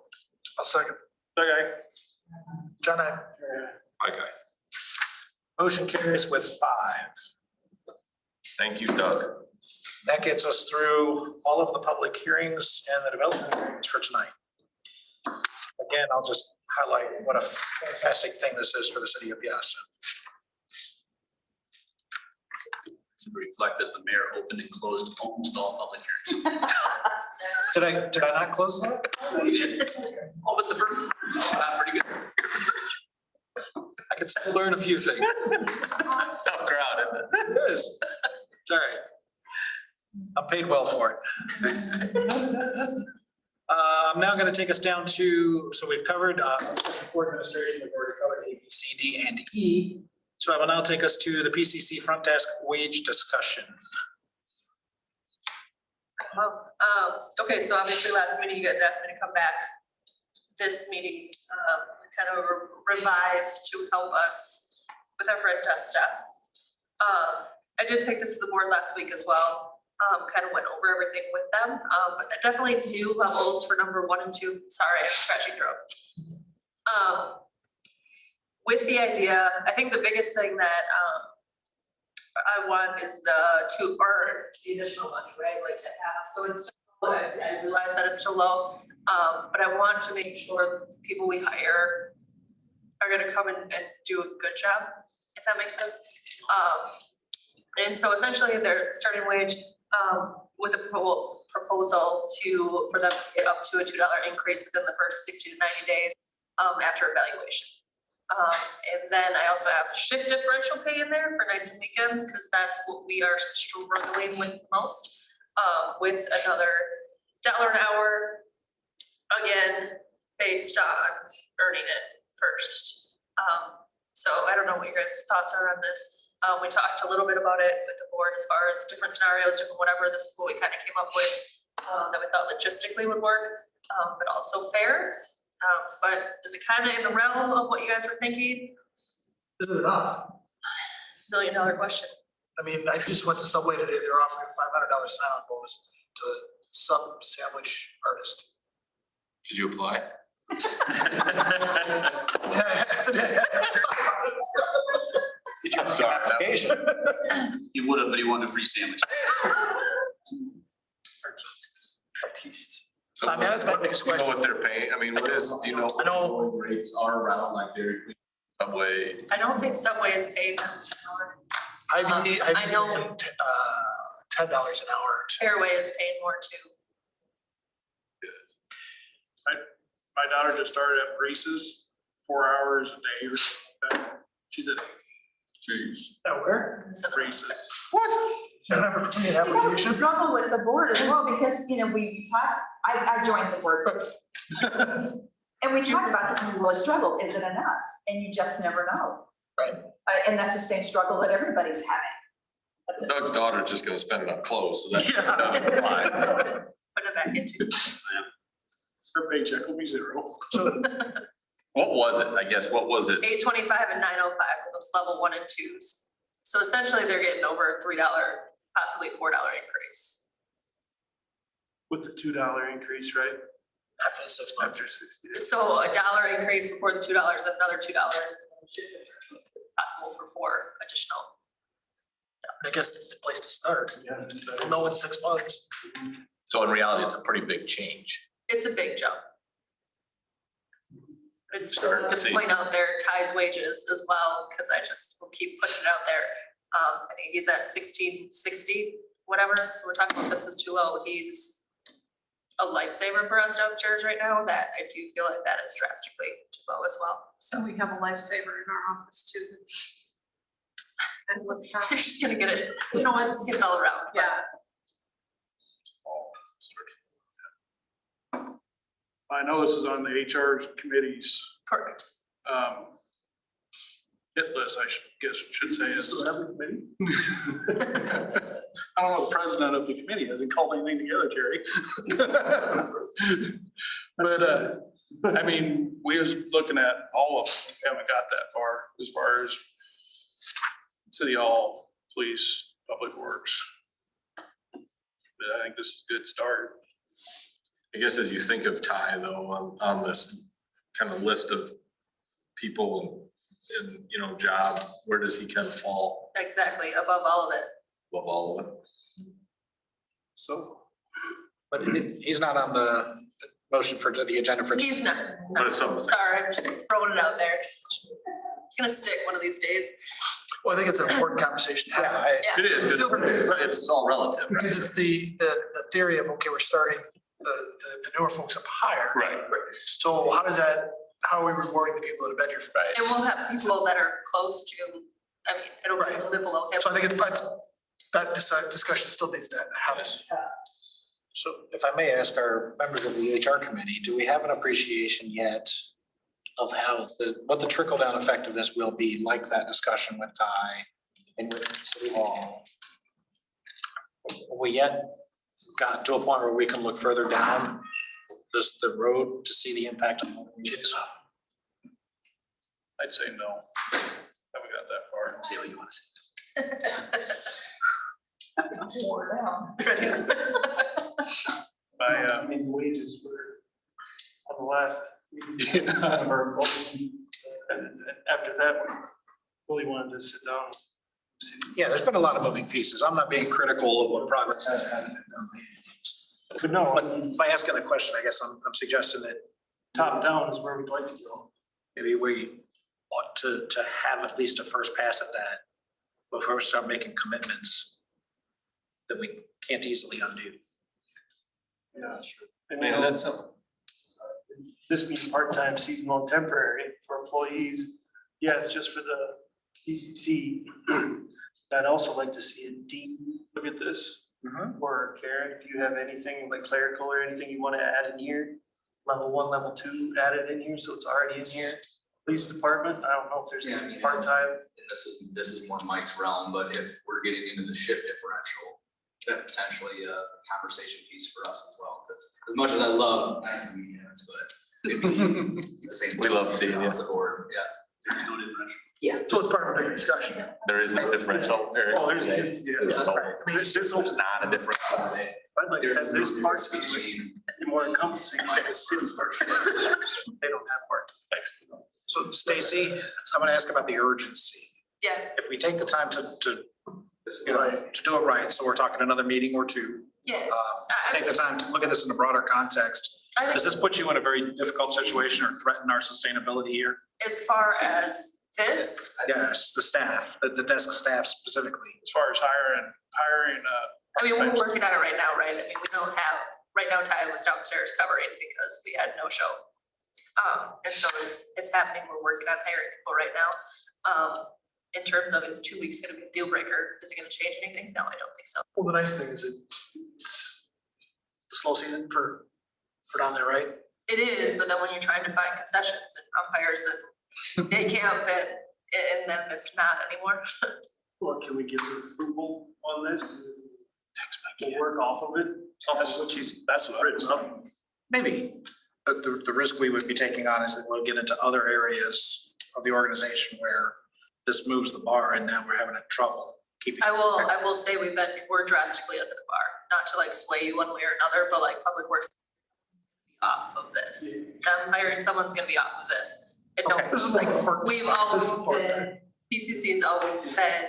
I'll second. Doug, aye. John, I. Okay. Motion carries with 5. Thank you, Doug. That gets us through all of the public hearings and the development agreements for tonight. again, I'll just highlight what a fantastic thing this is for the city of Peosta. To reflect that the mayor opened and closed almost all public hearings. Did I not close that? You did. All but the first, pretty good. I could still learn a few things. Tough crowd, isn't it? It is. It's all right. I'm paid well for it. I'm now going to take us down to, so we've covered for administration, we've already covered A, B, C, D, and E. So I will now take us to the PCC front desk wage discussion. Okay, so obviously last meeting, you guys asked me to come back. This meeting, kind of revised to help us with our front desk staff. I did take this to the board last week as well. Kind of went over everything with them, but definitely new levels for number 1 and 2. Sorry, I'm scratching throat. With the idea, I think the biggest thing that I want is to earn the additional money, right? Like to have, so it's, I realize that it's still low, but I want to make sure the people we hire are gonna come and do a good job, if that makes sense. And so essentially there's a starting wage with a proposal for them to get up to a $2 increase within the first 60 to 90 days after evaluation. And then I also have shift differential pay in there for nights and weekends, because that's what we are struggling with most, with another $1 an hour, again, based on earning it first. So I don't know what your guys' thoughts are on this. We talked a little bit about it with the board as far as different scenarios, different whatever. This is what we kind of came up with that we thought logistically would work, but also fair. But is it kind of in the realm of what you guys were thinking? Is it enough? $1 million question. I mean, I just went to Subway today. They're offering a $500 sign-on bonus to a sub sandwich artist. Did you apply? I'm sorry. Application. He would have, but he wanted a free sandwich. Artiste. So I mean, that's my biggest you know question. what they're paying? I mean, what is, do you know? I know. what rates are around like Dairy Queen, Subway? I don't think Subway is paid. I know. $10 an hour. Airway is paying more too. My daughter just started at Reese's, 4 hours a day or something like that. She's at Where? Reese's. What? I never put me in See, that was a application. struggle with the board as well, because, we talked, I joined the board. And we talked about this, and we really struggled, is it enough? And you just never know. Right. And that's the same struggle that everybody's having. Doug's daughter's just gonna spend it on clothes, so that Yeah. doesn't apply. Put it back into. Her paycheck will be $0. What was it? I guess, what was it? 825 and 905 for those level 1 and 2s. So essentially they're getting over a $3, possibly $4 increase. With the $2 increase, right? After 6 months. After 60 days. So a $1 increase before the $2, then another $2. Possible for 4 additional. I guess it's the place to start. We'll know in 6 months. So in reality, it's a pretty big change. It's a big jump. It's Sure, to see. point out their ties wages as well, because I just will keep putting it out there. I think he's at 1660, whatever. So we're talking about this is too low. He's a lifesaver for us downstairs right now. That I do feel like that is drastically too low as well. So we have a lifesaver in our office too. And what's that? So she's gonna get it, it's all around. Yeah. I know this is on the HR committee's Correct. hit list, I should say is. Committee? I don't know, the president of the committee hasn't called anything together, Terry. But, I mean, we was looking at all of them, we haven't got that far as city hall, police, public works. But I think this is a good start. I guess as you think of Ty though, on this kind of list of people and, job, where does he kind of fall Exactly, above all of it. above all of it? So. But he's not on the motion for the agenda for. He's not. But it's something. Sorry, I'm just throwing it out there. It's gonna stick one of these days. Well, I think it's an important conversation to have. It is, 'cause it's all relative, right? Because it's the theory of, okay, we're starting the newer folks up higher. Right. So how are we rewarding the people that have been here for? Right. And we'll have people that are close to, I mean, it'll be a little bit below him. So I think that discussion still needs to happen. So if I may ask our members of the HR committee, do we have an appreciation yet of how what the trickle down effect of this will be, like that discussion with Ty and with City Hall? Have we yet got to a point where we can look further down just the road to see the impact of wages? I'd say no. Haven't got that far. See what you want to say. More down. I, mean, wages were on the last. meeting of our budget, and after that, we really wanted to sit down. See, Yeah, there's been a lot of moving pieces. I'm not being critical of what progress hasn't been done. But no, But by asking the question, I guess I'm suggesting that top down is where we'd like to go. maybe we ought to have at least a first pass at that before we start making commitments that we can't easily undo. Yeah, sure. And Yeah, you know, that's a, this being part-time, seasonal, and temporary for employees, yeah, it's just for the DCC. I'd also like to see a deep look at this. Or Karen, if you have anything like clerical or anything you want to add in here, level 1, level 2, add it in here, so it's already in here. Police department, I don't know if there's Yeah, any you know, part-time. And this is more Mike's realm, but if we're getting into the shift differential, that's potentially a conversation piece for us as well, because as much as I love nights and weekends, but it'd be the same. We love seeing across it. the board, yeah. There's no differential. So it's part of a bigger discussion. there is no differential, Eric. Oh, there's, There's yeah. no- Right. I mean, This there's will, not a differential. I'd like to have this part between more encompassing, like a city part. They don't have part. So Stacy, I'm going to ask about the urgency. Yeah, If we take the time to you know, to do it right, so we're talking another meeting or two, yeah. take the time to look at this in a broader context. I think Does this put you in a very difficult situation or threaten our sustainability here? as far as this, Yes, the staff, the desk staff specifically. as far as hiring, I mean, we're working on it right now, right? I mean, we don't have, right now Ty was downstairs covering because we had no show. And so it's happening. We're working on hiring people right now. In terms of is 2 weeks gonna be a deal breaker? Is it gonna change anything? No, I don't think so. Well, the nice thing is it's the slow season for down there, right? It is, but then when you're trying to find concessions and umpires and day camp and then it's not anymore. Well, can we give the approval on this? We'll work off of it. that's what written up. Maybe. The risk we would be taking on is that we'll get into other areas of the organization where this moves the bar and now we're having trouble keeping. I will say we're drastically under the bar, not to like sway you one way or another, but like Public Works off of this. Them hiring someone's gonna be off of this. And no, Okay. This is like, part- we've always this is part-time. been, PCC has always been,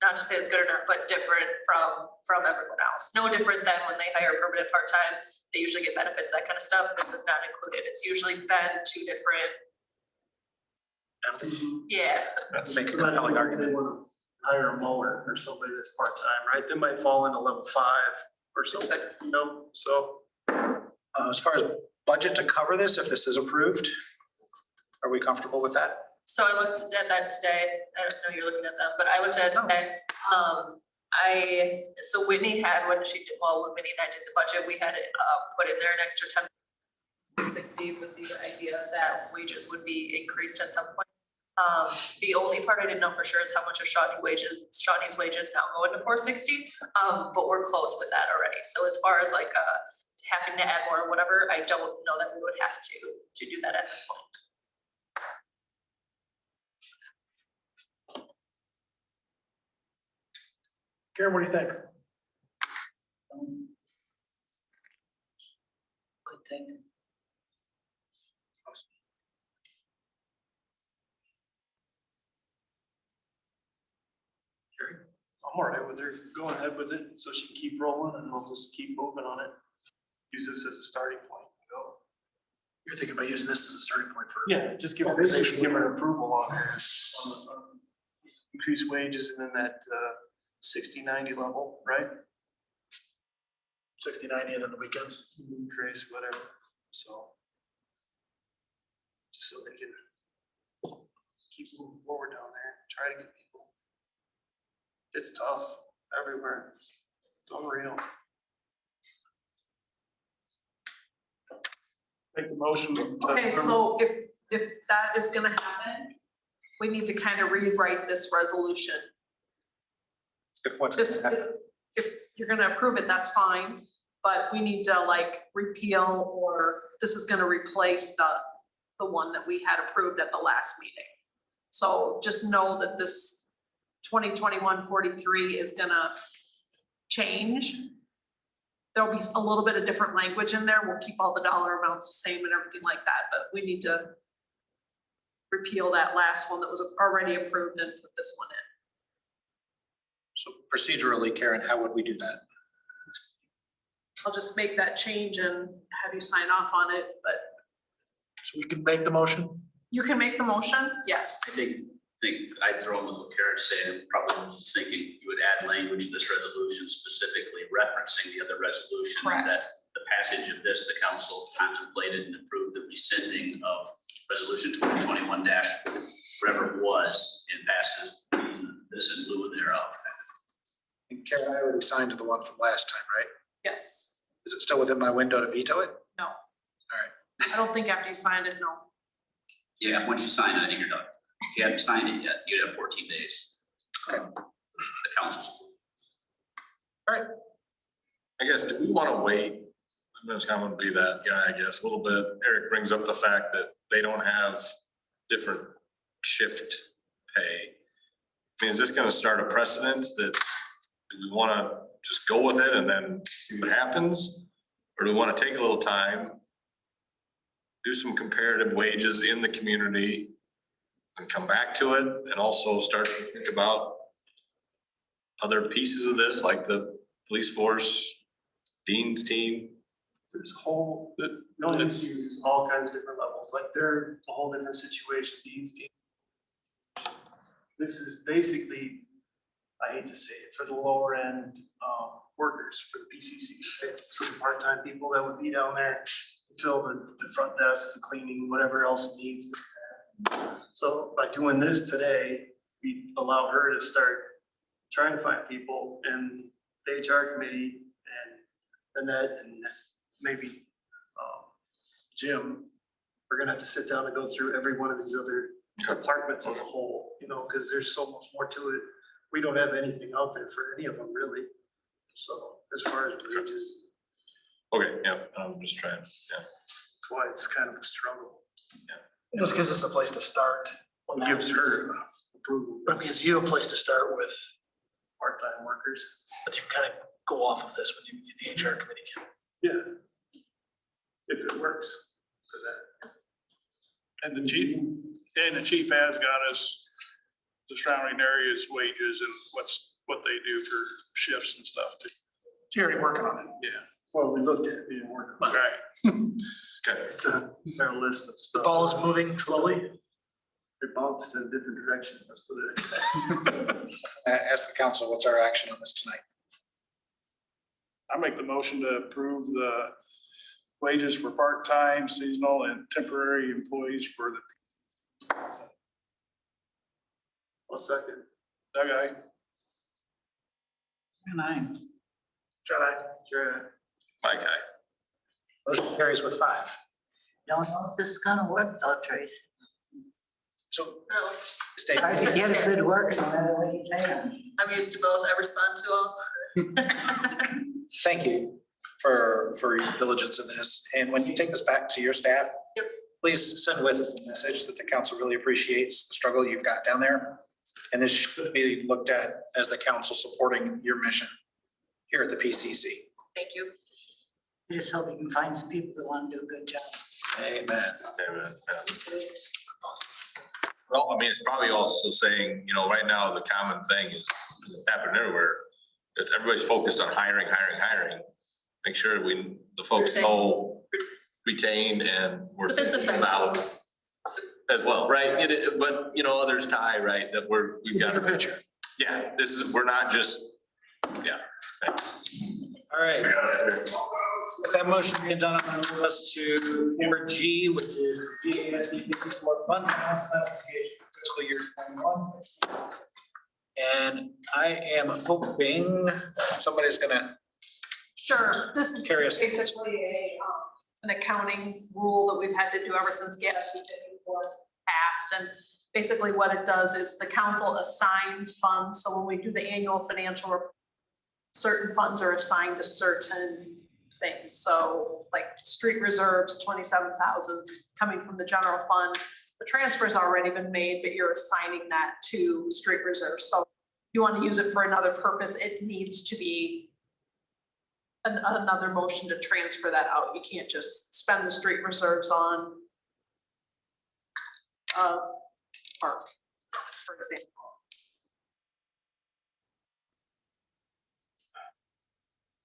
not to say it's good or not, but different from everyone else. No different than when they hire permanent part-time, they usually get benefits, that kind of stuff. This is not included. It's usually been two different, yeah. Let's make a But I don't compelling know if argument. they want to hire a mower or somebody that's part-time, right? They might fall into level 5 or something, you know, so. As far as budget to cover this, if this is approved, are we comfortable with that? So I looked at that today. I don't know you're looking at them, but I looked at it today. So Whitney had, when Whitney and I did the budget, we had it put in there an extra 10, 60 with the idea that wages would be increased at some point. The only part I didn't know for sure is how much of Shawnee's wages now go into 460, but we're close with that already. So as far as like having to add more or whatever, I don't know that we would have to do that at this point. Karen, what do you think? Good thing. I'm all right with her going ahead with it, so she can keep rolling and we'll just keep moving on it. Use this as a starting point. Go. You're thinking about using this as a starting point for. Yeah, just give them an approval on there. On increase wages and then that 60-90 level, right? 60-90 and then the weekends. Increase, whatever, so. Just so they can keep moving forward down there, try to get people. It's tough everywhere, it's unreal. Make the motion. Okay, so if that is gonna happen, we need to kind of rewrite this resolution. If what's. Just, if you're gonna approve it, that's fine, but we need to like repeal, or this is gonna replace the one that we had approved at the last meeting. So just know that this 2021-43 is gonna change. There'll be a little bit of different language in there. We'll keep all the dollar amounts the same and everything like that, but we need to repeal that last one that was already approved and put this one in. So procedurally, Karen, how would we do that? I'll just make that change and have you sign off on it, but So we can make the motion. you can make the motion, yes. I think I'd throw in with what Karen's saying, and probably thinking you would add language to this resolution specifically referencing the other resolution. Correct. That the passage of this, the council contemplated and approved the rescinding of resolution 2021 whatever it was, and passes this in lieu thereof. And Karen, I already signed the one from last time, right? Yes, Is it still within my window to veto it? no. All right. I don't think after you signed it, no. Yeah, once you sign it, I think you're done. If you haven't signed it yet, you'd have 14 days. Okay. The council's. I guess, do we want to wait? I'm just going to be that guy, I guess, a little bit. Eric brings up the fact that they don't have different shift pay. I mean, is this going to start a precedence that do we want to just go with it and then see what happens? Or do we want to take a little time, do some comparative wages in the community and come back to it, and also start to think about other pieces of this, like the police force, Dean's team? There's buildings use all kinds of different levels, like they're a whole different situation, Dean's team. This is basically, I hate to say it, for the lower end workers for the PCC, right? So the part-time people that would be down there, fill the front desk, the cleaning, whatever else needs. So by doing this today, we allow her to start trying to find people, and the HR committee and Annette and maybe Jim, we're gonna have to sit down and go through every one of these other departments as a whole, you know, because there's so much more to it. We don't have anything out there for any of them really. So as far as wages, Okay, yeah, I'm just trying, yeah. that's why it's kind of a struggle. This gives us a place to start. It gives her approval, But it gives you a place to start with, part-time workers. but you can kind of go off of this when you, the HR committee can. Yeah. If it works for that. And the chief has got us the surrounding areas wages and what they do for shifts and stuff too. Jerry working on it. Yeah. Well, we looked at it, didn't work. Right. It's a list of The stuff. ball is moving slowly. It bounced in a different direction, let's put it. Ask the council, what's our action on this tonight? I make the motion to approve the wages for part-time, seasonal and temporary employees for the. I'll second. That guy. And I, Sure. My guy. Motion carries with 5. don't know if this is gonna work though, Tracy. So Really? stay. Hard to get a good work, no matter what you pay them. I'm used to both. I respond to all. Thank you for your diligence in this. And when you take this back to your staff, Yep. please send with a message that the council really appreciates the struggle you've got down there. And this should be looked at as the council supporting your mission here at the PCC. Thank you. I just hope you can find some people that wanna do a good job. Amen. Amen, yeah. Well, I mean, it's probably also saying, you know, right now, the common thing is it's happening everywhere. It's everybody's focused on hiring. Make sure the folks know we retain and we're But this thinking about affects as well, right? But you know, others tie, right, that we've got a picture. Yeah, this is, we're not just, yeah. All right. With that motion being done, I'm gonna move us to number G, which is GASD 54 fund balance investigation fiscal year 21. And I am hoping somebody's gonna, Sure, this is Carry us. basically an accounting rule that we've had to do ever since GASB 54 passed. And basically what it does is the council assigns funds. So when we do the annual financial report, certain funds are assigned to certain things. So like street reserves, 27,000 coming from the general fund. The transfer's already been made, but you're assigning that to street reserves. So if you want to use it for another purpose, it needs to be another motion to transfer that out. You can't just spend the street reserves on park, for example.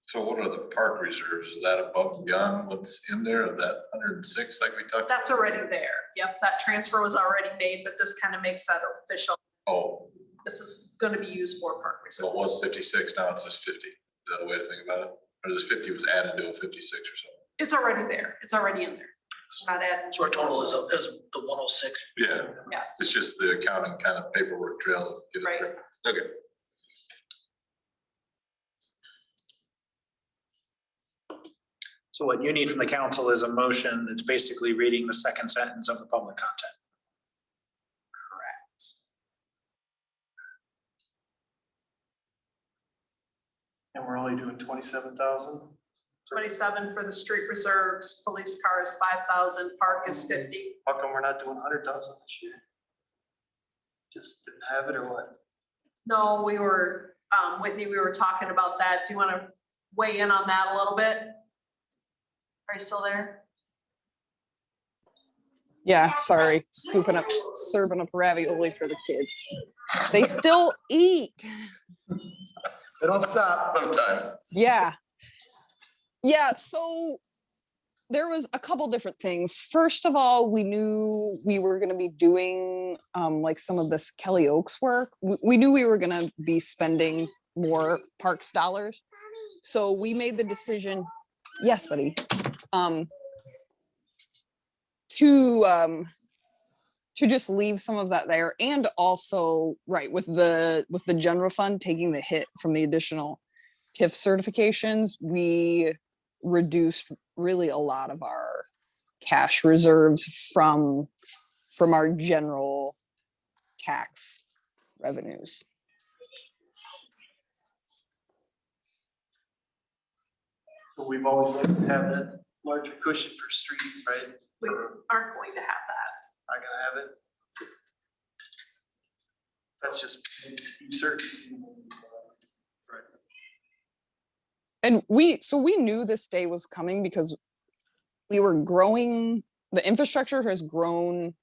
So what are the park reserves? Is that above and beyond what's in there of that 106 like we talked about? That's already there. Yep, that transfer was already made, but this kind of makes that official. Oh, This is going to be used for park so it reserves. was 56, now it says 50. Is that a way to think about it? Or this 50 was added to a 56 or something? It's already there. It's already in there. It's not adding. So our total is the 106. Yeah, Yeah, it's just the accounting kind of paperwork trail. to get it right. there. Okay. so what you need from the council is a motion. It's basically reading the second sentence of the public content. Correct. And we're only doing 27,000? 27 for the street reserves, police car is 5,000, park is 50. How come we're not doing 100,000 this year? Just didn't have it or what? No, we were, Whitney, we were talking about that. Do you want to weigh in on that a little bit? Are you still there? Yeah, sorry, serving up ravioli for the kids. They still eat. They don't stop. Sometimes. Yeah. Yeah, so there was a couple different things. First of all, we knew we were going to be doing like some of this Kelly Oaks work. We knew we were going to be spending more parks dollars. So we made the decision, yes, buddy, to just leave some of that there. And also, right, with the general fund taking the hit from the additional TIF certifications, we reduced really a lot of our cash reserves from our general tax revenues. So we've always liked to have that larger cushion for street, right? We aren't going to have that. Not gonna have it. That's just certain. And we knew this day was coming because we were growing, the infrastructure has grown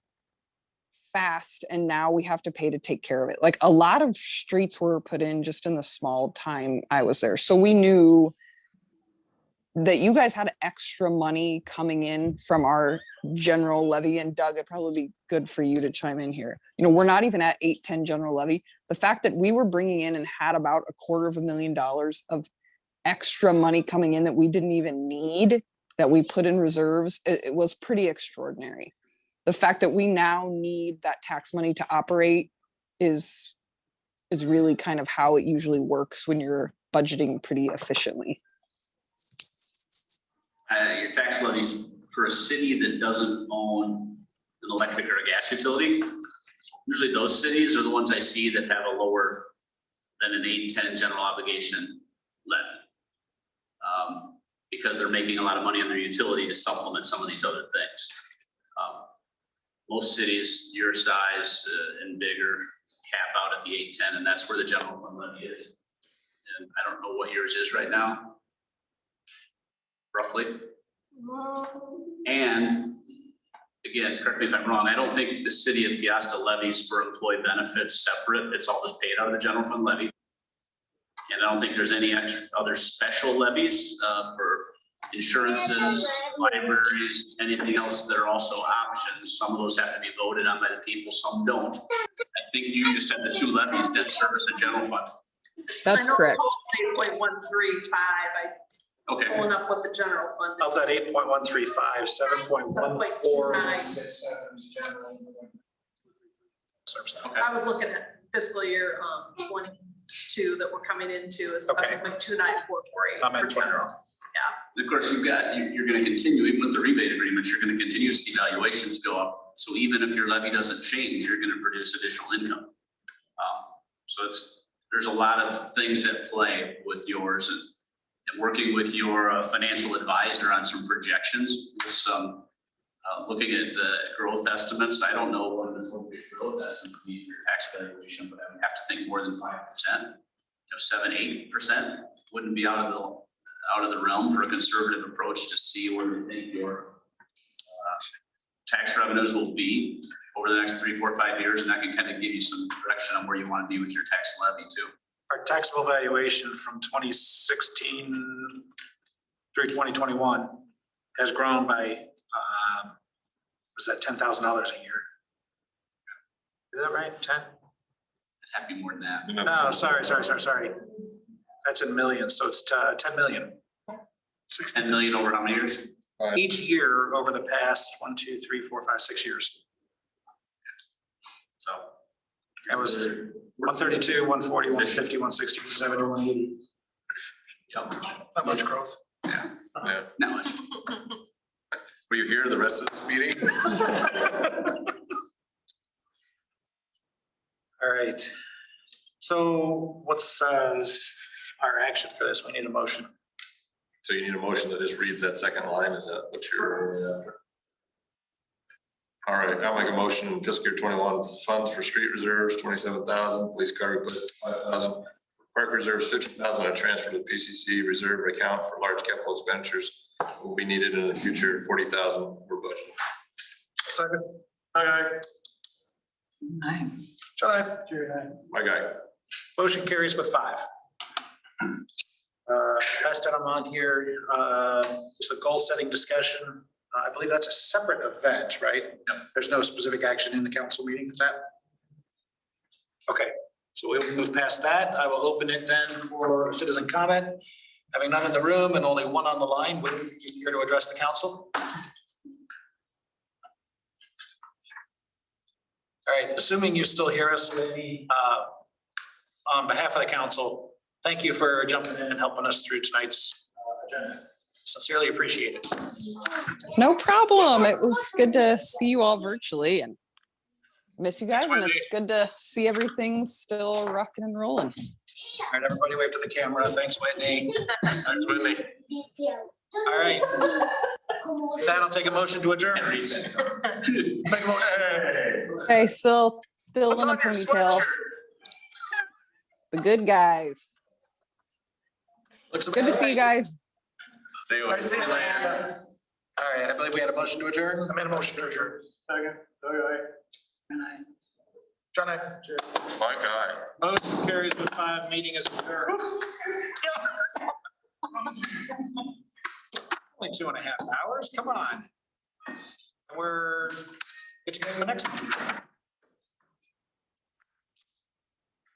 fast and now we have to pay to take care of it. Like a lot of streets were put in just in the small time I was there. So we knew that you guys had extra money coming in from our general levy. And Doug, it'd probably be good for you to chime in here. You know, we're not even at 810 general levy. The fact that we were bringing in and had about $250,000 of extra money coming in that we didn't even need, that we put in reserves, it was pretty extraordinary. The fact that we now need that tax money to operate is really kind of how it usually works when you're budgeting pretty efficiently. Your tax levies for a city that doesn't own an electric or a gas utility, usually those cities are the ones I see that have a lower than an 810 general obligation levy. Because they're making a lot of money on their utility to supplement some of these other things. Most cities your size and bigger cap out at the 810, and that's where the general fund levy is. And I don't know what yours is right now, roughly. And again, correct me if I'm wrong, I don't think the city of Peosta levies for employee benefits separate. It's all just paid out of the general fund levy. And I don't think there's any extra other special levies for insurances, libraries, anything else that are also options. Some of those have to be voted on by the people, some don't. I think you just had the two levies, debt service and general fund. That's correct. Say 0.135, Okay. pulling up what the general fund Of is. that 8.135, 7.14. Okay. I was looking at fiscal year 22 that we're coming into is Okay. 7.29448 I'm for at general. Of course, you're gonna continue, even with the rebate agreements, you're gonna continue to see valuations go up. So even if your levy doesn't change, you're gonna produce additional income. So there's a lot of things at play with yours and working with your financial advisor on some projections, with some looking at growth estimates. I don't know what the appropriate growth estimate would be for your tax valuation, but I would have to think more than 5%. 7-8% wouldn't be out of the realm for a conservative approach to see where we think your tax revenues will be over the next 3, 4, 5 years, and that can kind of give you some direction on where you want to be with your tax levy too. Our taxable valuation from 2016 through 2021 has grown by, was that $10,000 a year? Is that right? 10? It'd have to be more than that. No, sorry. That's in millions, so it's 10 million. 10 million over how many years? Each year over the past 1, 2, 3, 4, 5, 6 years. So that was 132, 140, 150, 160, 170, 180. Yep. Not much growth. Yeah. Yeah. Not much. Were you here the rest of this meeting? All right. So what's our action for this? We need a motion. So you need a motion that just reads that second line, is that what you're after? All right, I'll make a motion, fiscal year 21 funds for street reserves, 27,000, police car replacement, 5,000. Park reserves, 50,000, and transfer to the PCC reserve account for large capital expenditures will be needed in the future, 40,000 per budget. Second. Aye. My guy. Motion carries with 5. Last item on here is the goal setting discussion. I believe that's a separate event, right? There's no specific action in the council meeting for that? Okay, so we'll move past that. I will open it then for citizen comment. Having none in the room and only one on the line, would you be here to address the council? All right, assuming you still hear us, maybe on behalf of the council, thank you for jumping in and helping us through tonight's agenda. Sincerely appreciate it. No problem. It was good to see you all virtually and miss you guys. And it's good to see everything's still rocking and rolling. All right, everybody wave to the camera. Thanks, Whitney. Thanks, Whitney. All right. With that, I'll take a motion to adjourn. Make a motion. Okay, still in a What's on your ponytail. sweatshirt? The good guys. Looks Good to see you guys. See you later. See you later. All right, I believe we had a motion to adjourn. I made a motion to adjourn. Second. And I. John, I. My guy. Motion carries with 5. Meeting is adjourned. Only 2.5 hours. Come on. We're get to go to the next one.